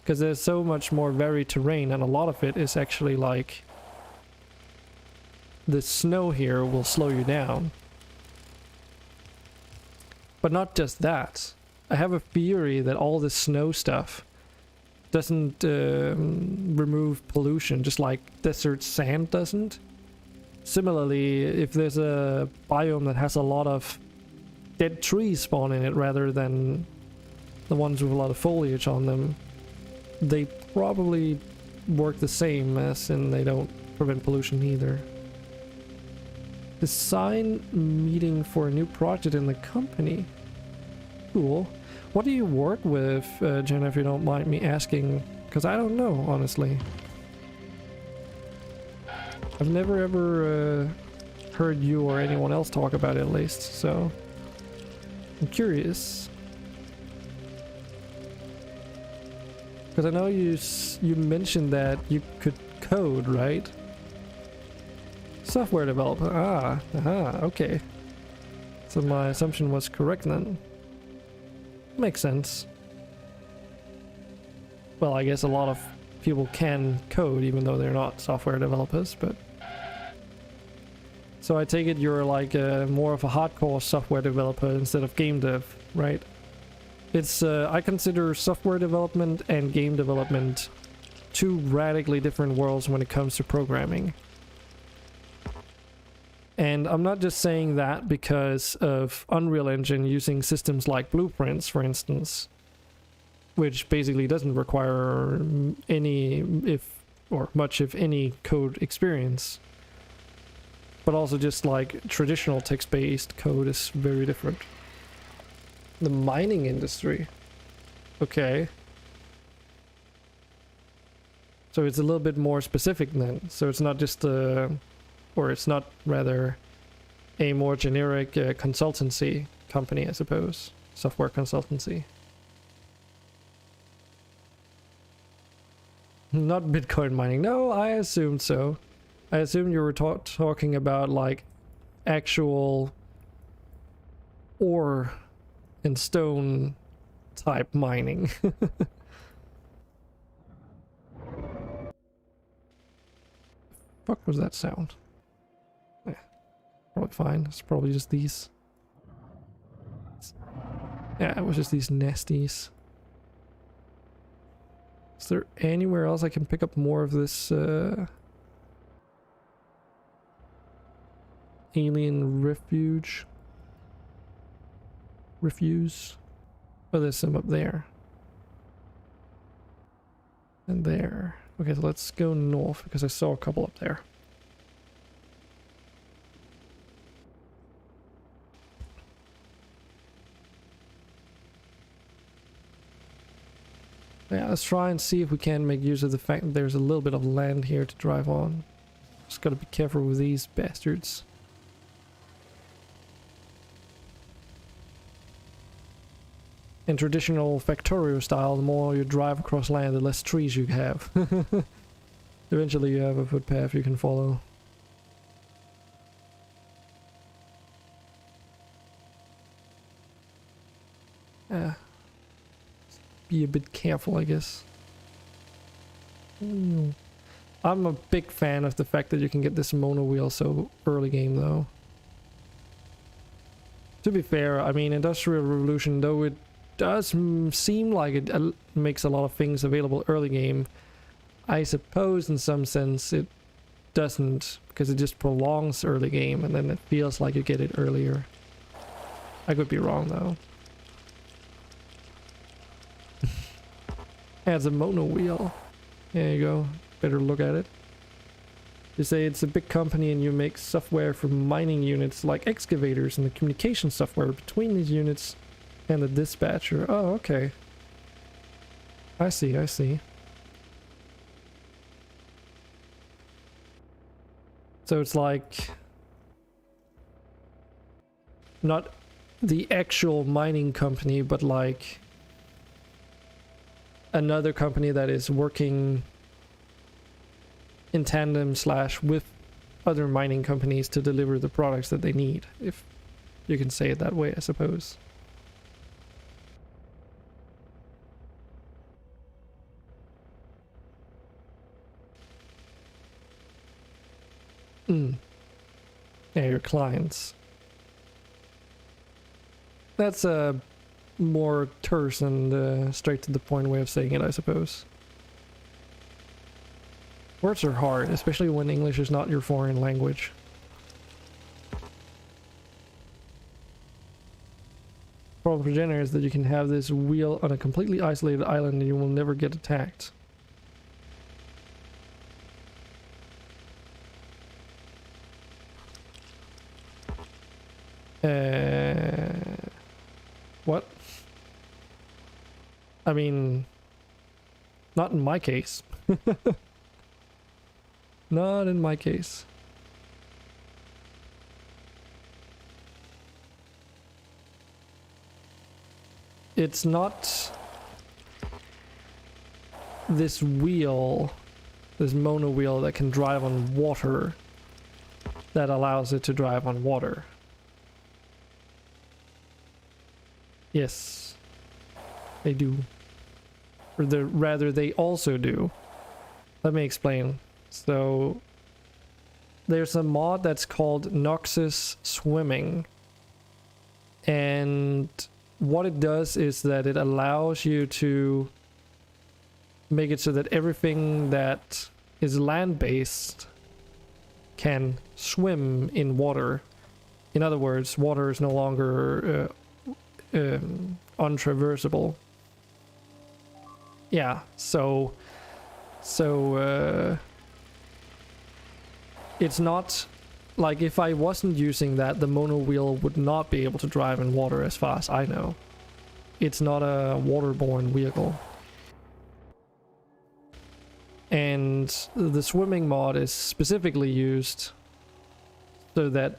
because there's so much more varied terrain, and a lot of it is actually like the snow here will slow you down. But not just that. I have a theory that all the snow stuff doesn't remove pollution, just like desert sand doesn't. Similarly, if there's a biome that has a lot of dead trees spawn in it rather than the ones with a lot of foliage on them, they probably work the same, as in they don't prevent pollution either. Design meeting for a new project in the company. Cool. What do you work with, Jenna, if you don't mind me asking? Because I don't know, honestly. I've never ever heard you or anyone else talk about it, at least, so I'm curious. Because I know you mentioned that you could code, right? Software developer. Okay. So my assumption was correct then. Makes sense. Well, I guess a lot of people can code even though they're not software developers, but... So I take it you're like more of a hardcore software developer instead of game dev, right? It's I consider software development and game development two radically different worlds when it comes to programming. And I'm not just saying that because of Unreal Engine using systems like Blueprints, for instance, which basically doesn't require any, much of any code experience. But also just like traditional text-based code is very different. The mining industry. Okay. So it's a little bit more specific then. So it's not just or it's not rather a more generic consultancy company, I suppose. Software consultancy. Not Bitcoin mining. No, I assumed so. I assumed you were talking about like actual ore and stone type mining. Fuck was that sound? Yeah, probably fine. It's probably just these. Yeah, it was just these nasties. Is there anywhere else I can pick up more of this alien refuse? Oh, there's some up there. And there. Okay, so let's go north because I saw a couple up there. Yeah, let's try and see if we can make use of the fact that there's a little bit of land here to drive on. Just gotta be careful with these bastards. In traditional Factorio style, the more you drive across land, the less trees you have. Eventually you have a footpath you can follow. Yeah. Be a bit careful, I guess. I'm a big fan of the fact that you can get this mono wheel so early game though. To be fair, I mean, Industrial Revolution, though it does seem like it makes a lot of things available early game, I suppose in some sense it doesn't, because it just prolongs early game and then it feels like you get it earlier. I could be wrong though. Adds a mono wheel. There you go. Better look at it. You say it's a big company and you make software for mining units like excavators and the communication software between these units and the dispatcher. Oh, okay. I see, I see. So it's like not the actual mining company, but like another company that is working in tandem / with other mining companies to deliver the products that they need, if you can say it that way, I suppose. Yeah, your clients. That's a more terse and straight to the point way of saying it, I suppose. Words are hard, especially when English is not your foreign language. Problem for Jenner is that you can have this wheel on a completely isolated island and you will never get attacked. What? I mean, not in my case. Not in my case. It's not this wheel, this mono wheel that can drive on water that allows it to drive on water. Yes, they do. Or rather, they also do. Let me explain. So, there's a mod that's called Noxus Swimming. And what it does is that it allows you to make it so that everything that is land-based can swim in water. In other words, water is no longer untraversable. Yeah, so it's not like if I wasn't using that, the mono wheel would not be able to drive in water as far as I know. it's not a waterborne vehicle. And the swimming mod is specifically used so that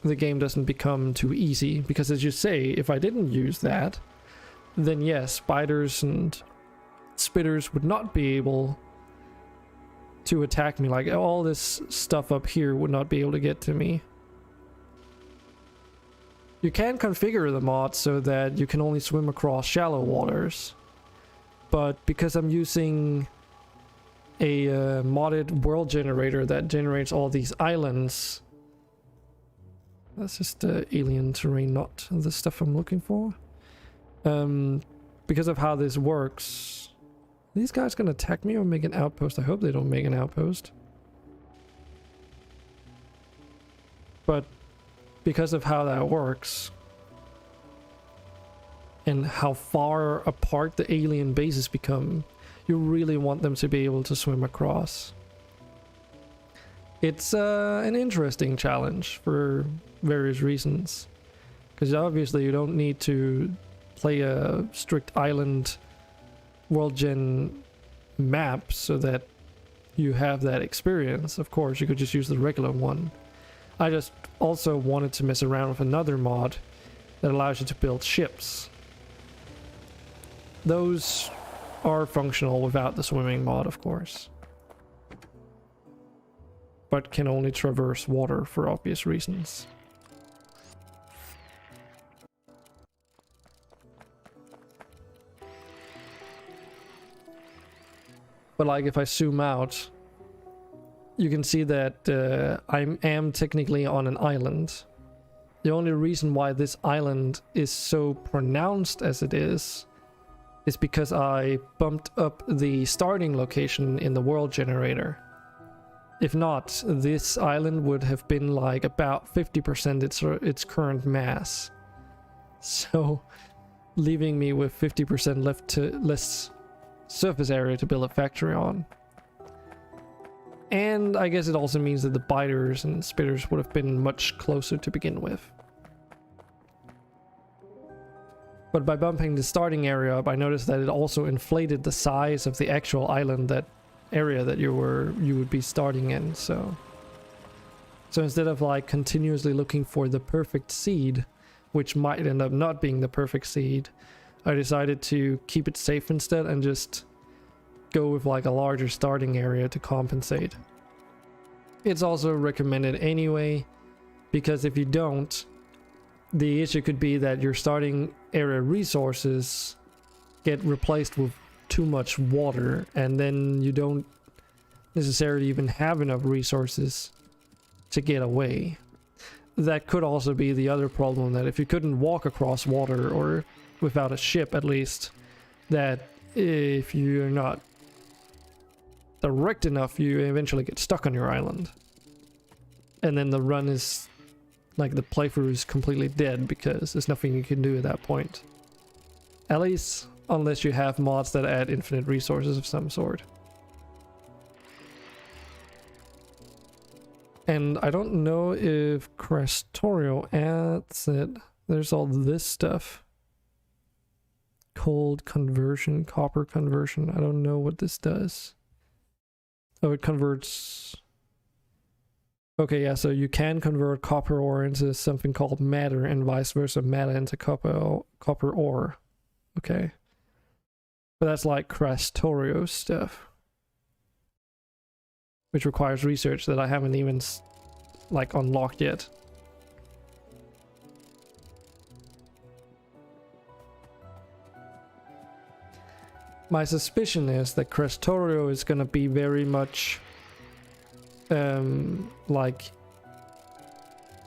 the game doesn't become too easy. Because as you say, if I didn't use that, then yes, spiders and spitters would not be able to attack me. Like, all this stuff up here would not be able to get to me. You can configure the mod so that you can only swim across shallow waters. But because I'm using a modded world generator that generates all these islands. That's just alien terrain, not the stuff I'm looking for. Because of how this works, are these guys gonna attack me or make an outpost? I hope they don't make an outpost. But because of how that works, and how far apart the alien bases become, you really want them to be able to swim across. It's an interesting challenge for various reasons. Because obviously you don't need to play a strict island world gen map so that you have that experience. Of course, you could just use the regular one. I just also wanted to mess around with another mod that allows you to build ships. Those are functional without the swimming mod, of course, but can only traverse water for obvious reasons. But like, if I zoom out, you can see that I am technically on an island. The only reason why this island is so pronounced as it is because I bumped up the starting location in the world generator. If not, this island would have been like about 50% its current mass. So, leaving me with 50% less surface area to build a factory on. And I guess it also means that the biters and spitters would have been much closer to begin with. But by bumping the starting area up, I noticed that it also inflated the size of the actual island, that area that you would be starting in. So instead of like continuously looking for the perfect seed, which might end up not being the perfect seed, I decided to keep it safe instead and just go with like a larger starting area to compensate. It's also recommended anyway, because if you don't, the issue could be that your starting area resources get replaced with too much water, and then you don't necessarily even have enough resources to get away. That could also be the other problem, that if you couldn't walk across water, or without a ship at least, that if you're not direct enough, you eventually get stuck on your island. And then the run is, like, the playthrough is completely dead because there's nothing you can do at that point. At least unless you have mods that add infinite resources of some sort. And I don't know if Krastorio adds it. There's all this stuff. Cold conversion, copper conversion. I don't know what this does. Oh, it converts... Okay, yeah, so you can convert copper ore into something called matter, and vice versa, matter into copper ore. Okay. But that's like Krastorio stuff, which requires research that I haven't even like unlocked yet. My suspicion is that Krastorio is gonna be very much like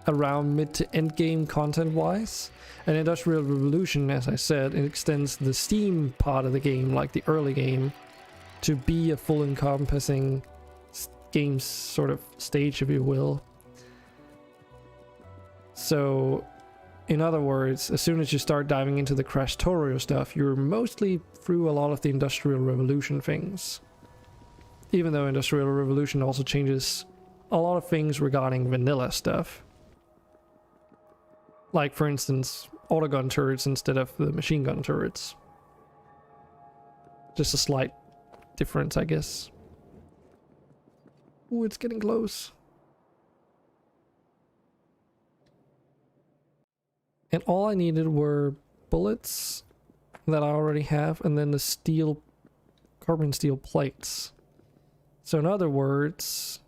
around mid to end game content wise. And Industrial Revolution, as I said, it extends the Steam part of the game, like the early game, to be a full encompassing game sort of stage, if you will. So in other words, as soon as you start diving into the Krastorio stuff, you're mostly through a lot of the Industrial Revolution things. Even though Industrial Revolution also changes a lot of things regarding vanilla stuff. Like, for instance, autogun turrets instead of the machine gun turrets. Just a slight difference, I guess. Ooh, it's getting close. And all I needed were bullets that I already have, and then the steel, carbon steel plates. So in other words,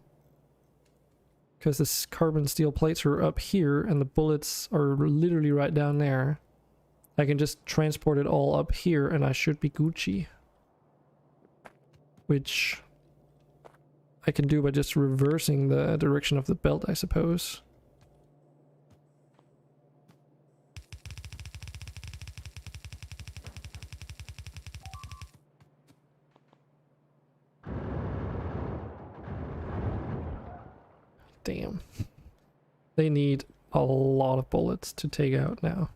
because the carbon steel plates are up here and the bullets are literally right down there, I can just transport it all up here and I should be Gucci. Which I can do by just reversing the direction of the belt, I suppose. Damn. They need a lot of bullets to take out now.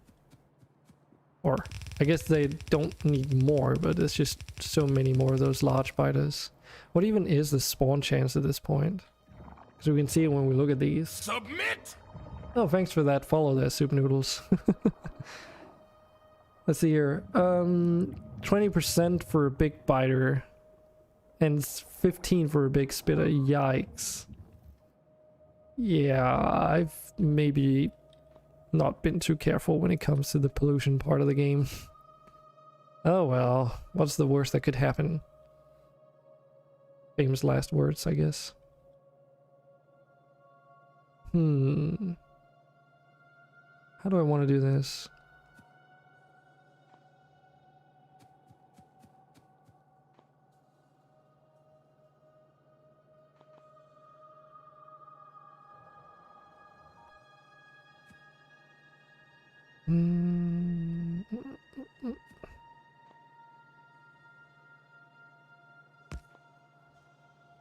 Or, I guess they don't need more, but it's just so many more of those large biters. What even is the spawn chance at this point? Because we can see it when we look at these. Submit! Oh, thanks for that follow there, Soup Noodles. Let's see here. 20% for a big biter. And 15 for a big spitter. Yikes. Yeah, I've maybe not been too careful when it comes to the pollution part of the game. Oh well, what's the worst that could happen? Famous last words, I guess. How do I want to do this?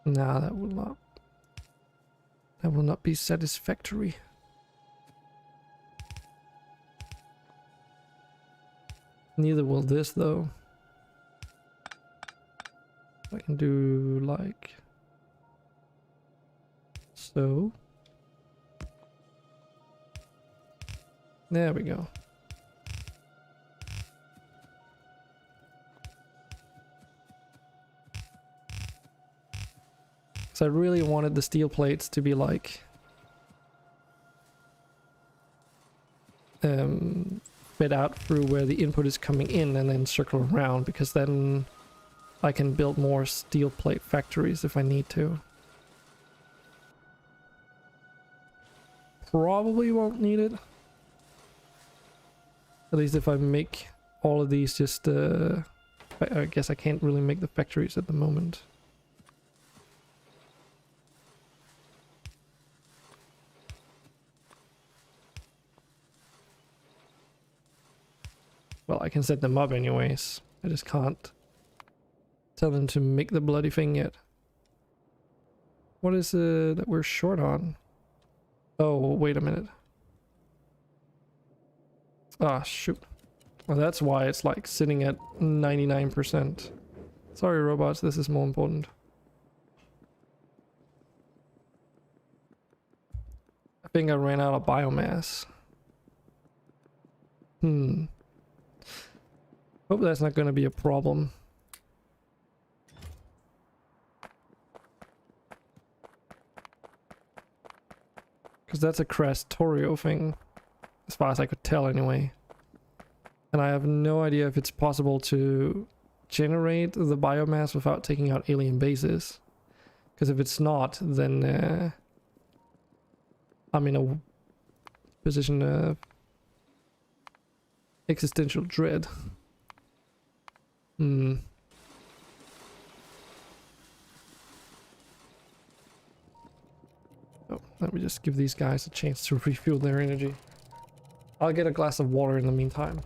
Nah, that will not be satisfactory. Neither will this though. I can do like so. There we go. So I really wanted the steel plates to be like fed out through where the input is coming in and then circle around, because then I can build more steel plate factories if I need to. Probably won't need it. At least if I make all of these just I guess I can't really make the factories at the moment. Well, I can set them up anyways. I just can't tell them to make the bloody thing yet. What is it that we're short on? Oh, wait a minute. Ah, shoot. Well, that's why it's like sitting at 99%. Sorry, robots, this is more important. I think I ran out of biomass. Hope that's not going to be a problem. Because that's a Krastorio thing, as far as I could tell anyway. And I have no idea if it's possible to generate the biomass without taking out alien bases. Because if it's not, then I'm in a position of existential dread. Oh, let me just give these guys a chance to refuel their energy. I'll get a glass of water in the meantime.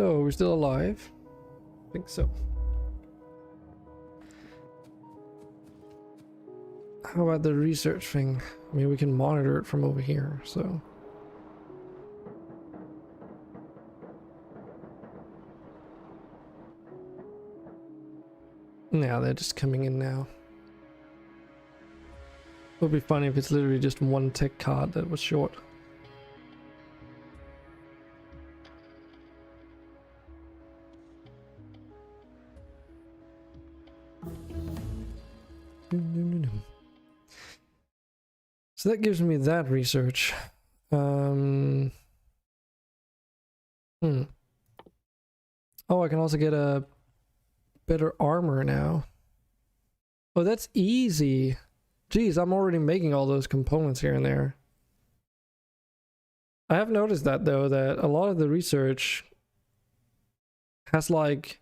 So, we're still alive? I think so. How about the research thing? I mean, we can monitor it from over here, so... Yeah, they're just coming in now. It would be funny if it's literally just one tech card that was short. So that gives me that research. Oh, I can also get a better armor now. Oh, that's easy. Geez, I'm already making all those components here and there. I have noticed that though, that a lot of the research has like,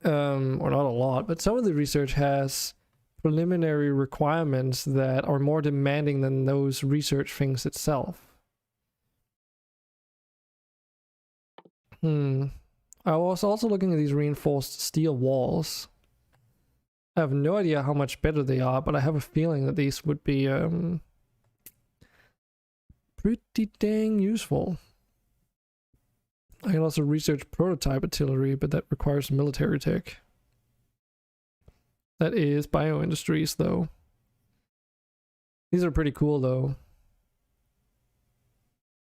or not a lot, but some of the research has preliminary requirements that are more demanding than those research things itself. I was also looking at these reinforced steel walls. I have no idea how much better they are, but I have a feeling that these would be pretty dang useful. I can also research prototype artillery, but that requires military tech. That is bioindustries, though. These are pretty cool, though.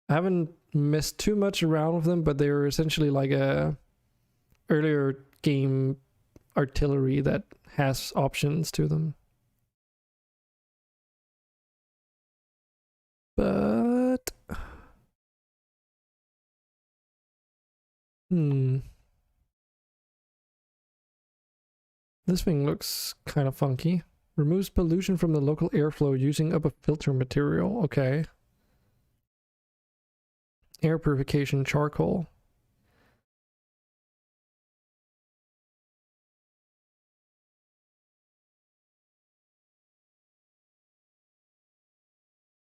I haven't messed too much around with them, but they're essentially like a earlier game artillery that has options to them. But this thing looks kind of funky. Removes pollution from the local airflow using up a filter material. Okay. Air purification charcoal.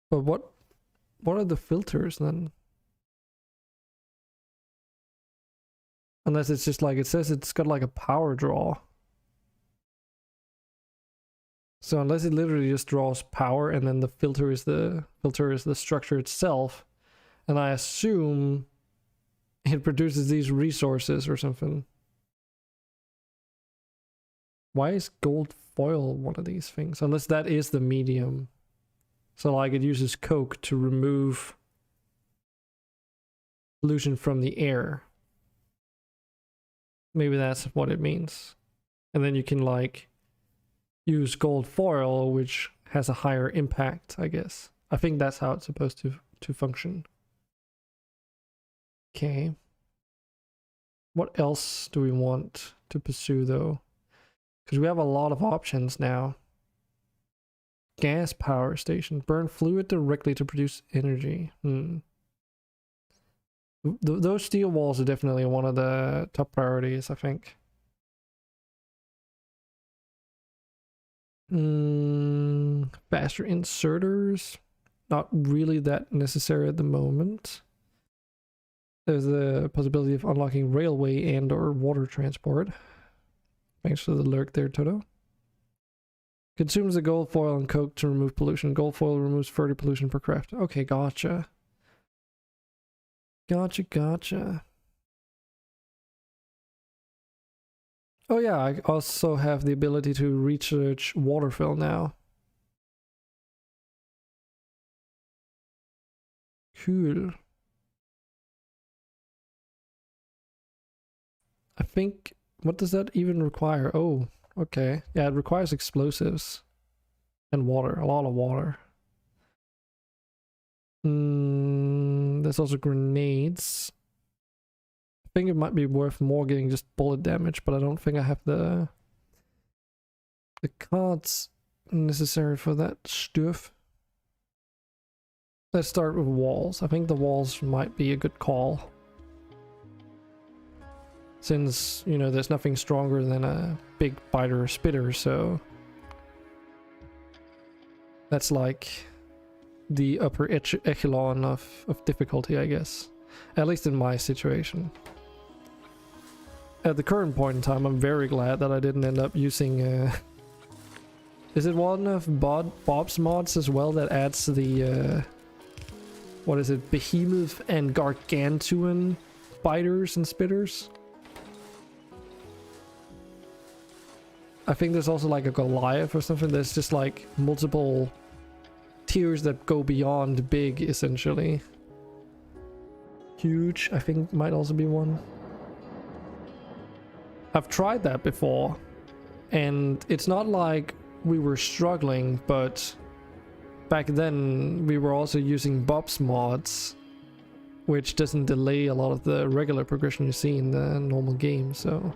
But what are the filters then? Unless it's just like, it says it's got like a power draw. So unless it literally just draws power and then the filter is the structure itself, and I assume it produces these resources or something. Why is gold foil one of these things? Unless that is the medium. So like it uses coke to remove pollution from the air. Maybe that's what it means. And then you can like use gold foil, which has a higher impact, I guess. I think that's how it's supposed to function. Okay. What else do we want to pursue though? Because we have a lot of options now. Gas power station. Burn fluid directly to produce energy. Those steel walls are definitely one of the top priorities, I think. Faster inserters. Not really that necessary at the moment. There's the possibility of unlocking railway and or water transport. Thanks for the lurk there, Toto. Consumes the gold foil and coke to remove pollution. Gold foil removes 30 pollution per craft. Okay, gotcha. Gotcha. Oh yeah, I also have the ability to research water fill now. Cool. I think, what does that even require? Oh, okay. Yeah, it requires explosives and water, a lot of water. There's also grenades. I think it might be worth more getting just bullet damage, but I don't think I have the cards necessary for that stuff. Let's start with walls. I think the walls might be a good call. Since, you know, there's nothing stronger than a big biter or spitter, so that's like the upper echelon of difficulty, I guess. At least in my situation. at the current point in time, I'm very glad that I didn't end up using... is it one of Bob's mods as well that adds the... what is it? Behemoth and Gargantuan biters and spitters? I think there's also like a Goliath or something. There's just like multiple tiers that go beyond big, essentially. Huge, I think, might also be one. I've tried that before, and it's not like we were struggling, but back then we were also using Bob's mods, which doesn't delay a lot of the regular progression you see in the normal game, so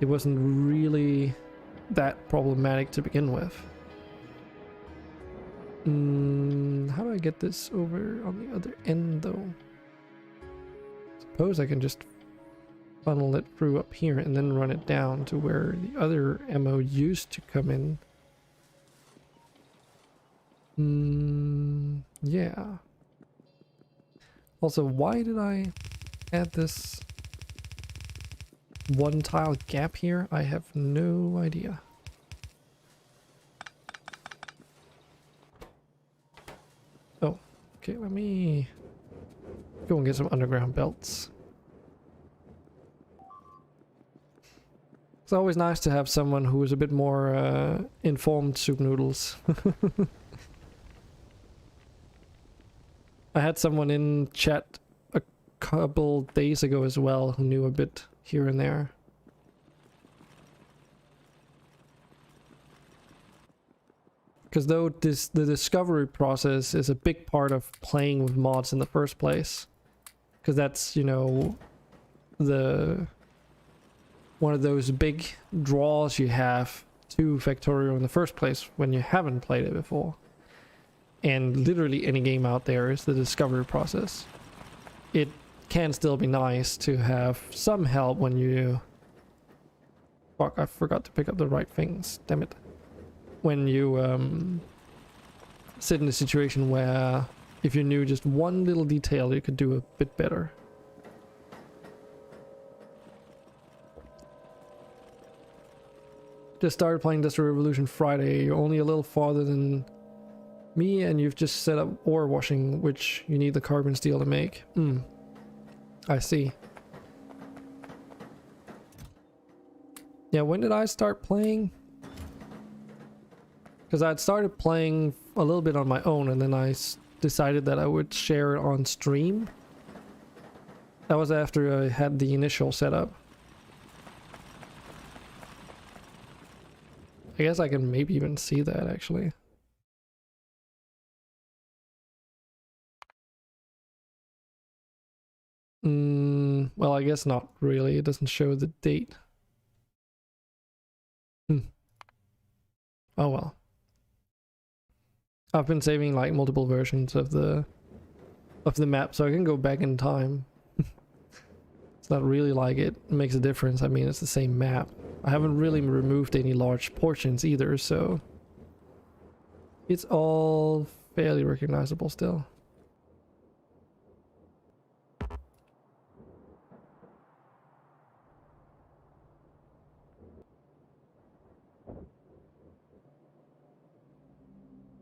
it wasn't really that problematic to begin with. How do I get this over on the other end though? Suppose I can just funnel it through up here and then run it down to where the other ammo used to come in. Yeah. Also, why did I add this one tile gap here? I have no idea. Oh, okay, let me go and get some underground belts. It's always nice to have someone who is a bit more informed soup noodles. I had someone in chat a couple days ago as well who knew a bit here and there. Because though the discovery process is a big part of playing with mods in the first place. Because that's, you know, one of those big draws you have to Factorio in the first place when you haven't played it before. And literally any game out there is the discovery process. It can still be nice to have some help when you... Fuck, I forgot to pick up the right things, damn it. When you sit in a situation where if you knew just one little detail you could do a bit better. Just started playing Industrial Revolution Friday. You're only a little farther than me, and you've just set up ore washing, which you need the carbon steel to make. I see. Yeah, when did I start playing? Because I'd started playing a little bit on my own, and then I decided that I would share it on stream. That was after I had the initial setup. I guess I can maybe even see that, actually. Well, I guess not really. It doesn't show the date. Oh well. I've been saving like multiple versions of the map, so I can go back in time. It's not really like it makes a difference. I mean, it's the same map. I haven't really removed any large portions either, so it's all fairly recognizable still.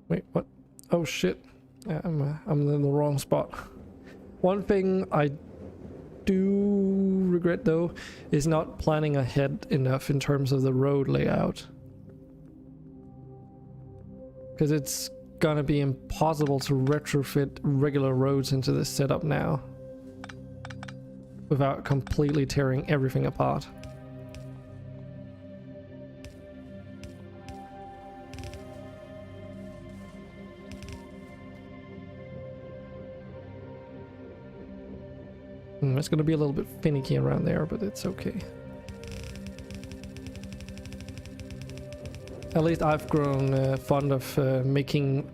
Wait, what? Oh shit. Yeah, I'm in the wrong spot. One thing I do regret though is not planning ahead enough in terms of the road layout. Because it's gonna be impossible to retrofit regular roads into this setup now without completely tearing everything apart. It's going to be a little bit finicky around there, but it's okay. At least I've grown fond of making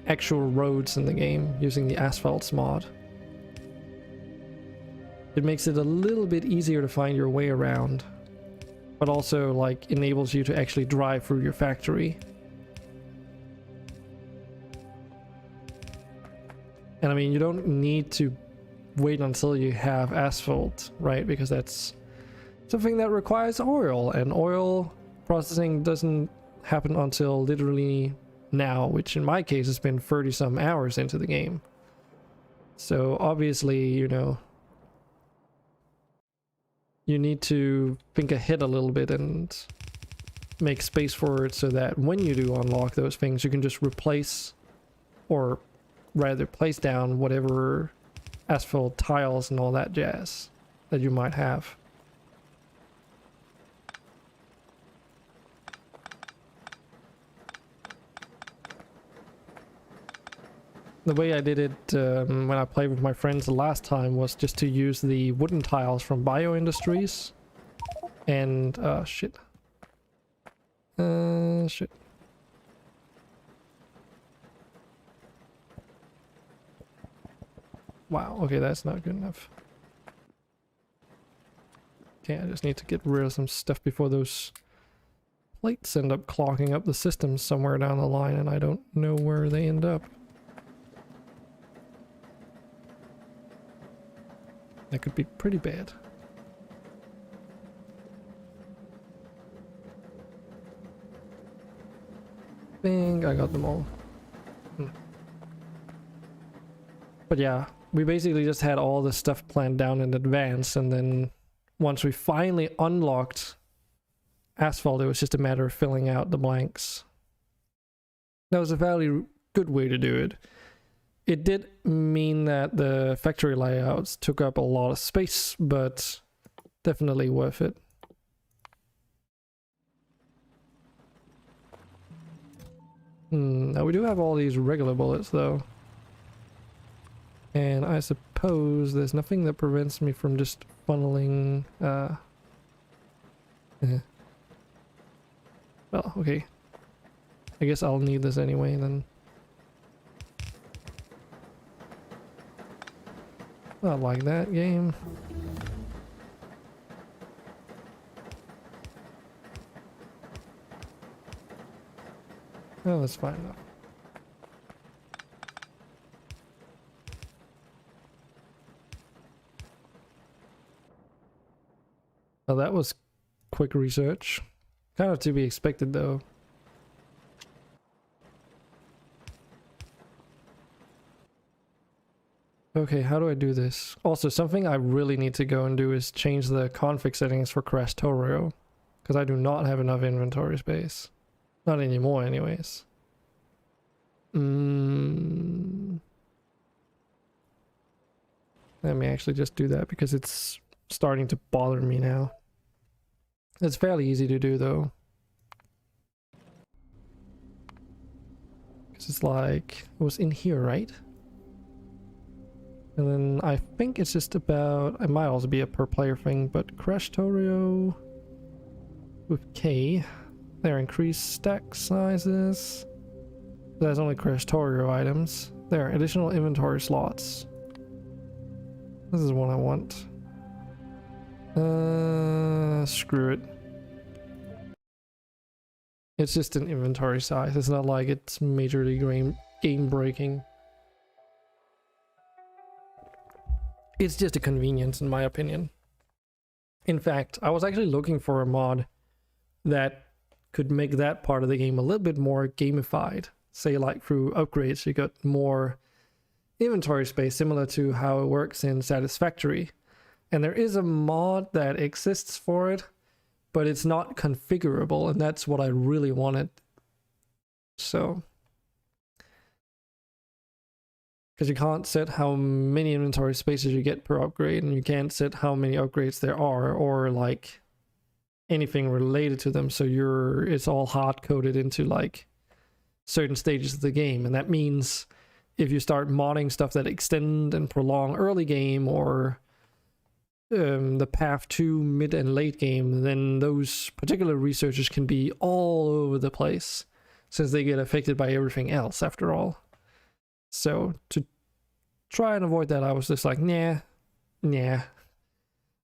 actual roads in the game using the asphalt mod. It makes it a little bit easier to find your way around, but also like enables you to actually drive through your factory. And I mean, you don't need to wait until you have asphalt, right? Because that's something that requires oil, and oil processing doesn't happen until literally now, which in my case has been 30 some hours into the game. So obviously, you know, you need to think ahead a little bit and make space for it so that when you do unlock those things, you can just replace, or rather place down, whatever asphalt tiles and all that jazz that you might have. The way I did it when I played with my friends the last time was just to use the wooden tiles from Bio Industries. And, shit. Shit. Wow, okay, that's not good enough. Okay, I just need to get rid of some stuff before those plates end up clogging up the system somewhere down the line, and I don't know where they end up. That could be pretty bad. Think I got them all. But yeah, we basically just had all this stuff planned down in advance, and then once we finally unlocked asphalt, it was just a matter of filling out the blanks. That was a fairly good way to do it. It did mean that the factory layouts took up a lot of space, but definitely worth it. Now we do have all these regular bullets though. And I suppose there's nothing that prevents me from just funneling, Well, okay. I guess I'll need this anyway then. Not like that game. Oh, that's fine enough. Well, that was quick research. Kind of to be expected though. Okay, how do I do this? Also, something I really need to go and do is change the config settings for Krastorio, because I do not have enough inventory space. Not anymore anyways. Let me actually just do that because it's starting to bother me now. It's fairly easy to do though. Because it's like, it was in here, right? And then I think it's just about, it might also be a per player thing, but Krastorio with K, there, increased stack sizes. There's only Krastorio items. There, additional inventory slots. This is what I want. Screw it. It's just an inventory size. It's not like it's majorly game breaking. It's just a convenience in my opinion. In fact, I was actually looking for a mod that could make that part of the game a little bit more gamified. Say like through upgrades you got more inventory space, similar to how it works in Satisfactory. And there is a mod that exists for it, but it's not configurable, and that's what I really wanted. So, because you can't set how many inventory spaces you get per upgrade, and you can't set how many upgrades there are, or like anything related to them. So it's all hard coded into like certain stages of the game, and that means if you start modding stuff that extend and prolong early game, or the path to mid and late game, then those particular researchers can be all over the place since they get affected by everything else after all. So to try and avoid that, I was just like, nah,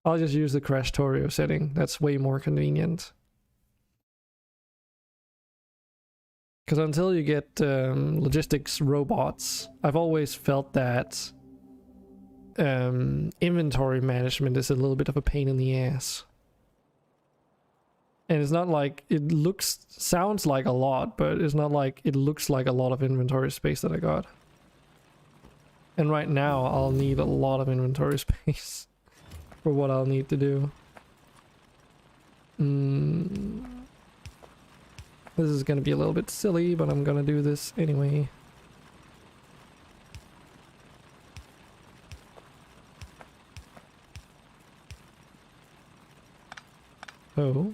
I'll just use the Krastorio setting. That's way more convenient. Because until you get logistics robots, I've always felt that inventory management is a little bit of a pain in the ass. And it's not like it sounds like a lot, but it's not like it looks like a lot of inventory space that I got. And right now I'll need a lot of inventory space for what I'll need to do. This is gonna be a little bit silly, but I'm gonna do this anyway. Oh.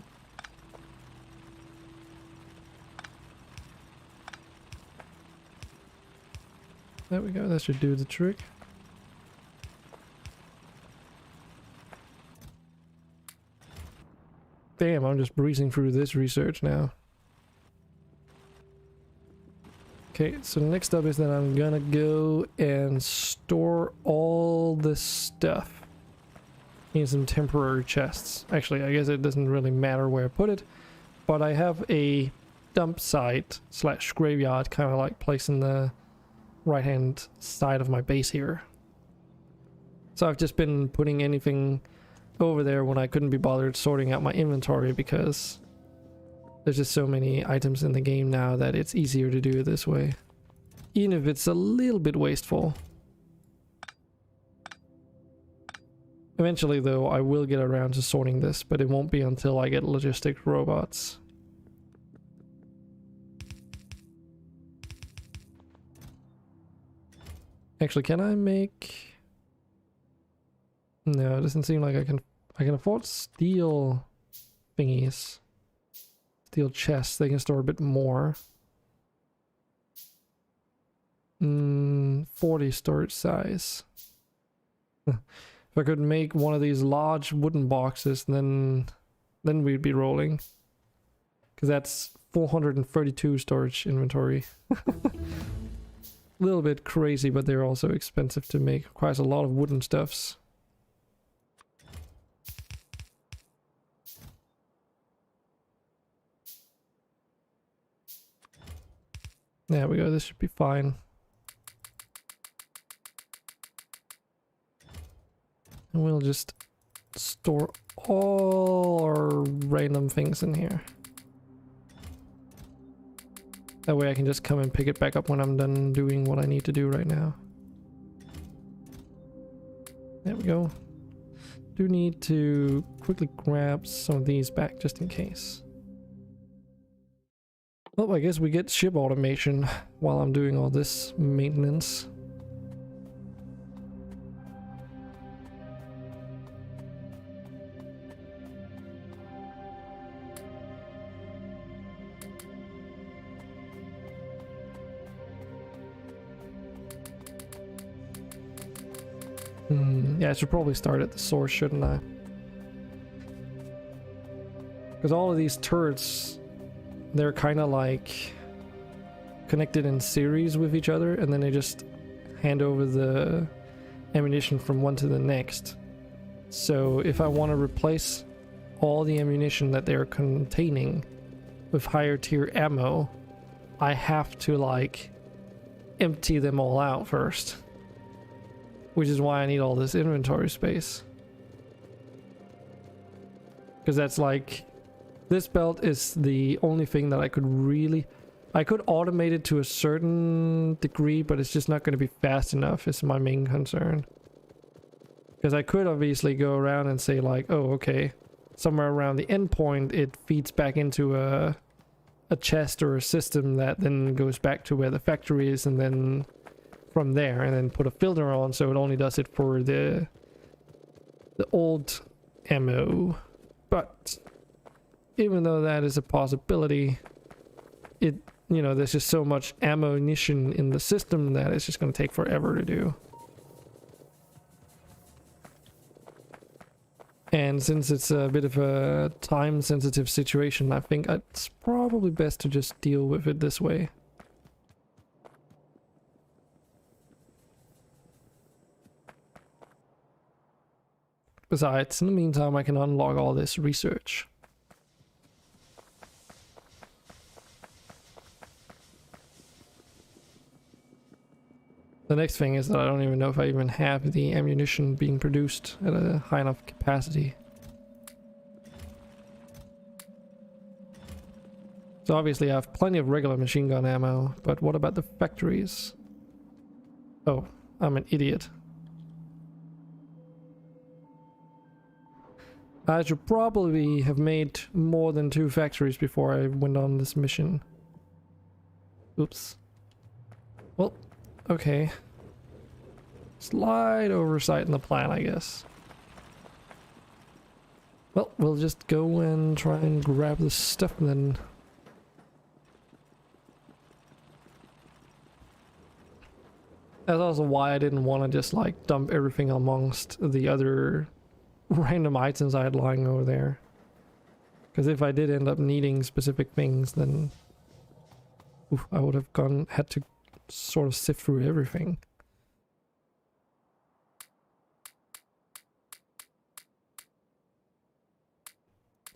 There we go, that should do the trick. Damn, I'm just breezing through this research now. Okay, so next up is that I'm gonna go and store all this stuff in some temporary chests. Actually, I guess it doesn't really matter where I put it, but I have a dump site slash graveyard kind of like place in the right hand side of my base here. So I've just been putting anything over there when I couldn't be bothered sorting out my inventory, because there's just so many items in the game now that it's easier to do it this way, even if it's a little bit wasteful. Eventually though, I will get around to sorting this, but it won't be until I get logistic robots. Actually, can I make... No, it doesn't seem like I can afford steel thingies. Steel chests, they can store a bit more. 40 storage size. If I could make one of these large wooden boxes, then we'd be rolling. Because that's 432 storage inventory. A little bit crazy, but they're also expensive to make. Requires a lot of wooden stuffs. There we go, this should be fine. And we'll just store all our random things in here. That way I can just come and pick it back up when I'm done doing what I need to do right now. There we go. Do need to quickly grab some of these back just in case. Well, I guess we get ship automation while I'm doing all this maintenance. Yeah, I should probably start at the source, shouldn't I? Because all of these turrets, they're kind of like connected in series with each other, and then they just hand over the ammunition from one to the next. So if I want to replace all the ammunition that they're containing with higher tier ammo, I have to like empty them all out first. Which is why I need all this inventory space. Because that's like... This belt is the only thing that I could really... I could automate it to a certain degree, but it's just not going to be fast enough, is my main concern. Because I could obviously go around and say like, oh, okay, somewhere around the endpoint it feeds back into a chest or a system that then goes back to where the factory is, and then... from there, and then put a filter on so it only does it for the old ammo. But even though that is a possibility, it, you know, there's just so much ammunition in the system that it's just going to take forever to do. And since it's a bit of a time sensitive situation, I think it's probably best to just deal with it this way. Besides, in the meantime, I can unlock all this research. The next thing is that I don't even know if I even have the ammunition being produced at a high enough capacity. So obviously I have plenty of regular machine gun ammo, but what about the factories? Oh, I'm an idiot. I should probably have made more than 2 factories before I went on this mission. Oops. Well, okay. Slight oversight in the plan, I guess. Well, we'll just go and try and grab the stuff then. That's also why I didn't want to just like dump everything amongst the other random items I had lying over there. Because if I did end up needing specific things, then I would have had to sort of sift through everything.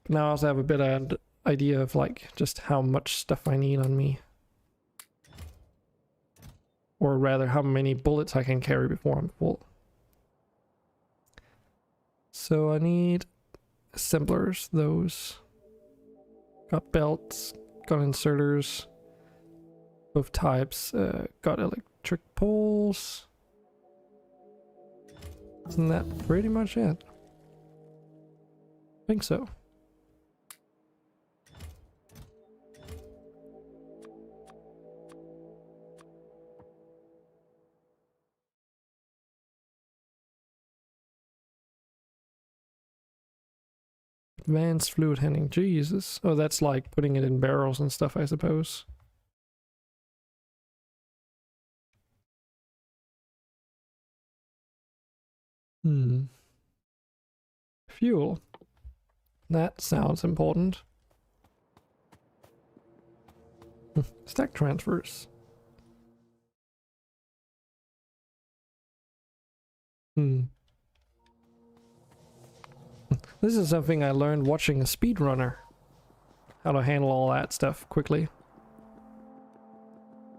Now I also have a bit of idea of like just how much stuff I need on me. Or rather, how many bullets I can carry before I'm full. So I need assemblers, those. Got belts, got inserters, both types, got electric poles. Isn't that pretty much it? I think so. Advanced fluid handling, Jesus. Oh, that's like putting it in barrels and stuff, I suppose. Fuel. That sounds important. Stack transfers. This is something I learned watching a speedrunner. How to handle all that stuff quickly. It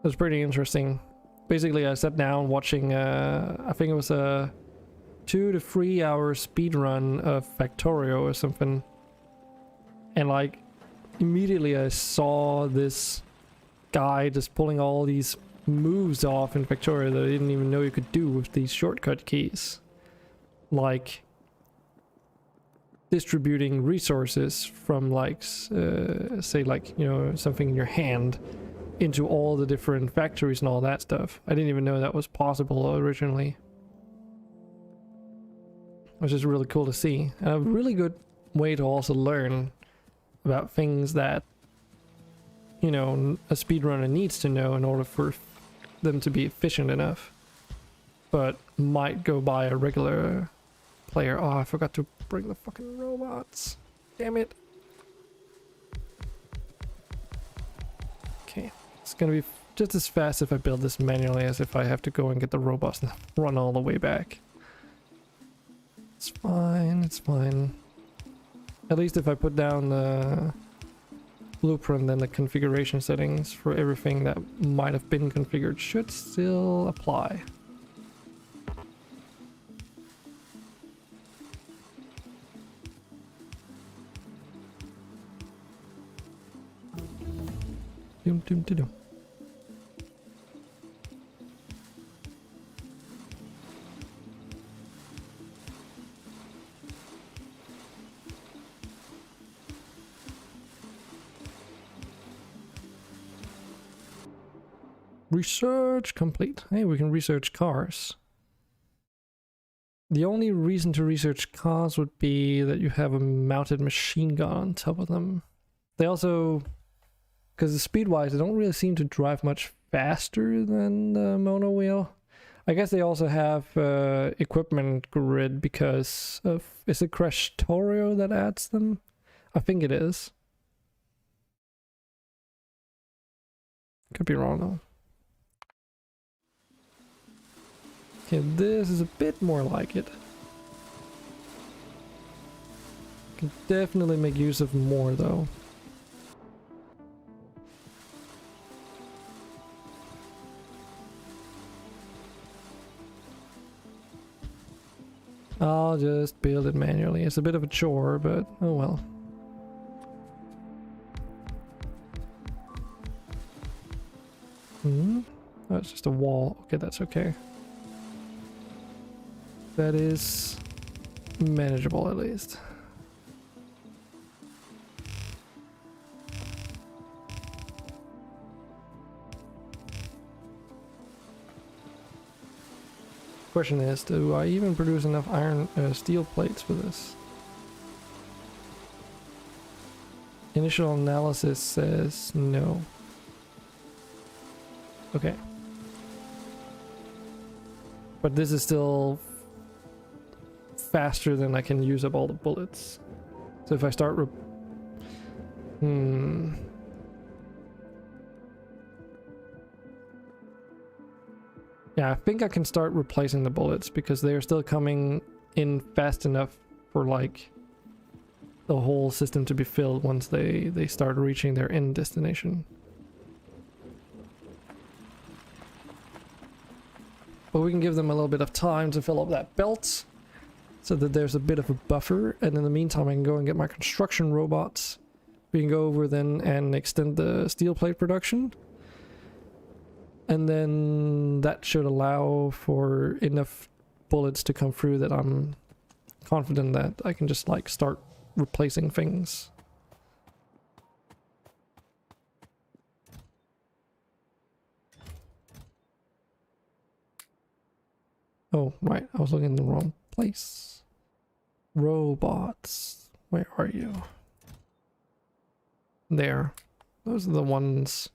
was pretty interesting. Basically, I sat down watching, I think it was a 2 to 3 hour speedrun of Factorio or something. And like, immediately I saw this guy just pulling all these moves off in Factorio that I didn't even know you could do with these shortcut keys. Like distributing resources from like, say like, you know, something in your hand into all the different factories and all that stuff. I didn't even know that was possible originally. Which is really cool to see. And a really good way to also learn about things that, you know, a speedrunner needs to know in order for them to be efficient enough. But might go by a regular player. Oh, I forgot to bring the fucking robots. Damn it. Okay. It's gonna be just as fast if I build this manually as if I have to go and get the robots and run all the way back. It's fine, it's fine. At least if I put down the blueprint, then the configuration settings for everything that might have been configured should still apply. Doom, doom, doom, doom. Research complete. Hey, we can research cars. The only reason to research cars would be that you have a mounted machine gun on top of them. They also, because speed-wise, they don't really seem to drive much faster than the mono wheel. I guess they also have equipment grid because of, is it Krastorio that adds them? I think it is. Could be wrong though. Okay, this is a bit more like it. Can definitely make use of more though. I'll just build it manually. It's a bit of a chore, but oh well. Oh, it's just a wall. Okay, that's okay. That is manageable at least. Question is, do I even produce enough steel plates for this? Initial analysis says no. Okay. But this is still faster than I can use up all the bullets. So if I start Yeah, I think I can start replacing the bullets because they're still coming in fast enough for like the whole system to be filled once they start reaching their end destination. But we can give them a little bit of time to fill up that belt so that there's a bit of a buffer, and in the meantime I can go and get my construction robots. We can go over then and extend the steel plate production. And then that should allow for enough bullets to come through that I'm confident that I can just like start replacing things. Oh, right. I was looking in the wrong place. Robots. Where are you? There. Those are the ones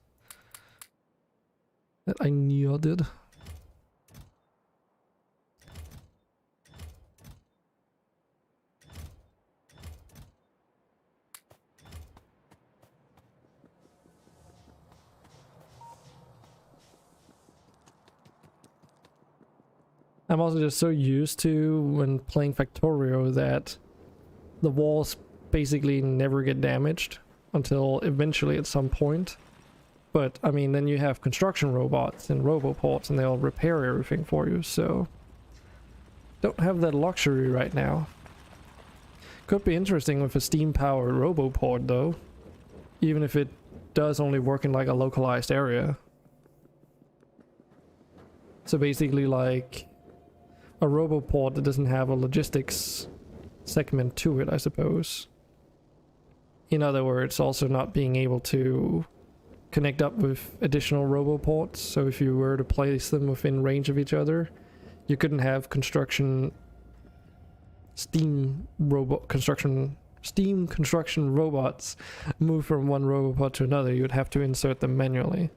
that I needed. I'm also just so used to when playing Factorio that the walls basically never get damaged until eventually at some point. But I mean, then you have construction robots and roboports and they'll repair everything for you, so don't have that luxury right now. Could be interesting with a steam powered roboport though, even if it does only work in like a localized area. So basically like a roboport that doesn't have a logistics segment to it, I suppose. In other words, also not being able to connect up with additional roboports, so if you were to place them within range of each other, you couldn't have steam construction robots move from one roboport to another. You would have to insert them manually,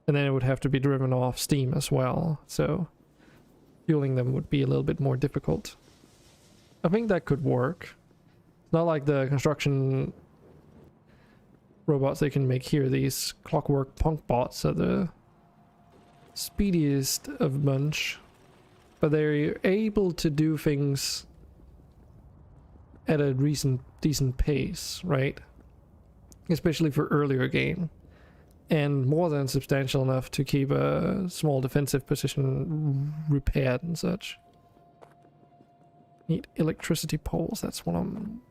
and then it would have to be driven off steam as well, so fueling them would be a little bit more difficult. I think that could work. It's not like the construction robots they can make here. These clockwork punk bots are the speediest of bunch, but they're able to do things at a decent pace, right? Especially for earlier game, and more than substantial enough to keep a small defensive position repaired and such. Need electricity poles, that's what I'm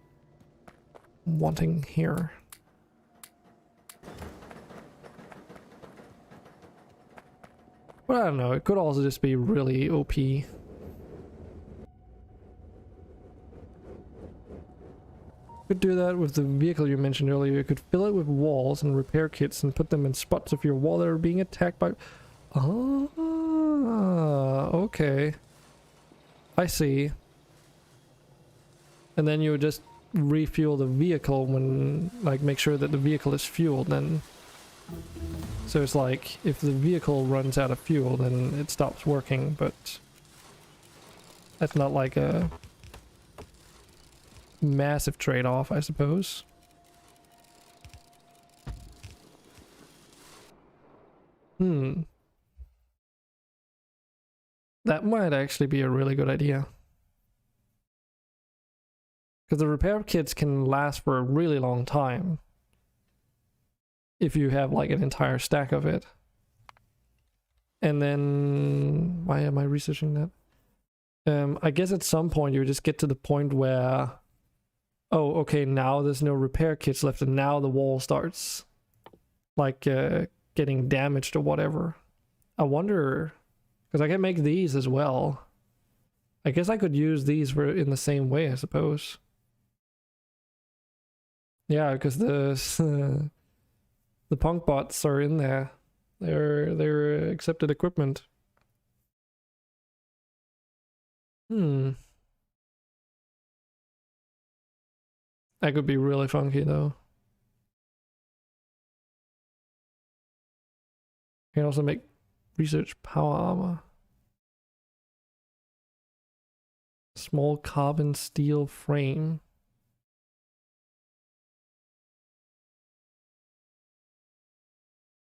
wanting here. But I don't know, it could also just be really OP. Could do that with the vehicle you mentioned earlier. You could fill it with walls and repair kits and put them in spots of your wall that are being attacked by... Ah, okay. I see. And then you would just refuel the vehicle when, like, make sure that the vehicle is fueled then. So it's like, if the vehicle runs out of fuel, then it stops working, but that's not like a massive trade-off, I suppose. That might actually be a really good idea. Because the repair kits can last for a really long time if you have like an entire stack of it. And then, why am I researching that? I guess at some point you just get to the point where, oh, okay, now there's no repair kits left, and now the wall starts like getting damaged or whatever. I wonder, because I can make these as well. I guess I could use these for in the same way, I suppose. Yeah, because the the punk bots are in there. They're accepted equipment. That could be really funky though. You can also make research power armor. Small carbon steel frame.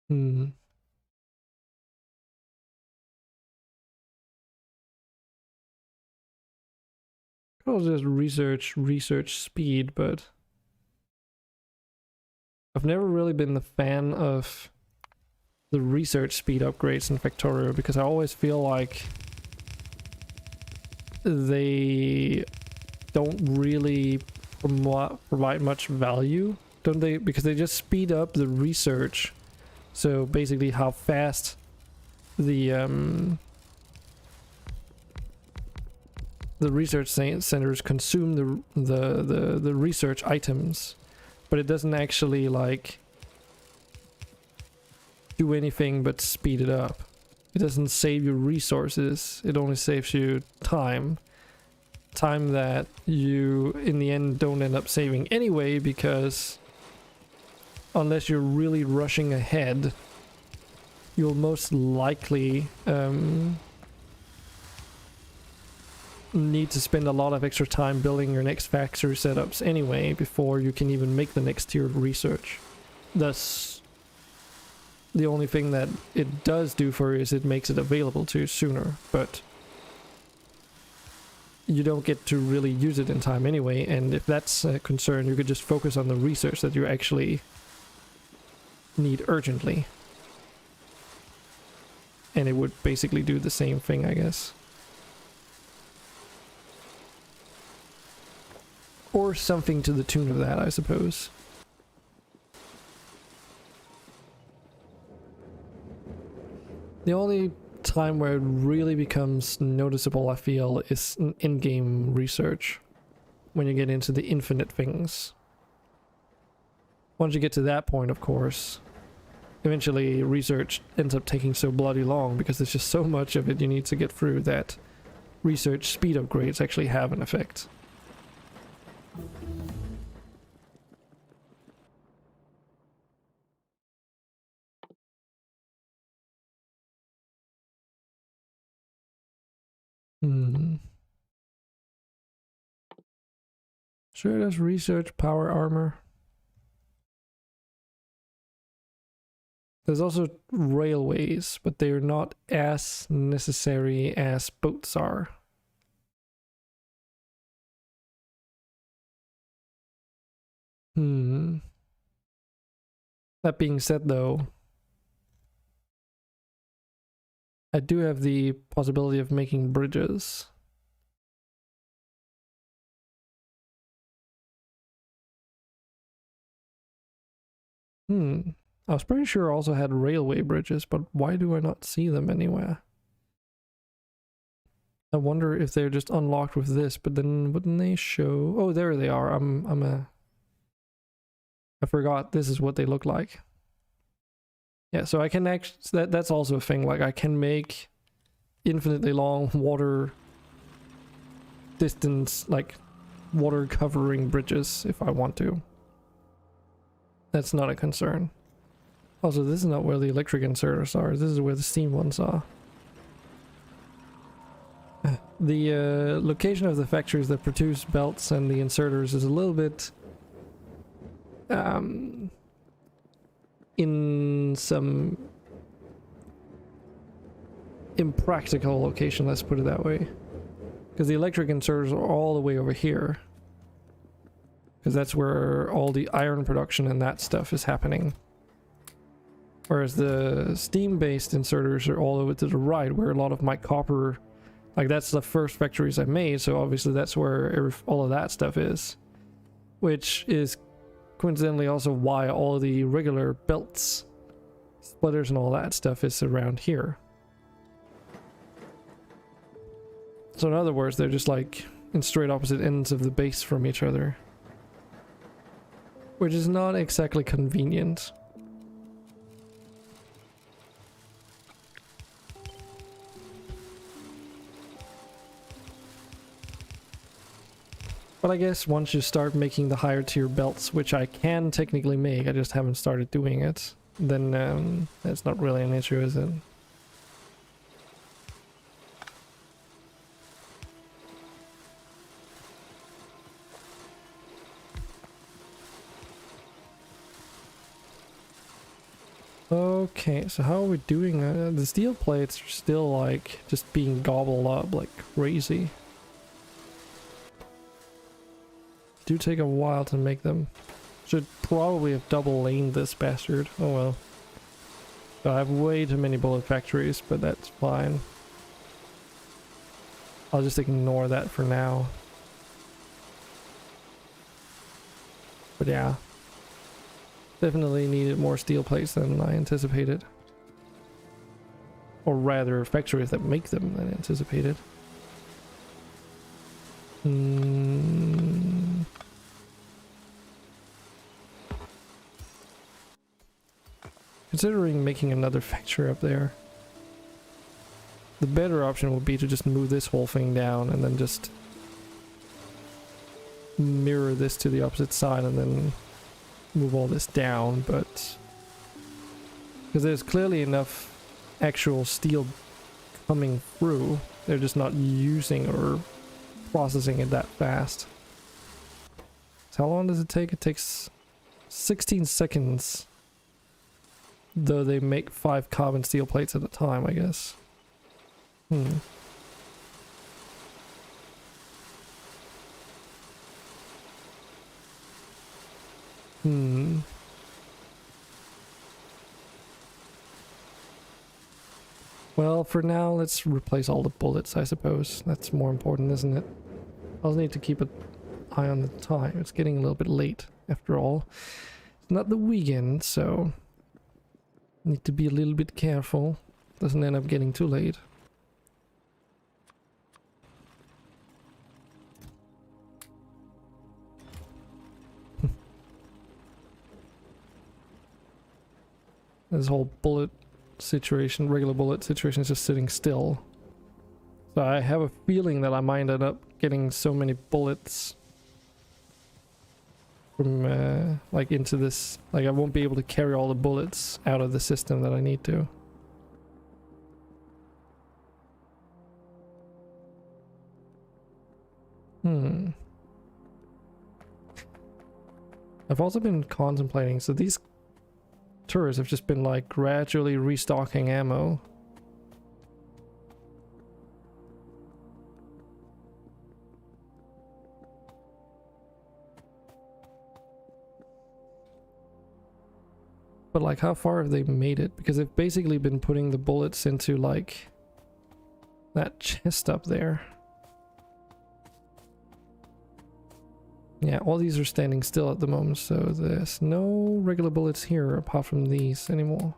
Could also just research speed, but I've never really been the fan of the research speed upgrades in Factorio because I always feel like they don't really provide much value, don't they? Because they just speed up the research. So basically how fast the research centers consume the research items, but it doesn't actually like do anything but speed it up. It doesn't save you resources, it only saves you time that you in the end don't end up saving anyway, because unless you're really rushing ahead, you'll most likely need to spend a lot of extra time building your next factory setups anyway before you can even make the next tier of research. Thus, the only thing that it does do for you is it makes it available to you sooner, but you don't get to really use it in time anyway, and if that's a concern, you could just focus on the research that you actually need urgently. And it would basically do the same thing, I guess. Or something to the tune of that, I suppose. The only time where it really becomes noticeable, I feel, is in-game research. When you get into the infinite things. Once you get to that point, of course, eventually research ends up taking so bloody long because there's just so much of it you need to get through that research speed upgrades actually have an effect. Sure, does research power armor. There's also railways, but they're not as necessary as boats are. That being said, though, I do have the possibility of making bridges. I was pretty sure I also had railway bridges, but why do I not see them anywhere? I wonder if they're just unlocked with this, but then wouldn't they show? Oh, there they are. I forgot this is what they look like. Yeah, so I can actually, that's also a thing, like I can make infinitely long water distance, like water covering bridges if I want to. That's not a concern. Also, this is not where the electric inserters are, this is where the steam ones are. The location of the factories that produce belts and the inserters is a little bit in some impractical location, let's put it that way. Because the electric inserters are all the way over here. Because that's where all the iron production and that stuff is happening. Whereas the steam-based inserters are all over to the right, where a lot of my copper, Like, that's the first factories I made, so obviously that's where all of that stuff is. Which is coincidentally also why all the regular belts, splitters and all that stuff is around here. So in other words, they're just like in straight opposite ends of the base from each other. Which is not exactly convenient. But I guess once you start making the higher tier belts, which I can technically make, I just haven't started doing it, then that's not really an issue, is it? Okay, so how are we doing? The steel plates are still like just being gobbled up like crazy. Do take a while to make them. Should probably have double laned this bastard. Oh well. So I have way too many bullet factories, but that's fine. I'll just ignore that for now. But yeah. Definitely needed more steel plates than I anticipated. Or rather, factories that make them than anticipated. Considering making another factory up there, the better option would be to just move this whole thing down and then just mirror this to the opposite side and then move all this down, but because there's clearly enough actual steel coming through, they're just not using or processing it that fast. So how long does it take? It takes 16 seconds, though they make 5 carbon steel plates at a time, I guess. Well, for now, let's replace all the bullets, I suppose. That's more important, isn't it? I'll need to keep an eye on the time. It's getting a little bit late, after all. It's not the weekend, so need to be a little bit careful. Doesn't end up getting too late. This whole bullet situation, regular bullet situation, is just sitting still. So I have a feeling that I might end up getting so many bullets from like into this, like I won't be able to carry all the bullets out of the system that I need to. I've also been contemplating, so these turrets have just been like gradually restocking ammo. But like, how far have they made it? Because they've basically been putting the bullets into like that chest up there. Yeah, all these are standing still at the moment, so there's no regular bullets here apart from these anymore.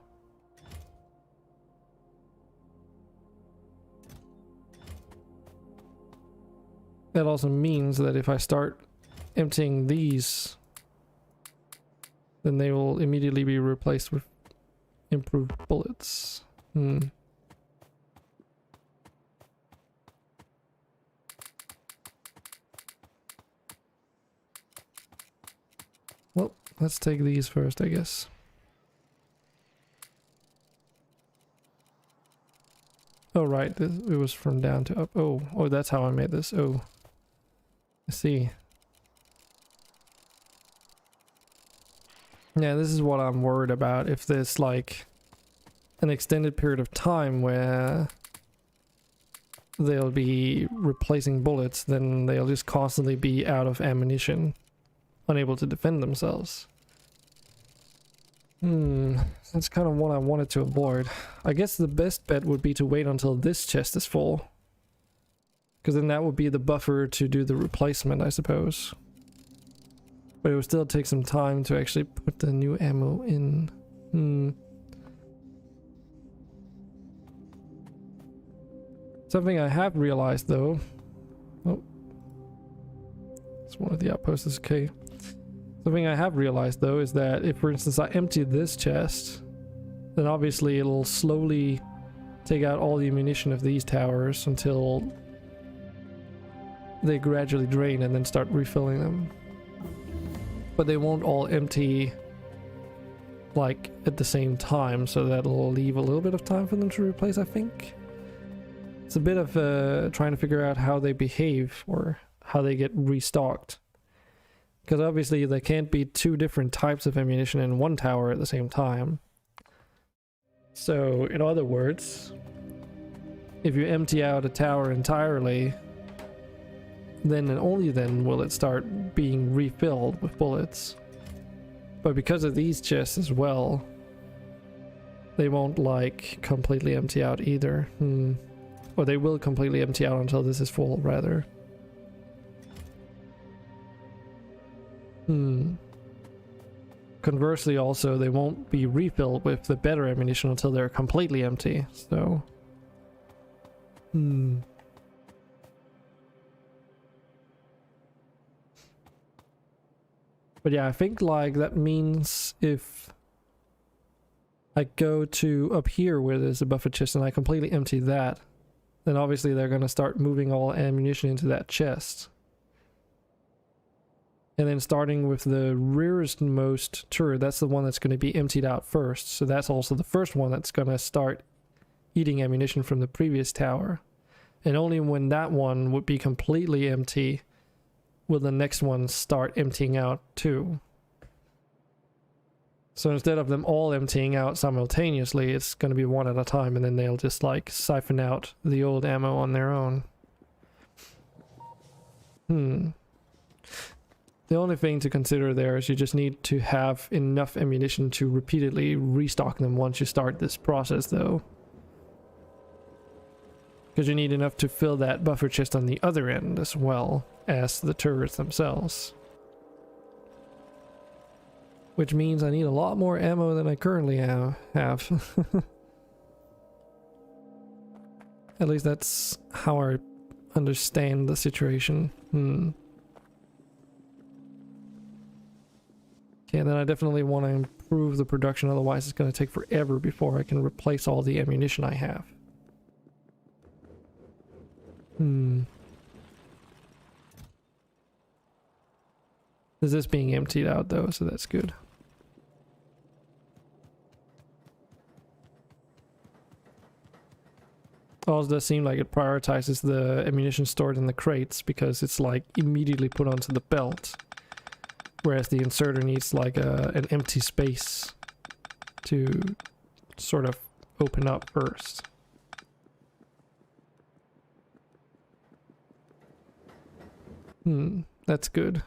That also means that if I start emptying these, then they will immediately be replaced with improved bullets. Well, let's take these first, I guess. Oh, right, it was from down to up. Oh, that's how I made this. Oh, I see. Yeah, this is what I'm worried about. If there's like an extended period of time where they'll be replacing bullets, then they'll just constantly be out of ammunition, unable to defend themselves. That's kind of what I wanted to avoid. I guess the best bet would be to wait until this chest is full, Because then that would be the buffer to do the replacement, I suppose. But it would still take some time to actually put the new ammo in. Something I have realized though. Oh. It's one of the outposts, is okay. Something I have realized though is that if, for instance, I empty this chest, then obviously it'll slowly take out all the ammunition of these towers until they gradually drain and then start refilling them. But they won't all empty like at the same time, so that'll leave a little bit of time for them to replace, I think. It's a bit of trying to figure out how they behave or how they get restocked. Because obviously there can't be two different types of ammunition in one tower at the same time. So in other words, if you empty out a tower entirely, then and only then will it start being refilled with bullets. But because of these chests as well, they won't like completely empty out either. Or they will completely empty out until this is full, rather. Conversely also, they won't be refilled with the better ammunition until they're completely empty, so... But yeah, I think like that means if I go to up here where there's a buffer chest and I completely empty that, then obviously they're going to start moving all ammunition into that chest. And then starting with the rearest most turret, that's the one that's going to be emptied out first. So that's also the first one that's going to start eating ammunition from the previous tower. And only when that one would be completely empty will the next one start emptying out too. So instead of them all emptying out simultaneously, it's going to be one at a time, and then they'll just like siphon out the old ammo on their own. The only thing to consider there is you just need to have enough ammunition to repeatedly restock them once you start this process though. Because you need enough to fill that buffer chest on the other end as well as the turrets themselves. Which means I need a lot more ammo than I currently have. At least that's how I understand the situation. Okay, then I definitely want to improve the production, otherwise it's going to take forever before I can replace all the ammunition I have. This is being emptied out though, so that's good. Also does seem like it prioritizes the ammunition stored in the crates because it's like immediately put onto the belt, whereas the inserter needs like an empty space to sort of open up first. That's good.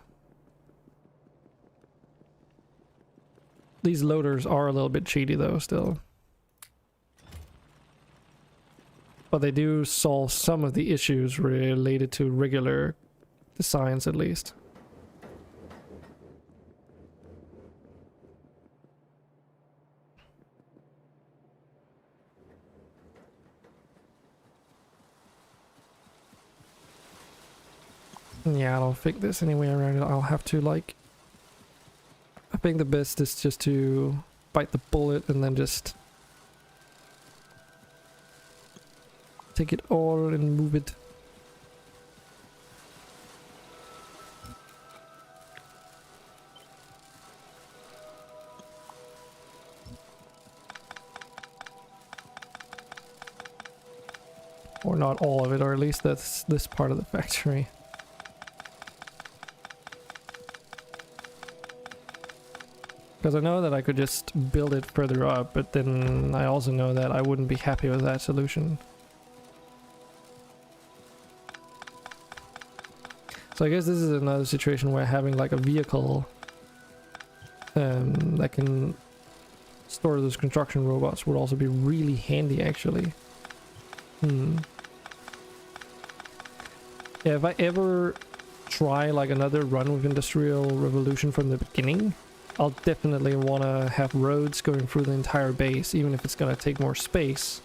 These loaders are a little bit cheaty though still. But they do solve some of the issues related to regular designs at least. Yeah, I don't think there's any way around it. I'll have to like... I think the best is just to bite the bullet and then just take it all and move it. Or not all of it, or at least that's this part of the factory. Because I know that I could just build it further up, but then I also know that I wouldn't be happy with that solution. So I guess this is another situation where having like a vehicle that can store those construction robots would also be really handy actually. Yeah, if I ever try like another run with Industrial Revolution from the beginning, I'll definitely want to have roads going through the entire base, even if it's going to take more space,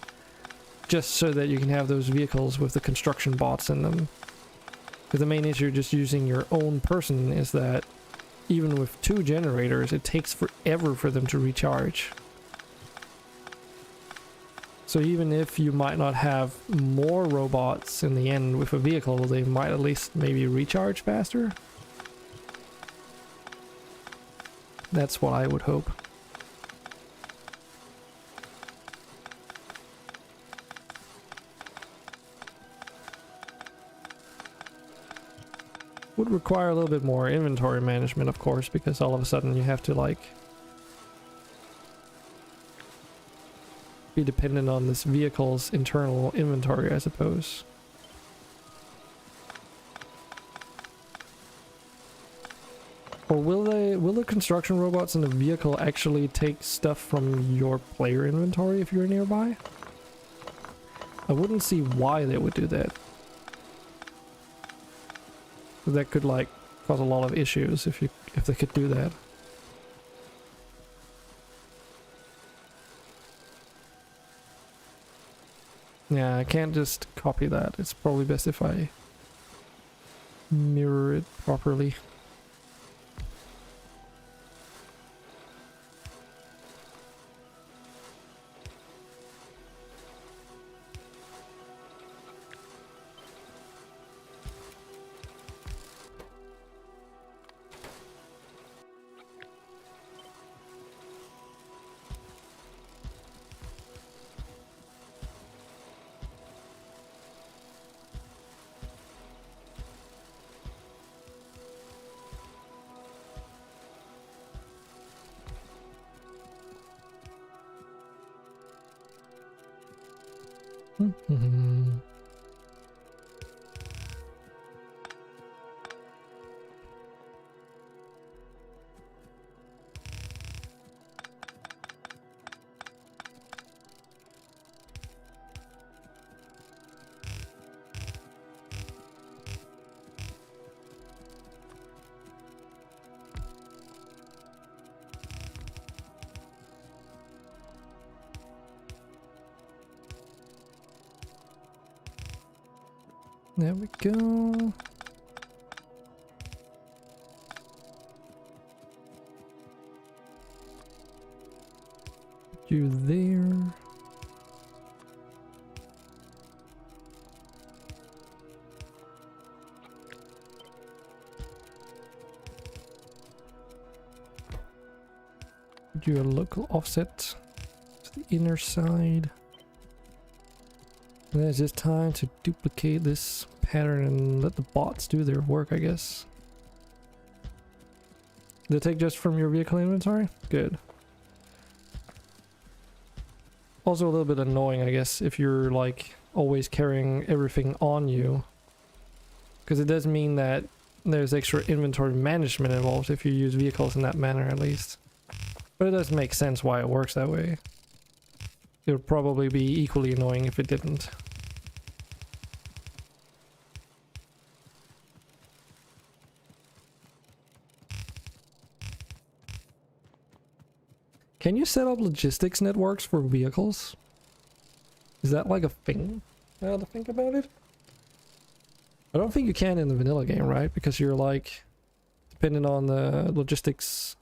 just so that you can have those vehicles with the construction bots in them. Because the main issue just using your own person is that even with 2 generators, it takes forever for them to recharge. So even if you might not have more robots in the end with a vehicle, they might at least maybe recharge faster. That's what I would hope. Would require a little bit more inventory management, of course, because all of a sudden you have to like be dependent on this vehicle's internal inventory, I suppose. Or will the construction robots in the vehicle actually take stuff from your player inventory if you're nearby? I wouldn't see why they would do that. That could like cause a lot of issues if they could do that. Yeah, I can't just copy that. It's probably best if I mirror it properly. There we go. You there. Do a local offset to the inner side. And then it's just time to duplicate this pattern and let the bots do their work, I guess. Did it take just from your vehicle inventory? Good. Also a little bit annoying, I guess, if you're like always carrying everything on you. Because it does mean that there's extra inventory management involved if you use vehicles in that manner, at least. But it does make sense why it works that way. It would probably be equally annoying if it didn't. Can you set up logistics networks for vehicles? Is that like a thing? Now to think about it? I don't think you can in the vanilla game, right? Because you're like dependent on the logistics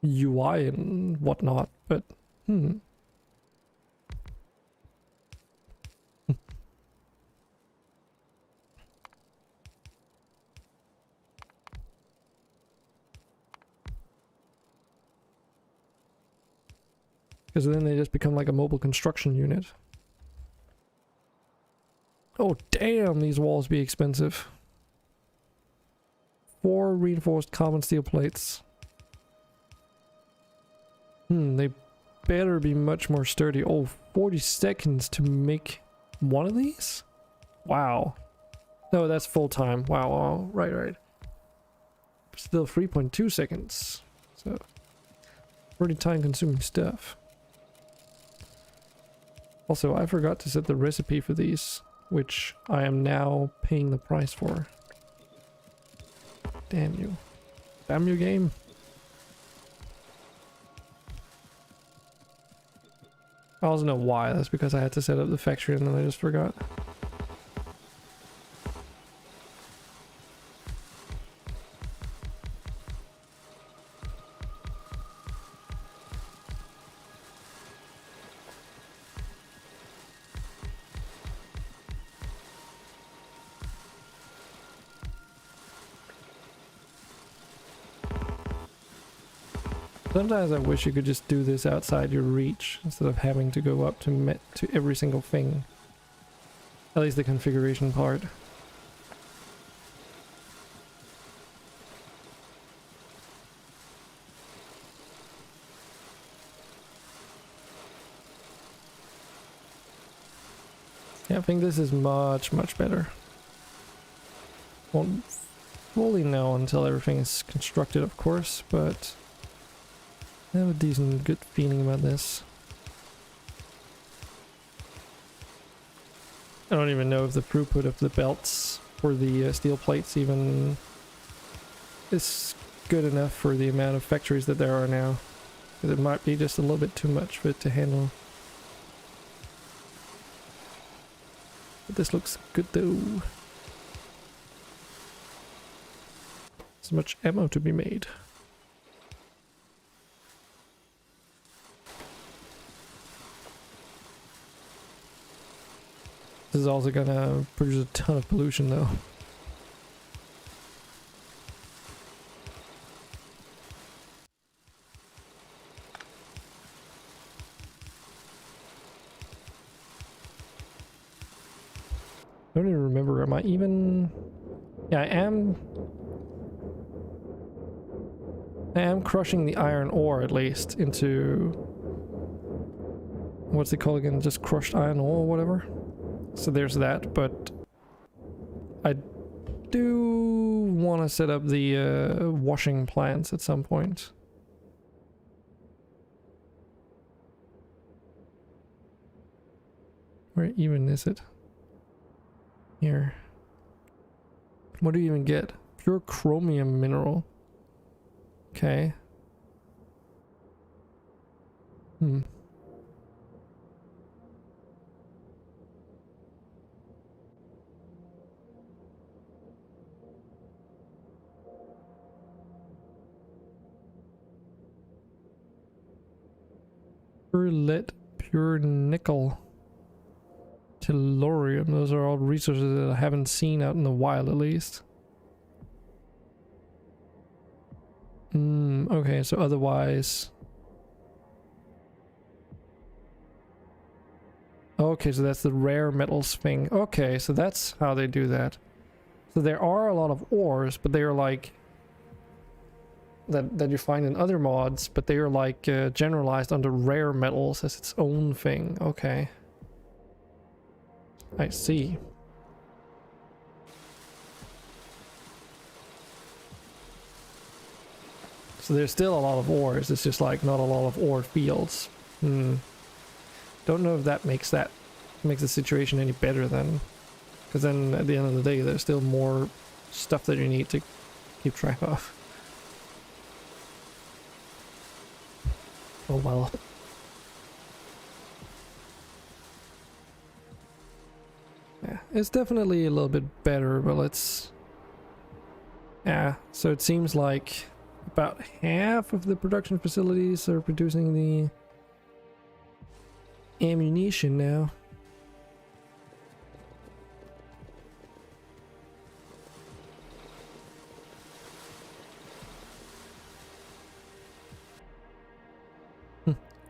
UI and whatnot, but because then they just become like a mobile construction unit. Oh damn, these walls be expensive. 4 reinforced carbon steel plates. They better be much more sturdy. Oh, 40 seconds to make one of these? Wow. No, that's full time. Wow, wow. Right. Still 3.2 seconds. So, pretty time consuming stuff. Also, I forgot to set the recipe for these. which I am now paying the price for. Damn you. Damn you, game. I also know why. That's because I had to set up the factory and then I just forgot. Sometimes I wish you could just do this outside your reach instead of having to go up to every single thing. At least the configuration part. Yeah, I think this is much better. Won't fully know until everything is constructed, of course, but I have a decent good feeling about this. I don't even know if the throughput of the belts for the steel plates even is good enough for the amount of factories that there are now. Because it might be just a little bit too much for it to handle. But this looks good though. So much ammo to be made. This is also gonna produce a ton of pollution though. I don't even remember, am I even... Yeah, I am crushing the iron ore at least into... What's it called again? Just crushed iron ore or whatever? So there's that, but I do want to set up the washing plants at some point. Where even is it? Here. What do you even get? Pure chromium mineral. Okay. Pure lead, pure nickel, tellurium. Those are all resources that I haven't seen out in the wild, at least. Okay, so otherwise... Okay, so that's the rare metals thing. Okay, so that's how they do that. So there are a lot of ores, but they are like... that you find in other mods, but they are like generalized under rare metals as its own thing. Okay. I see. So there's still a lot of ores, it's just like not a lot of ore fields. Don't know if that makes the situation any better then. Because then at the end of the day there's still more stuff that you need to keep track of. Oh well. Yeah, it's definitely a little bit better, but let's... Yeah, so it seems like about half of the production facilities are producing the ammunition now.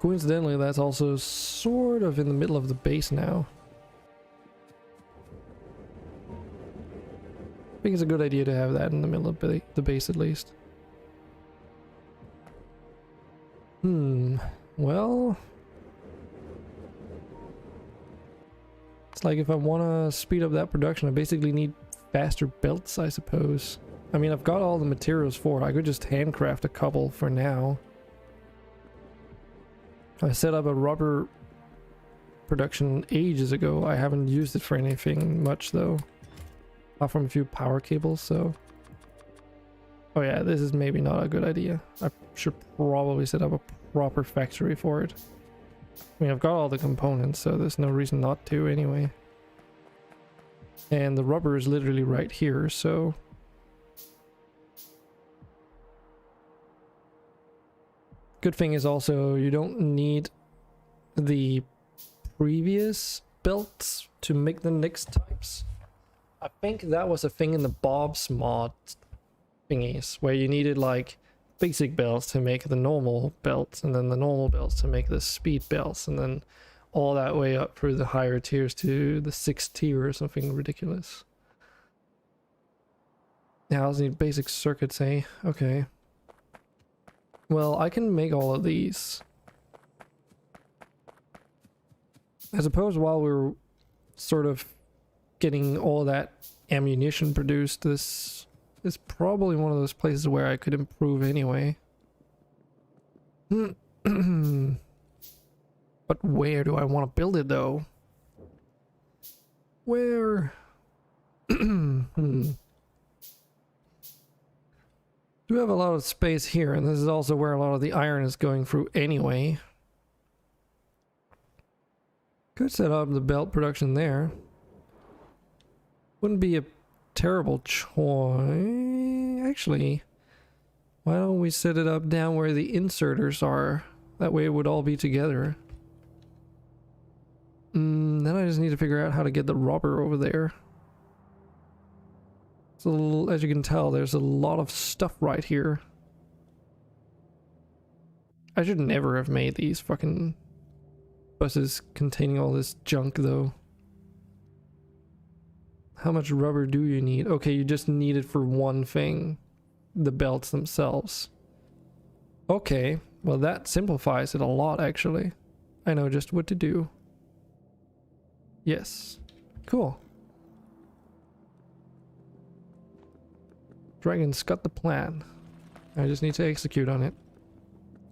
Coincidentally, that's also sort of in the middle of the base now. I think it's a good idea to have that in the middle of the base at least. Well... It's like if I want to speed up that production, I basically need faster belts, I suppose. I mean, I've got all the materials for it. I could just handcraft a couple for now. I set up a rubber production ages ago. I haven't used it for anything much though. Apart from a few power cables, so... Oh yeah, this is maybe not a good idea. I should probably set up a proper factory for it. I mean, I've got all the components, so there's no reason not to anyway. And the rubber is literally right here, so... Good thing is also you don't need the previous belts to make the next types. I think that was a thing in the Bob's mod thingies, where you needed like basic belts to make the normal belts, and then the normal belts to make the speed belts, and then all that way up through the higher tiers to the 6th tier or something ridiculous. Now I'll need basic circuits, eh? Okay. Well, I can make all of these. I suppose while we're sort of getting all that ammunition produced, this is probably one of those places where I could improve anyway. But where do I want to build it though? Where? Do have a lot of space here, and this is also where a lot of the iron is going through anyway. Could set up the belt production there. Wouldn't be a terrible choice. Actually, why don't we set it up down where the inserters are? That way it would all be together. Then I just need to figure out how to get the rubber over there. So, as you can tell, there's a lot of stuff right here. I should never have made these fucking buses containing all this junk though. How much rubber do you need? Okay, you just need it for one thing. The belts themselves. Okay, well that simplifies it a lot actually. I know just what to do. Yes. Cool. Dragon's got the plan. I just need to execute on it.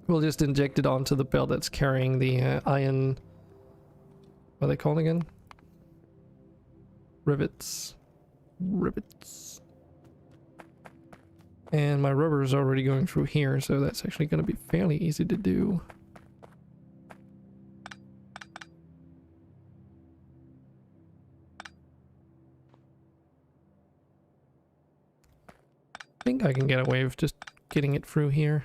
We'll just inject it onto the belt that's carrying the iron... What are they called again? Rivets. Rivets. And my rubber is already going through here, so that's actually going to be fairly easy to do. I think I can get away with just getting it through here.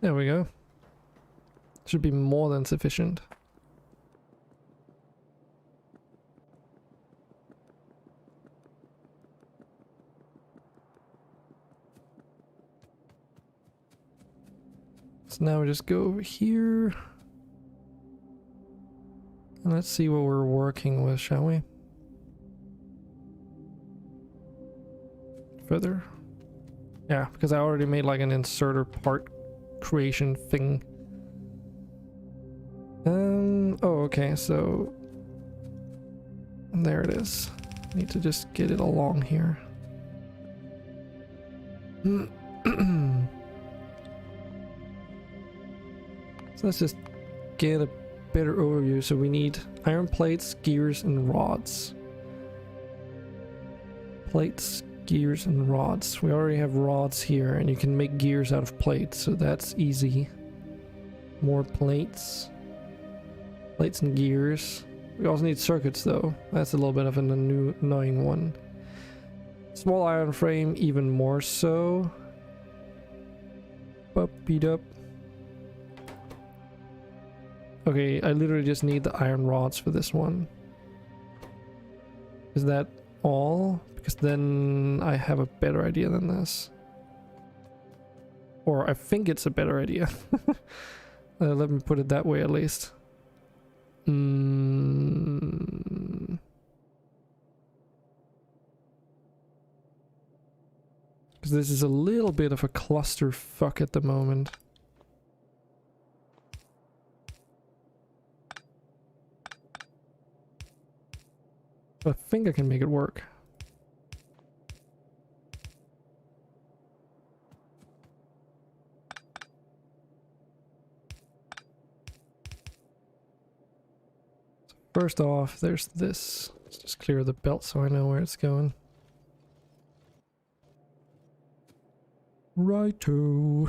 There we go. Should be more than sufficient. So now we just go over here. And let's see what we're working with, shall we? Further. Yeah, because I already made like an inserter part creation thing. Oh, okay, so there it is. Need to just get it along here. So let's just get a better overview. So we need iron plates, gears, and rods. Plates, gears, and rods. We already have rods here, and you can make gears out of plates, so that's easy. More plates. Plates and gears. We also need circuits though. That's a little bit of an annoying one. Small iron frame, even more so. Beat up. Okay, I literally just need the iron rods for this one. Is that all? Because then I have a better idea than this. Or I think it's a better idea. Let me put it that way at least. Because this is a little bit of a clusterfuck at the moment. But I think I can make it work. First off, there's this. Let's just clear the belt so I know where it's going. Righto.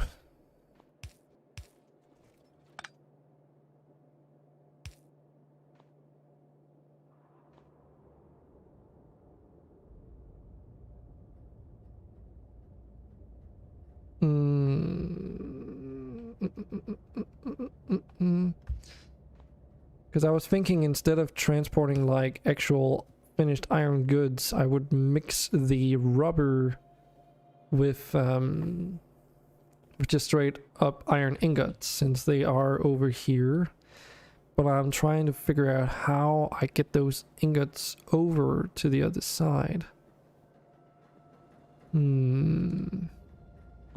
Because I was thinking instead of transporting like actual finished iron goods, I would mix the rubber with just straight up iron ingots since they are over here. But I'm trying to figure out how I get those ingots over to the other side. Could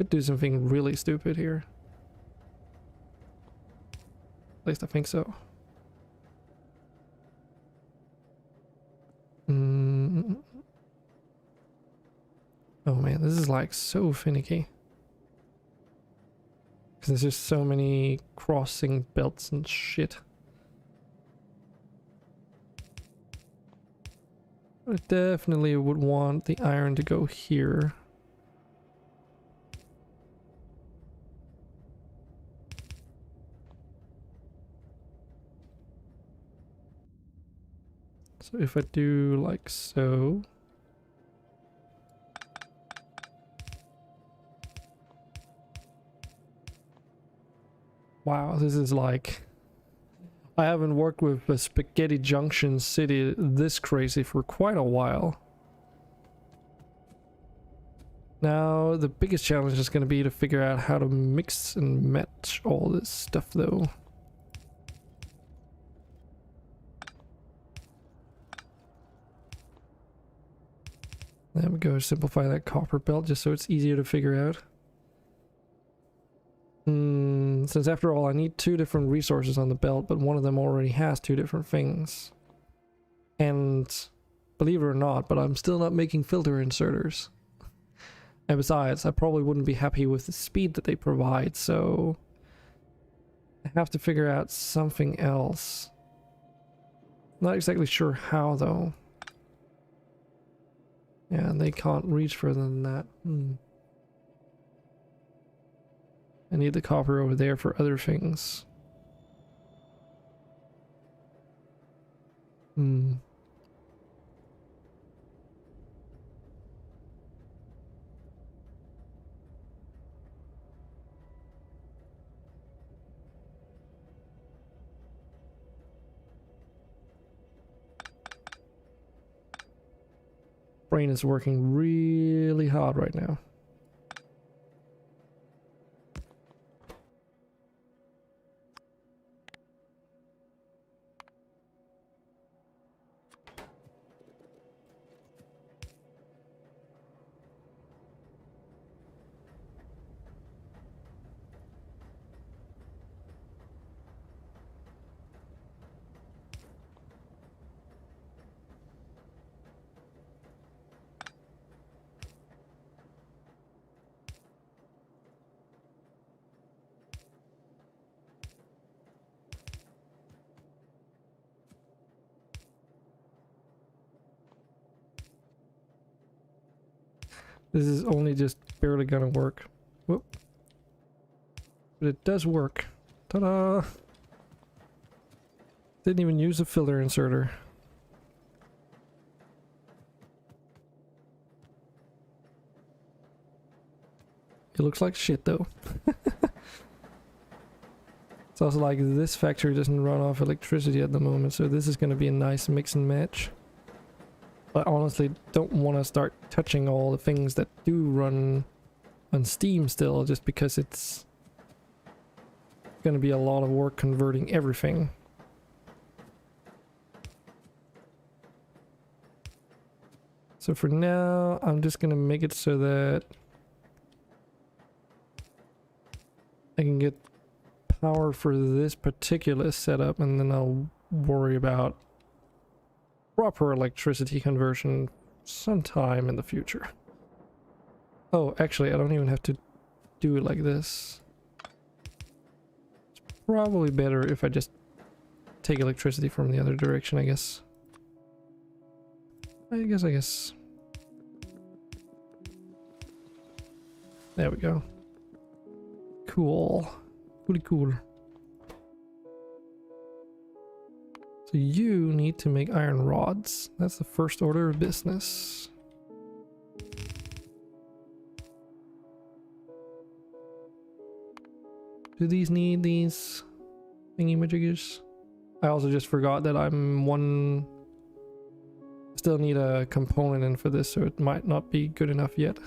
do something really stupid here. At least I think so. Oh man, this is like so finicky. Because there's just so many crossing belts and shit. I definitely would want the iron to go here. So if I do like so. Wow, this is like... I haven't worked with a spaghetti junction city this crazy for quite a while. Now, the biggest challenge is going to be to figure out how to mix and match all this stuff though. There we go, simplify that copper belt just so it's easier to figure out. Since after all I need 2 different resources on the belt, but one of them already has 2 different things. And believe it or not, but I'm still not making filter inserters. And besides, I probably wouldn't be happy with the speed that they provide, so I have to figure out something else. Not exactly sure how though. Yeah, and they can't reach further than that. I need the copper over there for other things. Brain is working really hard right now. This is only just barely gonna work. Whoop. But it does work. Ta-da! Didn't even use a filter inserter. It looks like shit though. It's also like this factory doesn't run off electricity at the moment, so this is gonna be a nice mix and match. I honestly don't want to start touching all the things that do run on Steam still, just because it's going to be a lot of work converting everything. So for now, I'm just going to make it so that I can get power for this particular setup, and then I'll worry about proper electricity conversion sometime in the future. Oh, actually, I don't even have to do it like this. It's probably better if I just take electricity from the other direction, I guess. I guess. There we go. Cool. Pretty cool. So you need to make iron rods. That's the first order of business. Do these need these thingy-majiggers? I also just forgot that I'm one... Still need a component in for this, so it might not be good enough yet.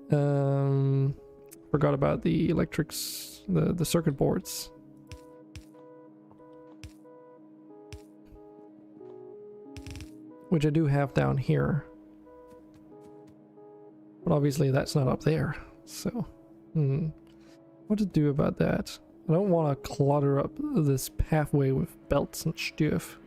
Forgot about the electrics, the circuit boards. Which I do have down here. But obviously that's not up there, so... What to do about that? I don't want to clutter up this pathway with belts and stuff.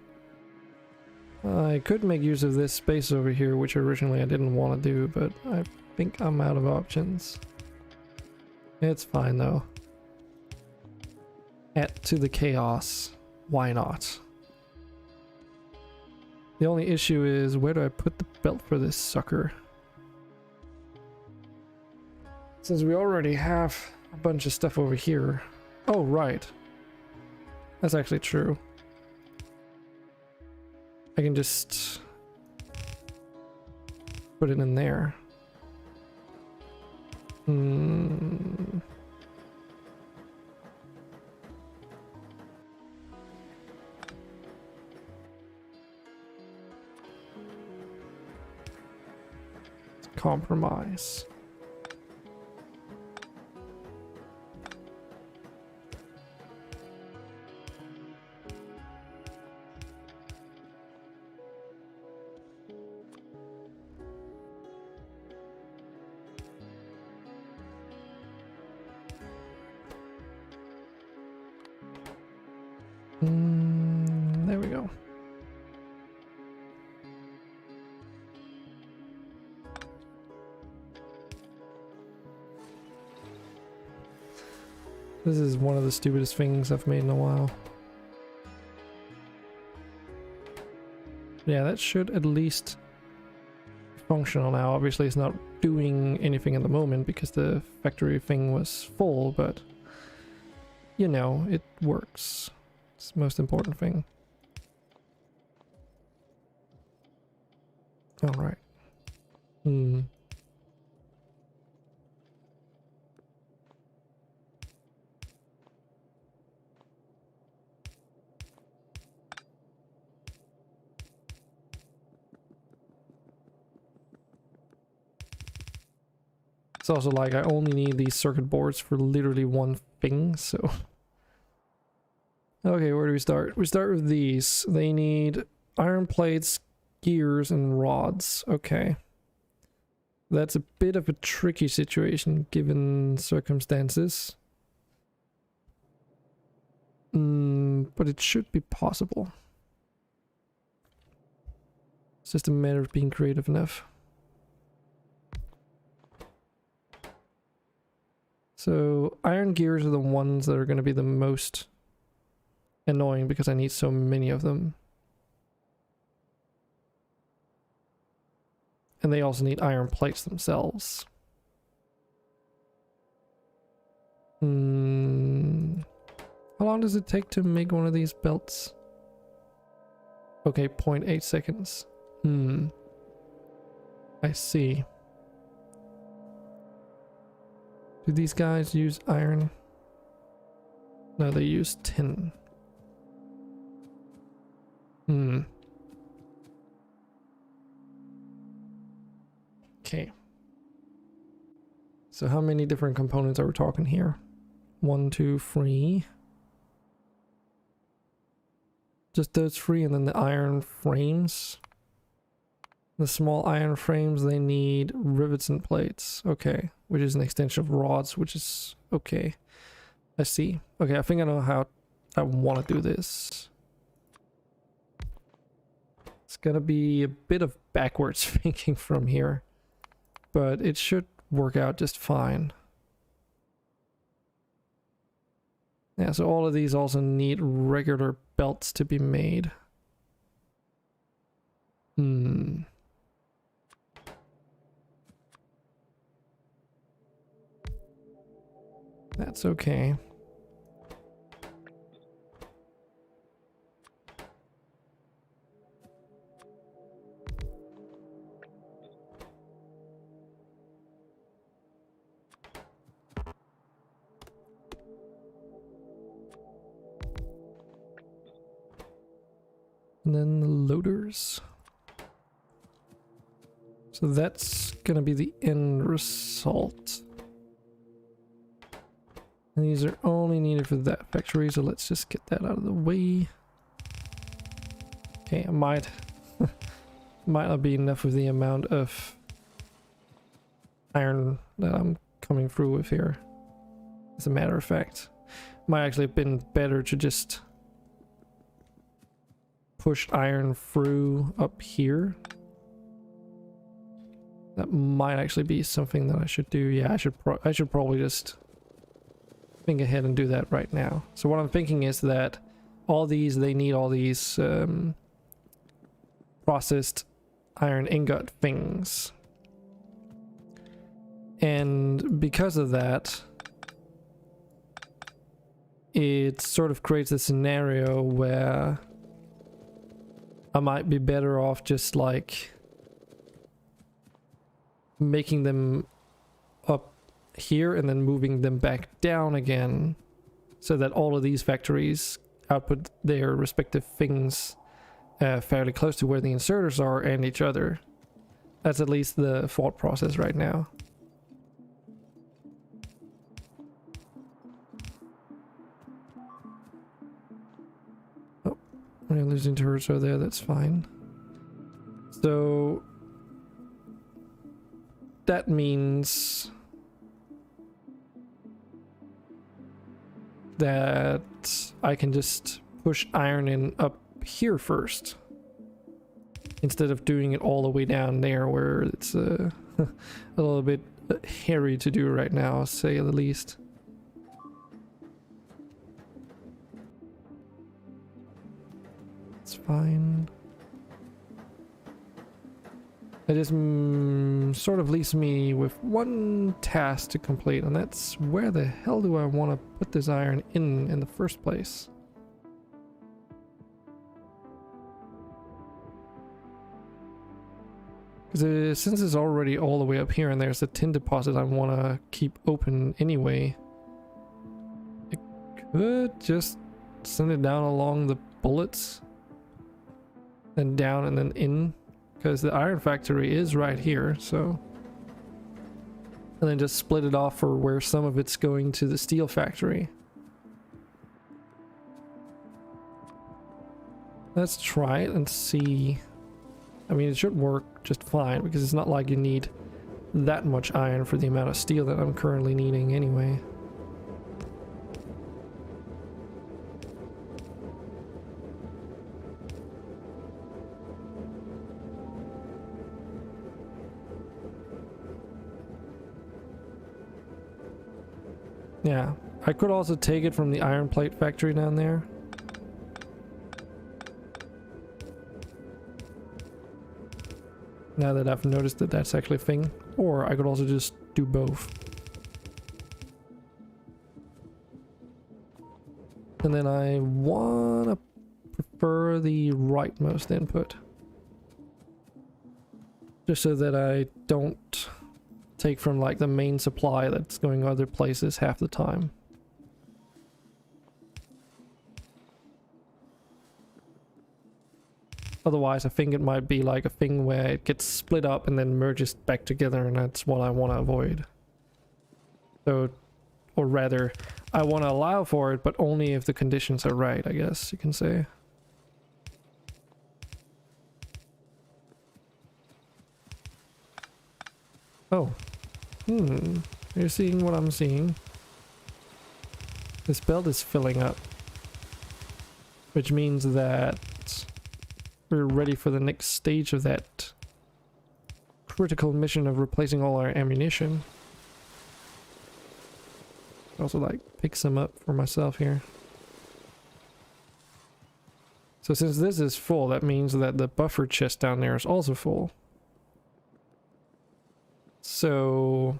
I could make use of this space over here, which originally I didn't want to do, but I think I'm out of options. It's fine though. Add to the chaos. Why not? The only issue is, where do I put the belt for this sucker? Since we already have a bunch of stuff over here. Oh, right. That's actually true. I can just put it in there. Compromise. There we go. This is one of the stupidest things I've made in a while. Yeah, that should at least be functional now. Obviously it's not doing anything at the moment because the factory thing was full, but you know, it works. It's the most important thing. Alright. It's also like I only need these circuit boards for literally one thing, so... Okay, where do we start? We start with these. They need iron plates, gears, and rods. Okay. That's a bit of a tricky situation given circumstances. But it should be possible. It's just a matter of being creative enough. So, iron gears are the ones that are going to be the most annoying because I need so many of them. And they also need iron plates themselves. How long does it take to make one of these belts? Okay, 0.8 seconds. I see. Do these guys use iron? No, they use tin. Okay. So how many different components are we talking here? 1, 2, 3. Just those 3 and then the iron frames. The small iron frames, they need rivets and plates. Okay, which is an extension of rods, which is okay. I see. Okay, I think I know how I want to do this. It's gonna be a bit of backwards thinking from here, but it should work out just fine. Yeah, so all of these also need regular belts to be made. That's okay. And then the loaders. So that's gonna be the end result. And these are only needed for that factory, so let's just get that out of the way. Okay, I might not be enough of the amount of iron that I'm coming through with here. As a matter of fact, might actually have been better to just push iron through up here. That might actually be something that I should do. Yeah, I should probably just think ahead and do that right now. So what I'm thinking is that they need all these processed iron ingot things. And because of that, it sort of creates a scenario where I might be better off just like making them up here and then moving them back down again, so that all of these factories output their respective things fairly close to where the inserters are and each other. That's at least the thought process right now. Oh, we're losing turrets over there, that's fine. So that means that I can just push iron in up here first, instead of doing it all the way down there where it's a little bit hairy to do right now, say the least. It's fine. It just sort of leaves me with one task to complete, and that's where the hell do I want to put this iron in the first place? Because since it's already all the way up here and there's a tin deposit I want to keep open anyway, I could just send it down along the bullets, then down and then in. Because the iron factory is right here, so... And then just split it off for where some of it's going to the steel factory. Let's try it and see. I mean, it should work just fine, because it's not like you need that much iron for the amount of steel that I'm currently needing anyway. Yeah, I could also take it from the iron plate factory down there. Now that I've noticed that that's actually a thing. Or I could also just do both. And then I wanna prefer the rightmost input. Just so that I don't take from like the main supply that's going other places half the time. Otherwise, I think it might be like a thing where it gets split up and then merges back together, and that's what I want to avoid. So, or rather, I want to allow for it, but only if the conditions are right, I guess you can say. Oh. You're seeing what I'm seeing. This belt is filling up. Which means that we're ready for the next stage of that critical mission of replacing all our ammunition. Also, like, pick some up for myself here. So since this is full, that means that the buffer chest down there is also full. So,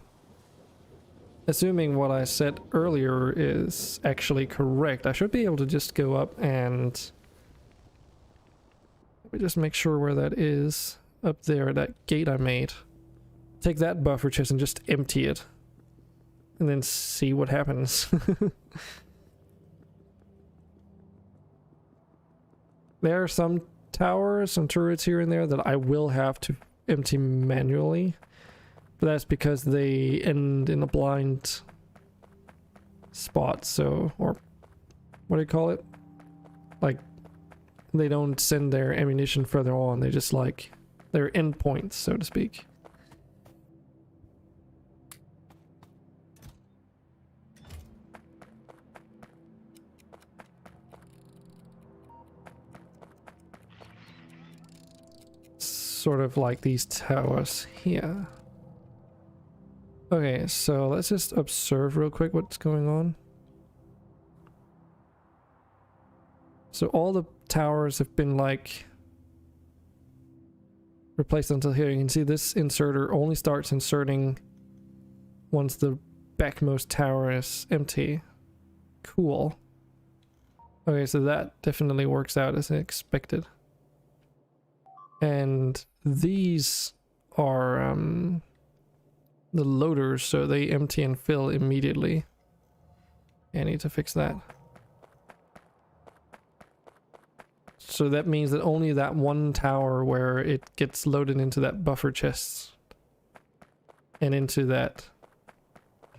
assuming what I said earlier is actually correct, I should be able to just go up and... Let me just make sure where that is. Up there, that gate I made. Take that buffer chest and just empty it. And then see what happens. There are some towers, some turrets here and there that I will have to empty manually. But that's because they end in a blind spot, so... Or... What do you call it? Like... They don't send their ammunition further on, they just like... They're endpoints, so to speak. Sort of like these towers here. Okay, so let's just observe real quick what's going on. So all the towers have been like replaced until here. You can see this inserter only starts inserting once the backmost tower is empty. Cool. Okay, so that definitely works out as expected. And these are the loaders, so they empty and fill immediately. I need to fix that. So that means that only that one tower where it gets loaded into that buffer chest and into that,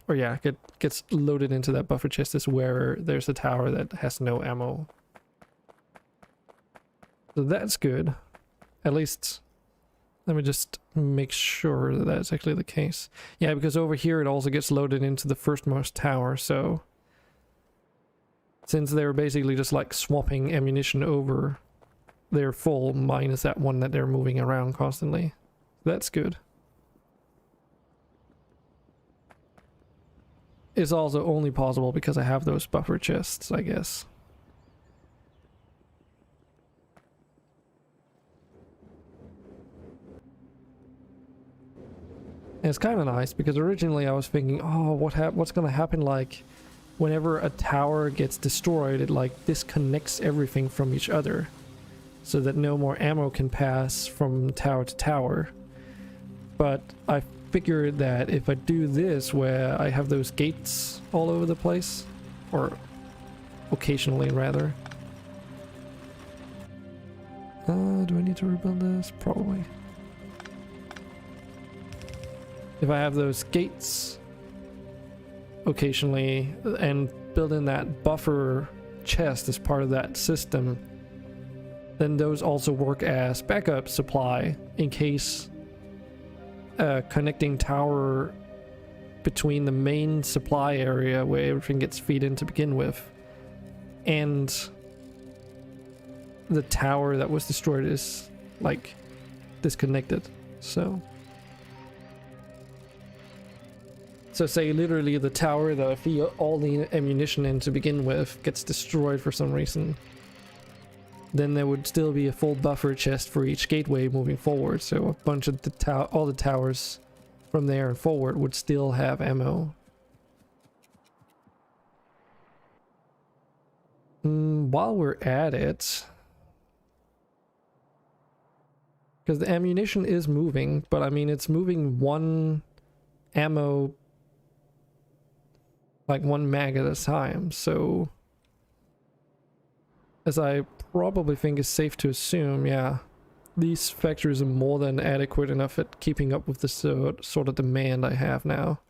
or yeah, it gets loaded into that buffer chest is where there's a tower that has no ammo. So that's good. At least, let me just make sure that that's actually the case. Yeah, because over here it also gets loaded into the firstmost tower, so... Since they're basically just like swapping ammunition over, they're full minus that one that they're moving around constantly. That's good. It's also only possible because I have those buffer chests, I guess. And it's kind of nice because originally I was thinking, oh, what's gonna happen like whenever a tower gets destroyed, it like disconnects everything from each other so that no more ammo can pass from tower to tower. But I figured that if I do this where I have those gates all over the place, or occasionally rather. Do I need to rebuild this? Probably. If I have those gates occasionally and build in that buffer chest as part of that system, then those also work as backup supply in case connecting tower between the main supply area where everything gets feed in to begin with and the tower that was destroyed is like disconnected. So say literally the tower that I feed all the ammunition in to begin with gets destroyed for some reason. Then there would still be a full buffer chest for each gateway moving forward, so a bunch of all the towers from there and forward would still have ammo. While we're at it, because the ammunition is moving, but I mean it's moving one ammo, like one mag at a time, so as I probably think is safe to assume, yeah, these factories are more than adequate enough at keeping up with the sort of demand I have now.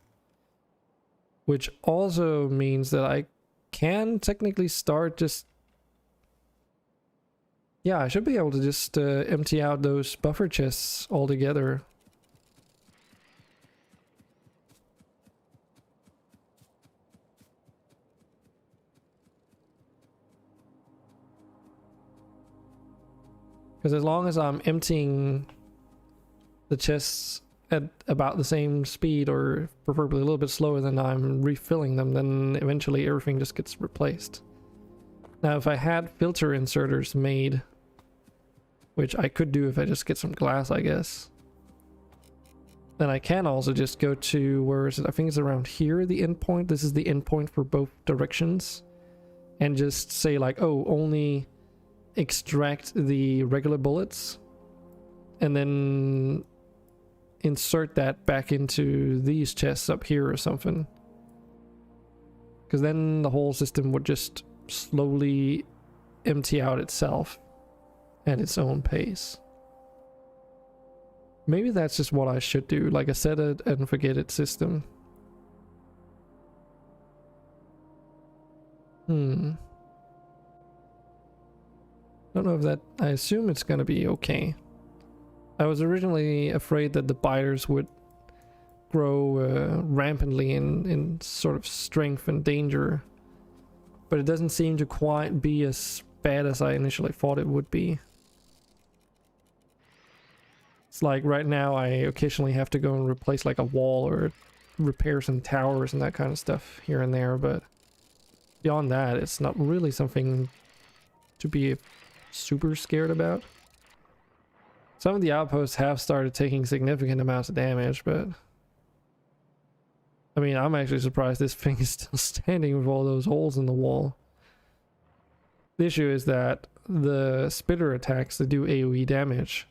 Which also means that I can technically start just... Yeah, I should be able to just empty out those buffer chests altogether. Because as long as I'm emptying the chests at about the same speed, or preferably a little bit slower than I'm refilling them, then eventually everything just gets replaced. Now if I had filter inserters made, which I could do if I just get some glass, I guess, then I can also just go to, where is it? I think it's around here, the endpoint. This is the endpoint for both directions. And just say like, oh, only extract the regular bullets. And then insert that back into these chests up here or something. Because then the whole system would just slowly empty out itself at its own pace. Maybe that's just what I should do, like a set it and forget it system. Don't know if that... I assume it's gonna be okay. I was originally afraid that the biters would grow rampantly in sort of strength and danger, but it doesn't seem to quite be as bad as I initially thought it would be. It's like right now I occasionally have to go and replace like a wall or repair some towers and that kind of stuff here and there, but beyond that it's not really something to be super scared about. Some of the outposts have started taking significant amounts of damage, but I mean, I'm actually surprised this thing is still standing with all those holes in the wall. The issue is that the spitter attacks, they do AoE damage.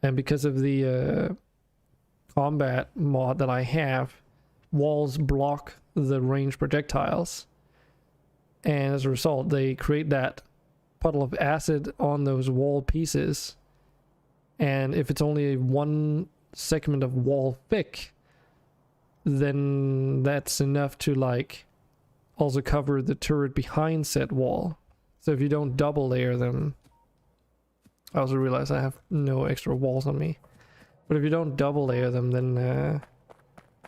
And because of the combat mod that I have, walls block the ranged projectiles. And as a result, they create that puddle of acid on those wall pieces. And if it's only one segment of wall thick, then that's enough to like also cover the turret behind said wall. So if you don't double layer them, I also realize I have no extra walls on me, but if you don't double layer them, then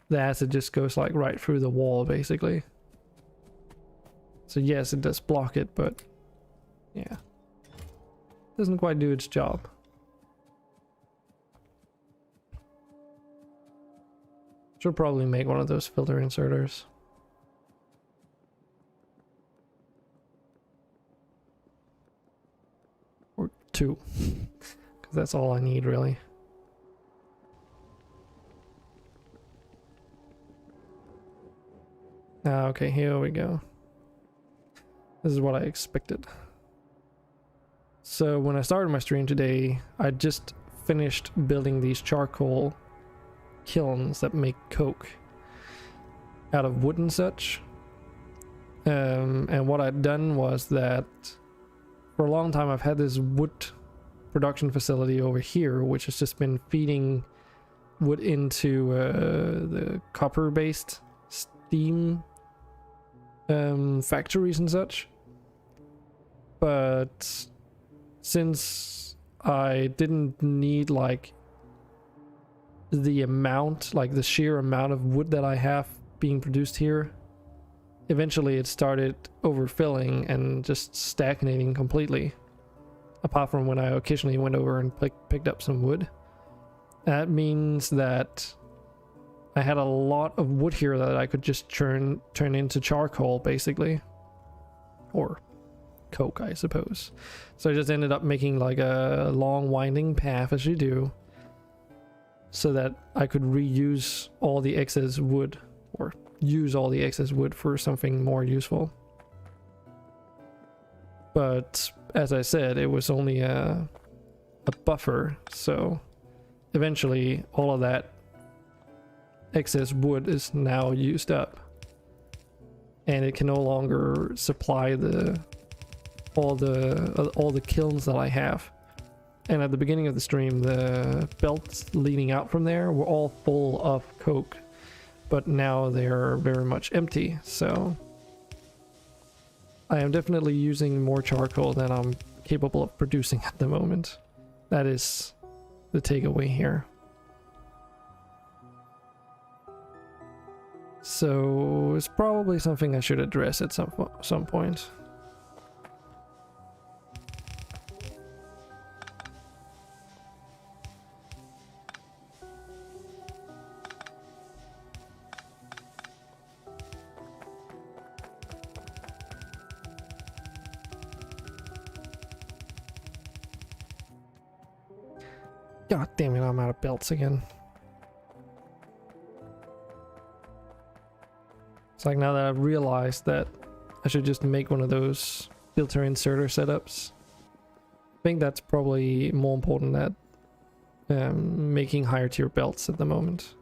the acid just goes like right through the wall basically. So yes, it does block it, but yeah, doesn't quite do its job. Should probably make one of those filter inserters. Or two. Because that's all I need, really. Okay, here we go. This is what I expected. So when I started my stream today, I just finished building these charcoal kilns that make coke out of wood and such. And what I'd done was that for a long time I've had this wood production facility over here, which has just been feeding wood into the copper-based steam factories and such. But since I didn't need like the amount, like the sheer amount of wood that I have being produced here, eventually it started overfilling and just stagnating completely, apart from when I occasionally went over and picked up some wood. That means that I had a lot of wood here that I could just turn into charcoal basically, or coke I suppose. So I just ended up making like a long winding path, as you do, so that I could reuse all the excess wood, or use all the excess wood for something more useful. But as I said, it was only a buffer, so eventually all of that excess wood is now used up, and it can no longer supply all the kilns that I have. And at the beginning of the stream, the belts leading out from there were all full of coke, but now they're very much empty. So I am definitely using more charcoal than I'm capable of producing at the moment. That is the takeaway here. So it's probably something I should address at some point. God damn it, I'm out of belts again. It's like now that I've realized that I should just make one of those filter inserter setups. I think that's probably more important than making higher tier belts at the moment.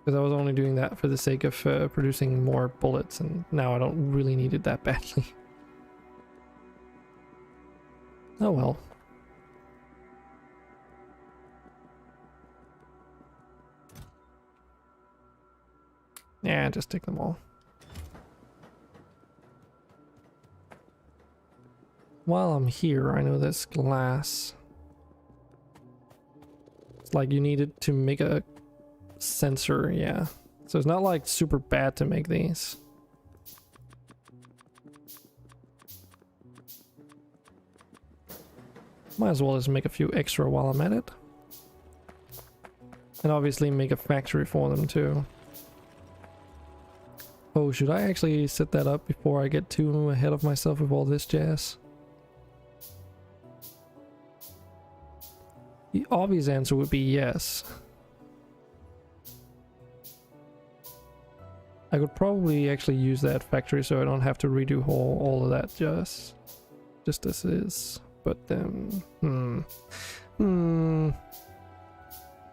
Because I was only doing that for the sake of producing more bullets, and now I don't really need it that badly. Oh well. Yeah, just take them all. While I'm here, I know this glass. It's like you needed to make a sensor, yeah. So it's not like super bad to make these. Might as well just make a few extra while I'm at it. And obviously make a factory for them too. Oh, should I actually set that up before I get too ahead of myself with all this jazz? The obvious answer would be yes. I could probably actually use that factory so I don't have to redo all of that just as is. But then,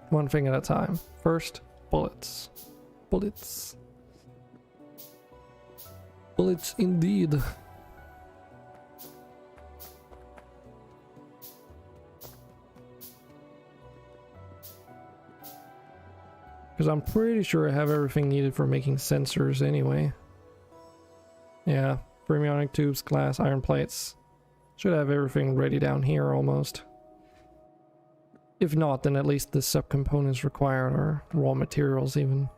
one thing at a time. First, bullets. Bullets. Bullets indeed. Because I'm pretty sure I have everything needed for making sensors anyway. Yeah, fermionic tubes, glass, iron plates. Should have everything ready down here almost. If not, then at least the subcomponents required are raw materials even.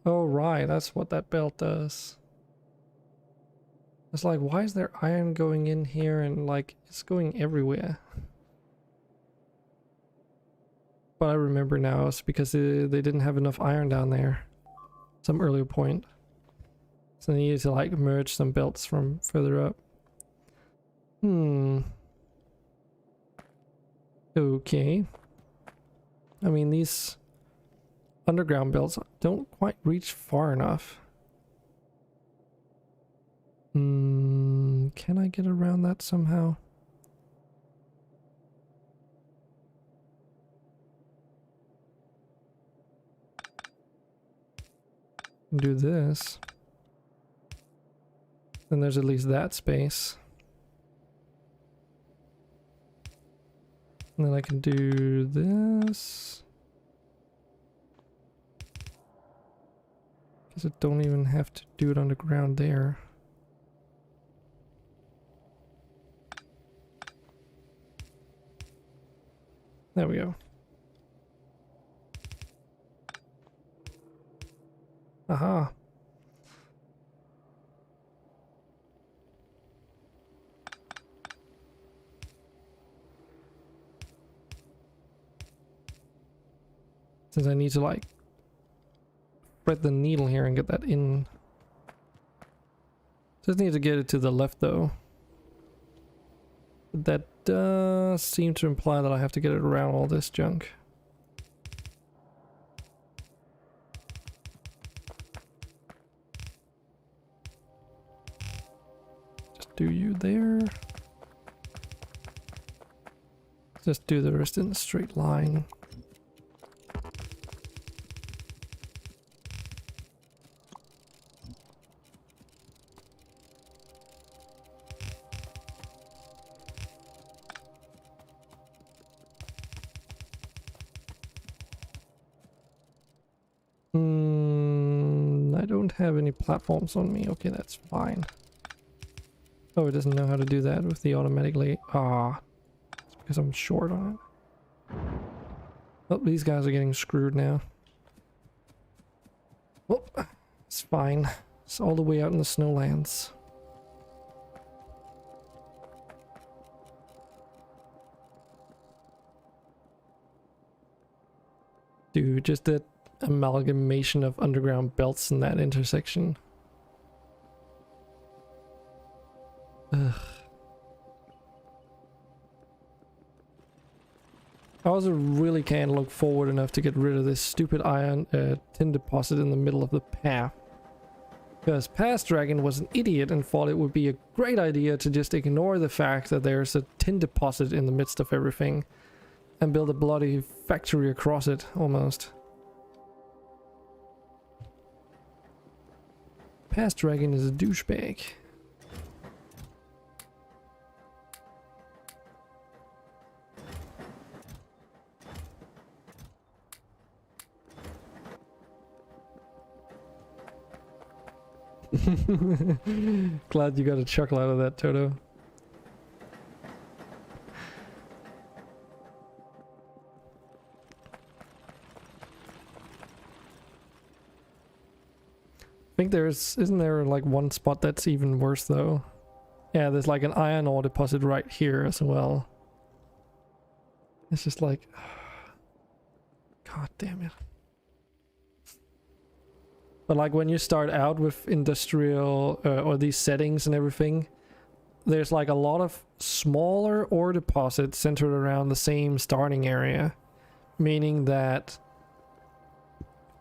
Oh right, that's what that belt does. It's like, why is there iron going in here and like it's going everywhere? But I remember now, it's because they didn't have enough iron down there. Some earlier point. So they needed to like merge some belts from further up. Okay. I mean, these underground belts don't quite reach far enough. Can I get around that somehow? Do this. Then there's at least that space. And then I can do this. Because I don't even have to do it underground there. There we go. Aha. Since I need to like thread the needle here and get that in. Just need to get it to the left though. That does seem to imply that I have to get it around all this junk. Just do you there. Just do the rest in a straight line. I don't have any platforms on me. Okay, that's fine. Oh, it doesn't know how to do that with the automatically. Ah, it's because I'm short on it. Oh, these guys are getting screwed now. Well, it's fine. It's all the way out in the snowlands. Dude, just that amalgamation of underground belts in that intersection. Ugh. I also really can't look forward enough to get rid of this stupid iron tin deposit in the middle of the path. Because Past Dragon was an idiot and thought it would be a great idea to just ignore the fact that there's a tin deposit in the midst of everything and build a bloody factory across it, almost. Past Dragon is a douchebag. Glad you got a chuckle out of that, Toto. I think isn't there like one spot that's even worse though? Yeah, there's like an iron ore deposit right here as well. It's just like, god damn it. But like when you start out with industrial or these settings and everything, there's like a lot of smaller ore deposits centered around the same starting area. Meaning that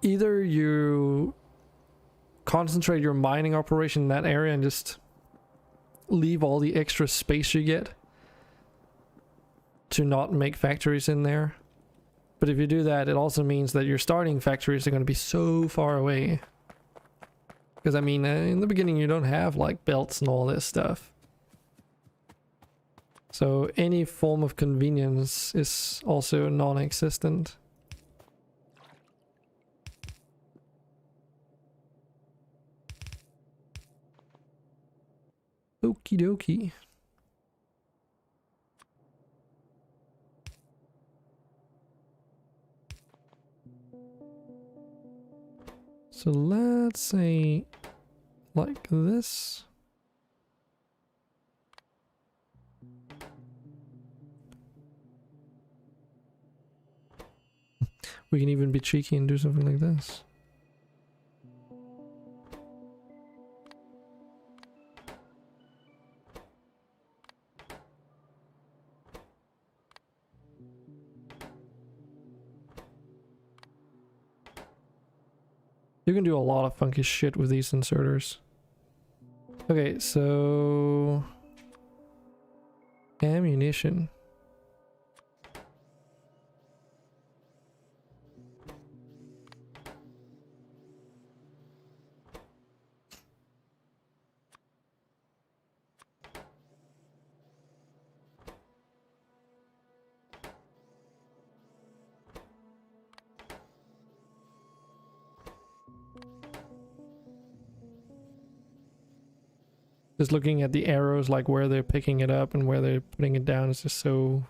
either you concentrate your mining operation in that area and just leave all the extra space you get to not make factories in there. But if you do that, it also means that your starting factories are going to be so far away. Because I mean, in the beginning you don't have like belts and all this stuff. So any form of convenience is also non-existent. Okie dokie. So let's say like this. We can even be cheeky and do something like this. You can do a lot of funky shit with these inserters. Okay, so ammunition. Just looking at the arrows, like where they're picking it up and where they're putting it down, is just so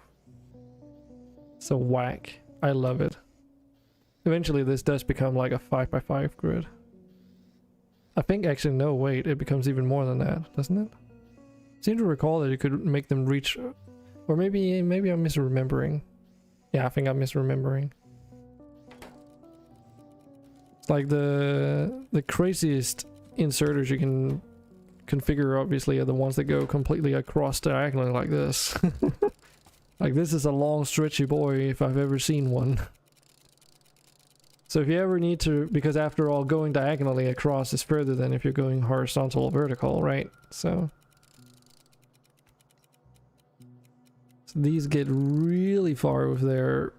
whack. I love it. Eventually this does become like a 5x5 grid. I think actually, no, wait, it becomes even more than that, doesn't it? I seem to recall that you could make them reach, or maybe I'm misremembering. Yeah, I think I'm misremembering. It's like the craziest inserters you can configure obviously are the ones that go completely across diagonally like this. Like this is a long stretchy boy if I've ever seen one. So if you ever need to, because after all going diagonally across is further than if you're going horizontal or vertical, right? So these get really far with their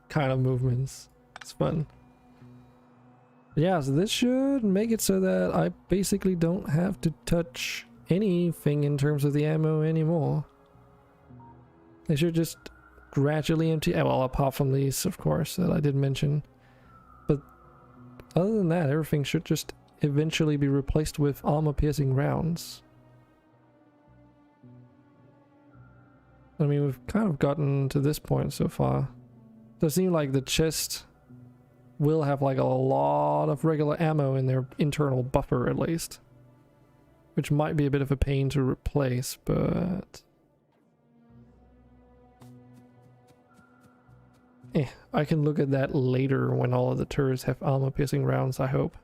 kind of movements. It's fun. Yeah, so this should make it so that I basically don't have to touch anything in terms of the ammo anymore. They should just gradually empty, well, apart from these, of course, that I did mention. But other than that, everything should just eventually be replaced with armor-piercing rounds. I mean, we've kind of gotten to this point so far. Does seem like the chest will have like a lot of regular ammo in their internal buffer at least. Which might be a bit of a pain to replace, but... I can look at that later when all of the turrets have armor-piercing rounds, I hope.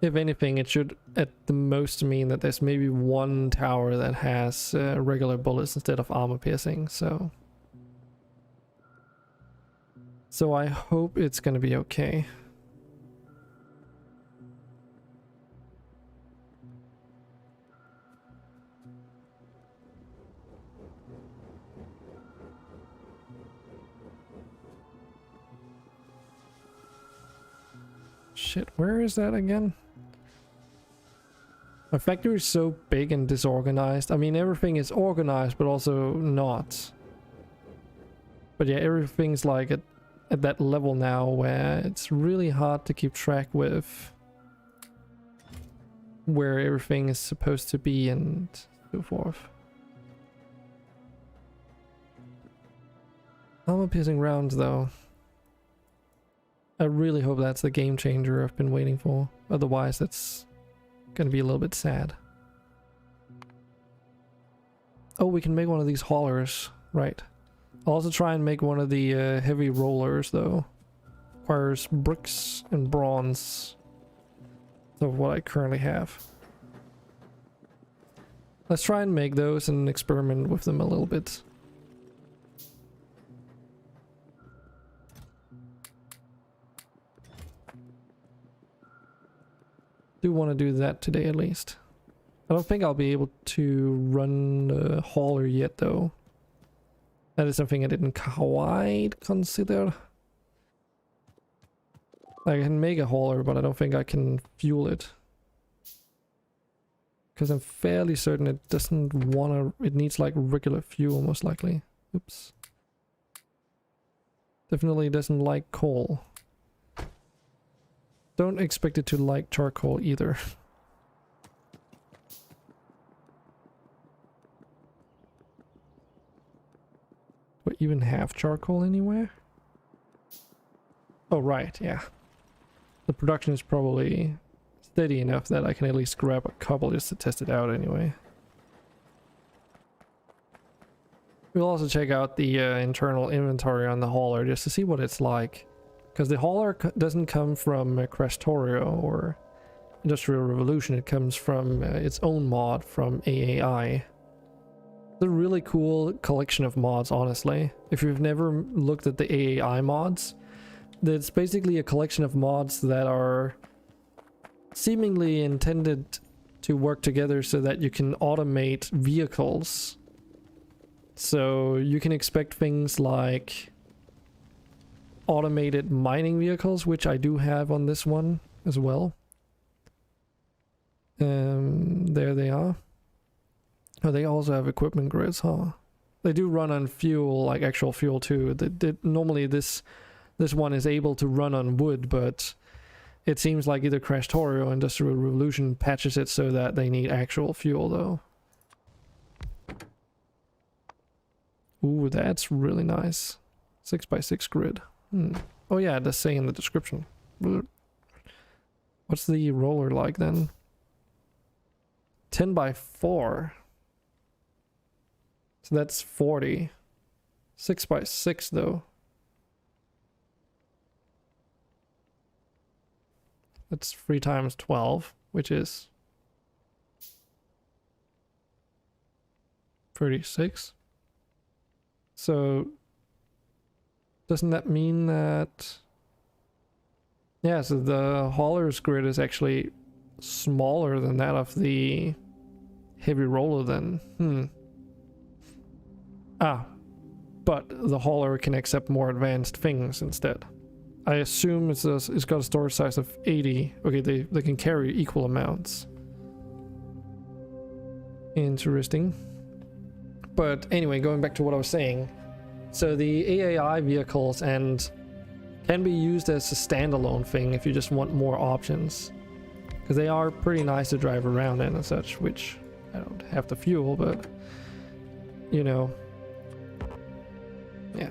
If anything, it should at the most mean that there's maybe one tower that has regular bullets instead of armor-piercing, so... So I hope it's gonna be okay. Shit, where is that again? My factory is so big and disorganized. I mean, everything is organized, but also not. But yeah, everything's like at that level now where it's really hard to keep track with where everything is supposed to be and so forth. Armor-piercing rounds, though. I really hope that's the game changer I've been waiting for. Otherwise, that's gonna be a little bit sad. Oh, we can make one of these haulers. Right. I'll also try and make one of the heavy rollers, though. Requires bricks and bronze of what I currently have. Let's try and make those and experiment with them a little bit. Do want to do that today at least. I don't think I'll be able to run the hauler yet though. That is something I didn't quite consider. I can make a hauler, but I don't think I can fuel it. Because I'm fairly certain it doesn't wanna... It needs like regular fuel most likely. Oops. Definitely doesn't like coal. Don't expect it to like charcoal either. Do I even have charcoal anywhere? Oh right, yeah. The production is probably steady enough that I can at least grab a couple just to test it out anyway. We'll also check out the internal inventory on the hauler just to see what it's like. Because the hauler doesn't come from Krastorio or Industrial Revolution, it comes from its own mod from AAI. It's a really cool collection of mods, honestly. If you've never looked at the AAI mods, it's basically a collection of mods that are seemingly intended to work together so that you can automate vehicles. So you can expect things like automated mining vehicles, which I do have on this one as well. There they are. Oh, they also have equipment grids, huh? They do run on fuel, like actual fuel too. Normally this one is able to run on wood, but it seems like either Krastorio or Industrial Revolution patches it so that they need actual fuel though. Ooh, that's really nice. 6x6 grid. Oh yeah, it does say in the description. What's the roller like then? 10x4. So that's 40. 6x6 though. That's 3 times 12, which is 36. So doesn't that mean that... Yeah, so the hauler's grid is actually smaller than that of the heavy roller then. But the hauler can accept more advanced things instead. I assume it's got a storage size of 80. Okay, they can carry equal amounts. Interesting. But anyway, going back to what I was saying. So the AAI vehicles can be used as a standalone thing if you just want more options. Because they are pretty nice to drive around in and such, which I don't have the fuel, but you know, yeah.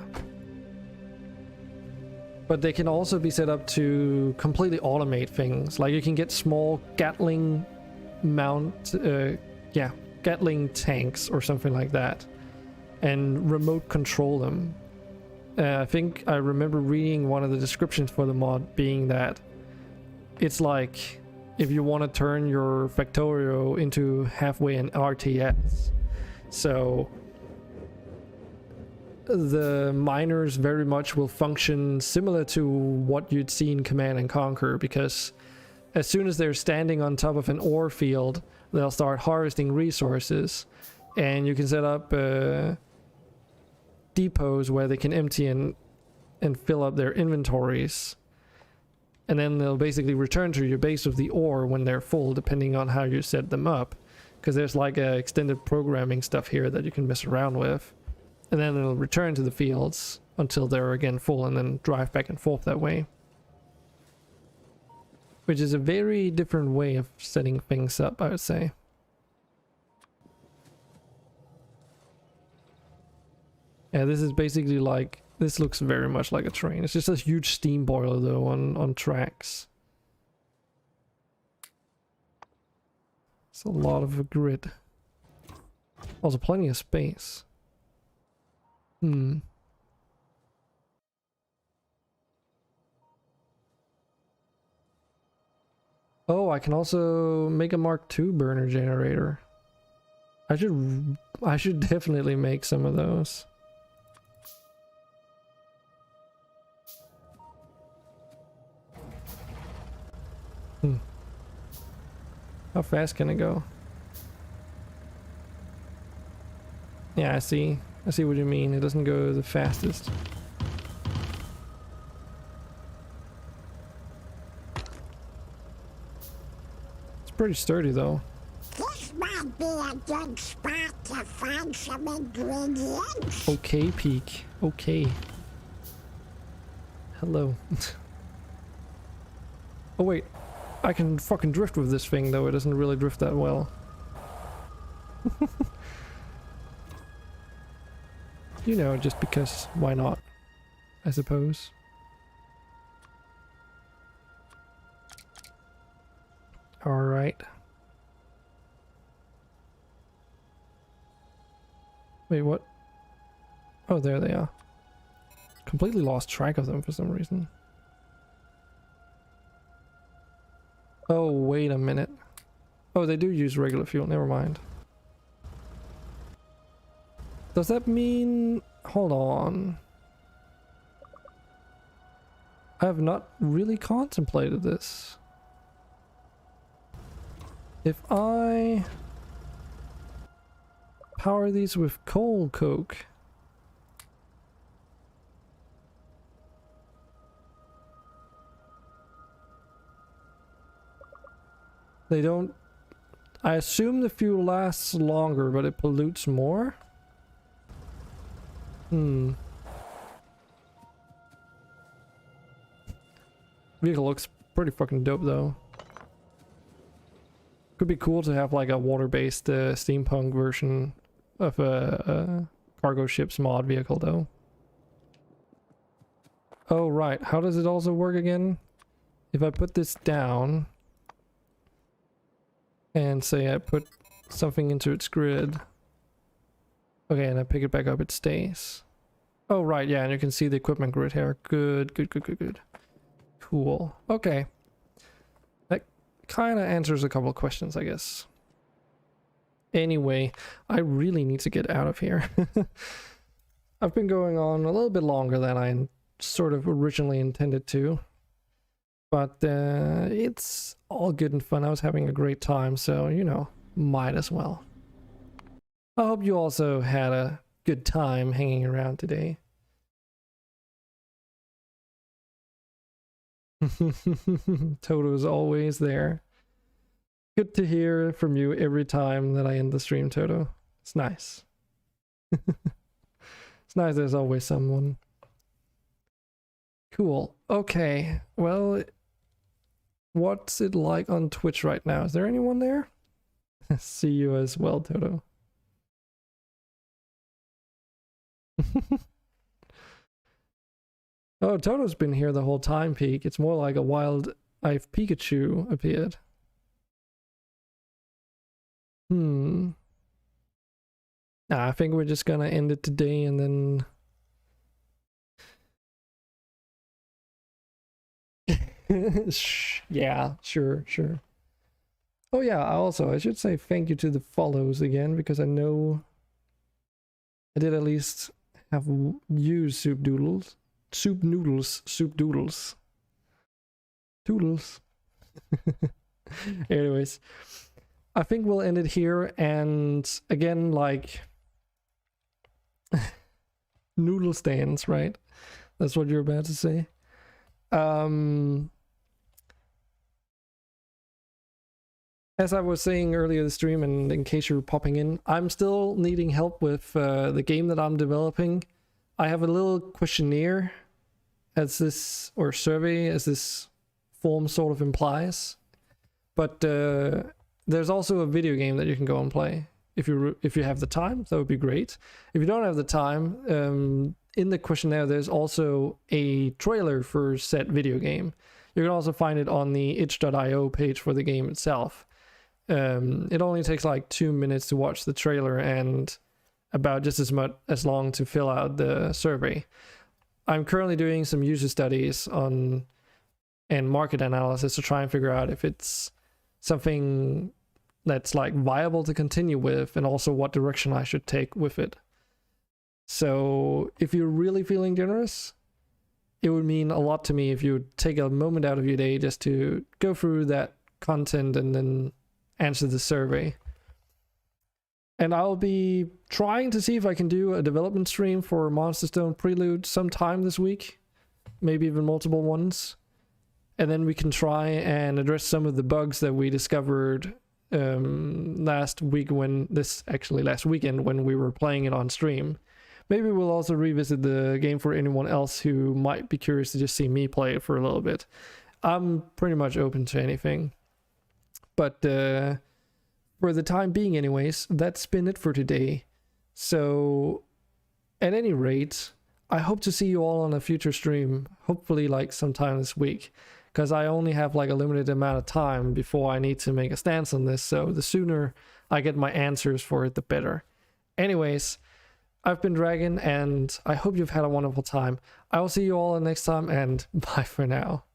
But they can also be set up to completely automate things. Like you can get small Gatling Gatling tanks or something like that, and remote control them. I think I remember reading one of the descriptions for the mod being that it's like if you want to turn your Factorio into halfway an RTS. So the miners very much will function similar to what you'd see in Command and Conquer, because as soon as they're standing on top of an ore field, they'll start harvesting resources, and you can set up depots where they can empty and fill up their inventories, and then they'll basically return to your base with the ore when they're full, depending on how you set them up, because there's like extended programming stuff here that you can mess around with, and then they'll return to the fields until they're again full and then drive back and forth that way. Which is a very different way of setting things up, I would say. Yeah, this is basically like, this looks very much like a train. It's just a huge steam boiler though on tracks. It's a lot of a grid. Also plenty of space. Oh, I can also make a Mark II burner generator. I should definitely make some of those. How fast can it go? Yeah, I see what you mean. It doesn't go the fastest. Pretty sturdy though. This might be a good spot to find some ingredients. Okay, Peak. Okay. Hello. Oh wait, I can fucking drift with this thing though. It doesn't really drift that well. You know, just because why not, I suppose. All right. Wait, what? Oh, there they are. Completely lost track of them for some reason. Oh, wait a minute. Oh, they do use regular fuel. Never mind. Does that mean... Hold on. I have not really contemplated this. If I power these with coal coke, they don't... I assume the fuel lasts longer, but it pollutes more? Vehicle looks pretty fucking dope though. Could be cool to have like a water-based steampunk version of a cargo ship's mod vehicle though. Oh right, how does it also work again? If I put this down and say I put something into its grid, okay, and I pick it back up, it stays. Oh right, yeah, and you can see the equipment grid here. Good. Cool. Okay. Kind of answers a couple of questions, I guess. Anyway, I really need to get out of here. I've been going on a little bit longer than I sort of originally intended to, but it's all good and fun. I was having a great time, so you know, might as well. I hope you also had a good time hanging around today. Toto's always there. Good to hear from you every time that I end the stream, Toto. It's nice. It's nice there's always someone. Cool. Okay. Well, what's it like on Twitch right now? Is there anyone there? See you as well, Toto. Oh, Toto's been here the whole time, Peak. It's more like a wild I've Pikachu appeared. Nah, I think we're just gonna end it today and then... Yeah, sure. Oh yeah, I should say thank you to the follows again, because I know I did at least have you soup doodles. Doodles. Anyways, I think we'll end it here, and again, like noodle stands, right? That's what you're about to say. As I was saying earlier in the stream, and in case you're popping in, I'm still needing help with the game that I'm developing. I have a little questionnaire, as this, or survey, as this form sort of implies. But there's also a video game that you can go and play if you have the time. That would be great. If you don't have the time, in the questionnaire there's also a trailer for said video game. You can also find it on the itch.io page for the game itself. It only takes like 2 minutes to watch the trailer and about just as long to fill out the survey. I'm currently doing some user studies on and market analysis to try and figure out if it's something that's like viable to continue with, and also what direction I should take with it. So if you're really feeling generous, it would mean a lot to me if you would take a moment out of your day just to go through that content and then answer the survey. And I'll be trying to see if I can do a development stream for MonsterStone Prelude sometime this week, maybe even multiple ones. And then we can try and address some of the bugs that we discovered last weekend when we were playing it on stream. Maybe we'll also revisit the game for anyone else who might be curious to just see me play it for a little bit. I'm pretty much open to anything. But for the time being anyways, that's been it for today. So at any rate, I hope to see you all on a future stream, hopefully like sometime this week, because I only have like a limited amount of time before I need to make a stance on this, so the sooner I get my answers for it, the better. Anyways, I've been Dragon, and I hope you've had a wonderful time. I will see you all next time, and bye for now.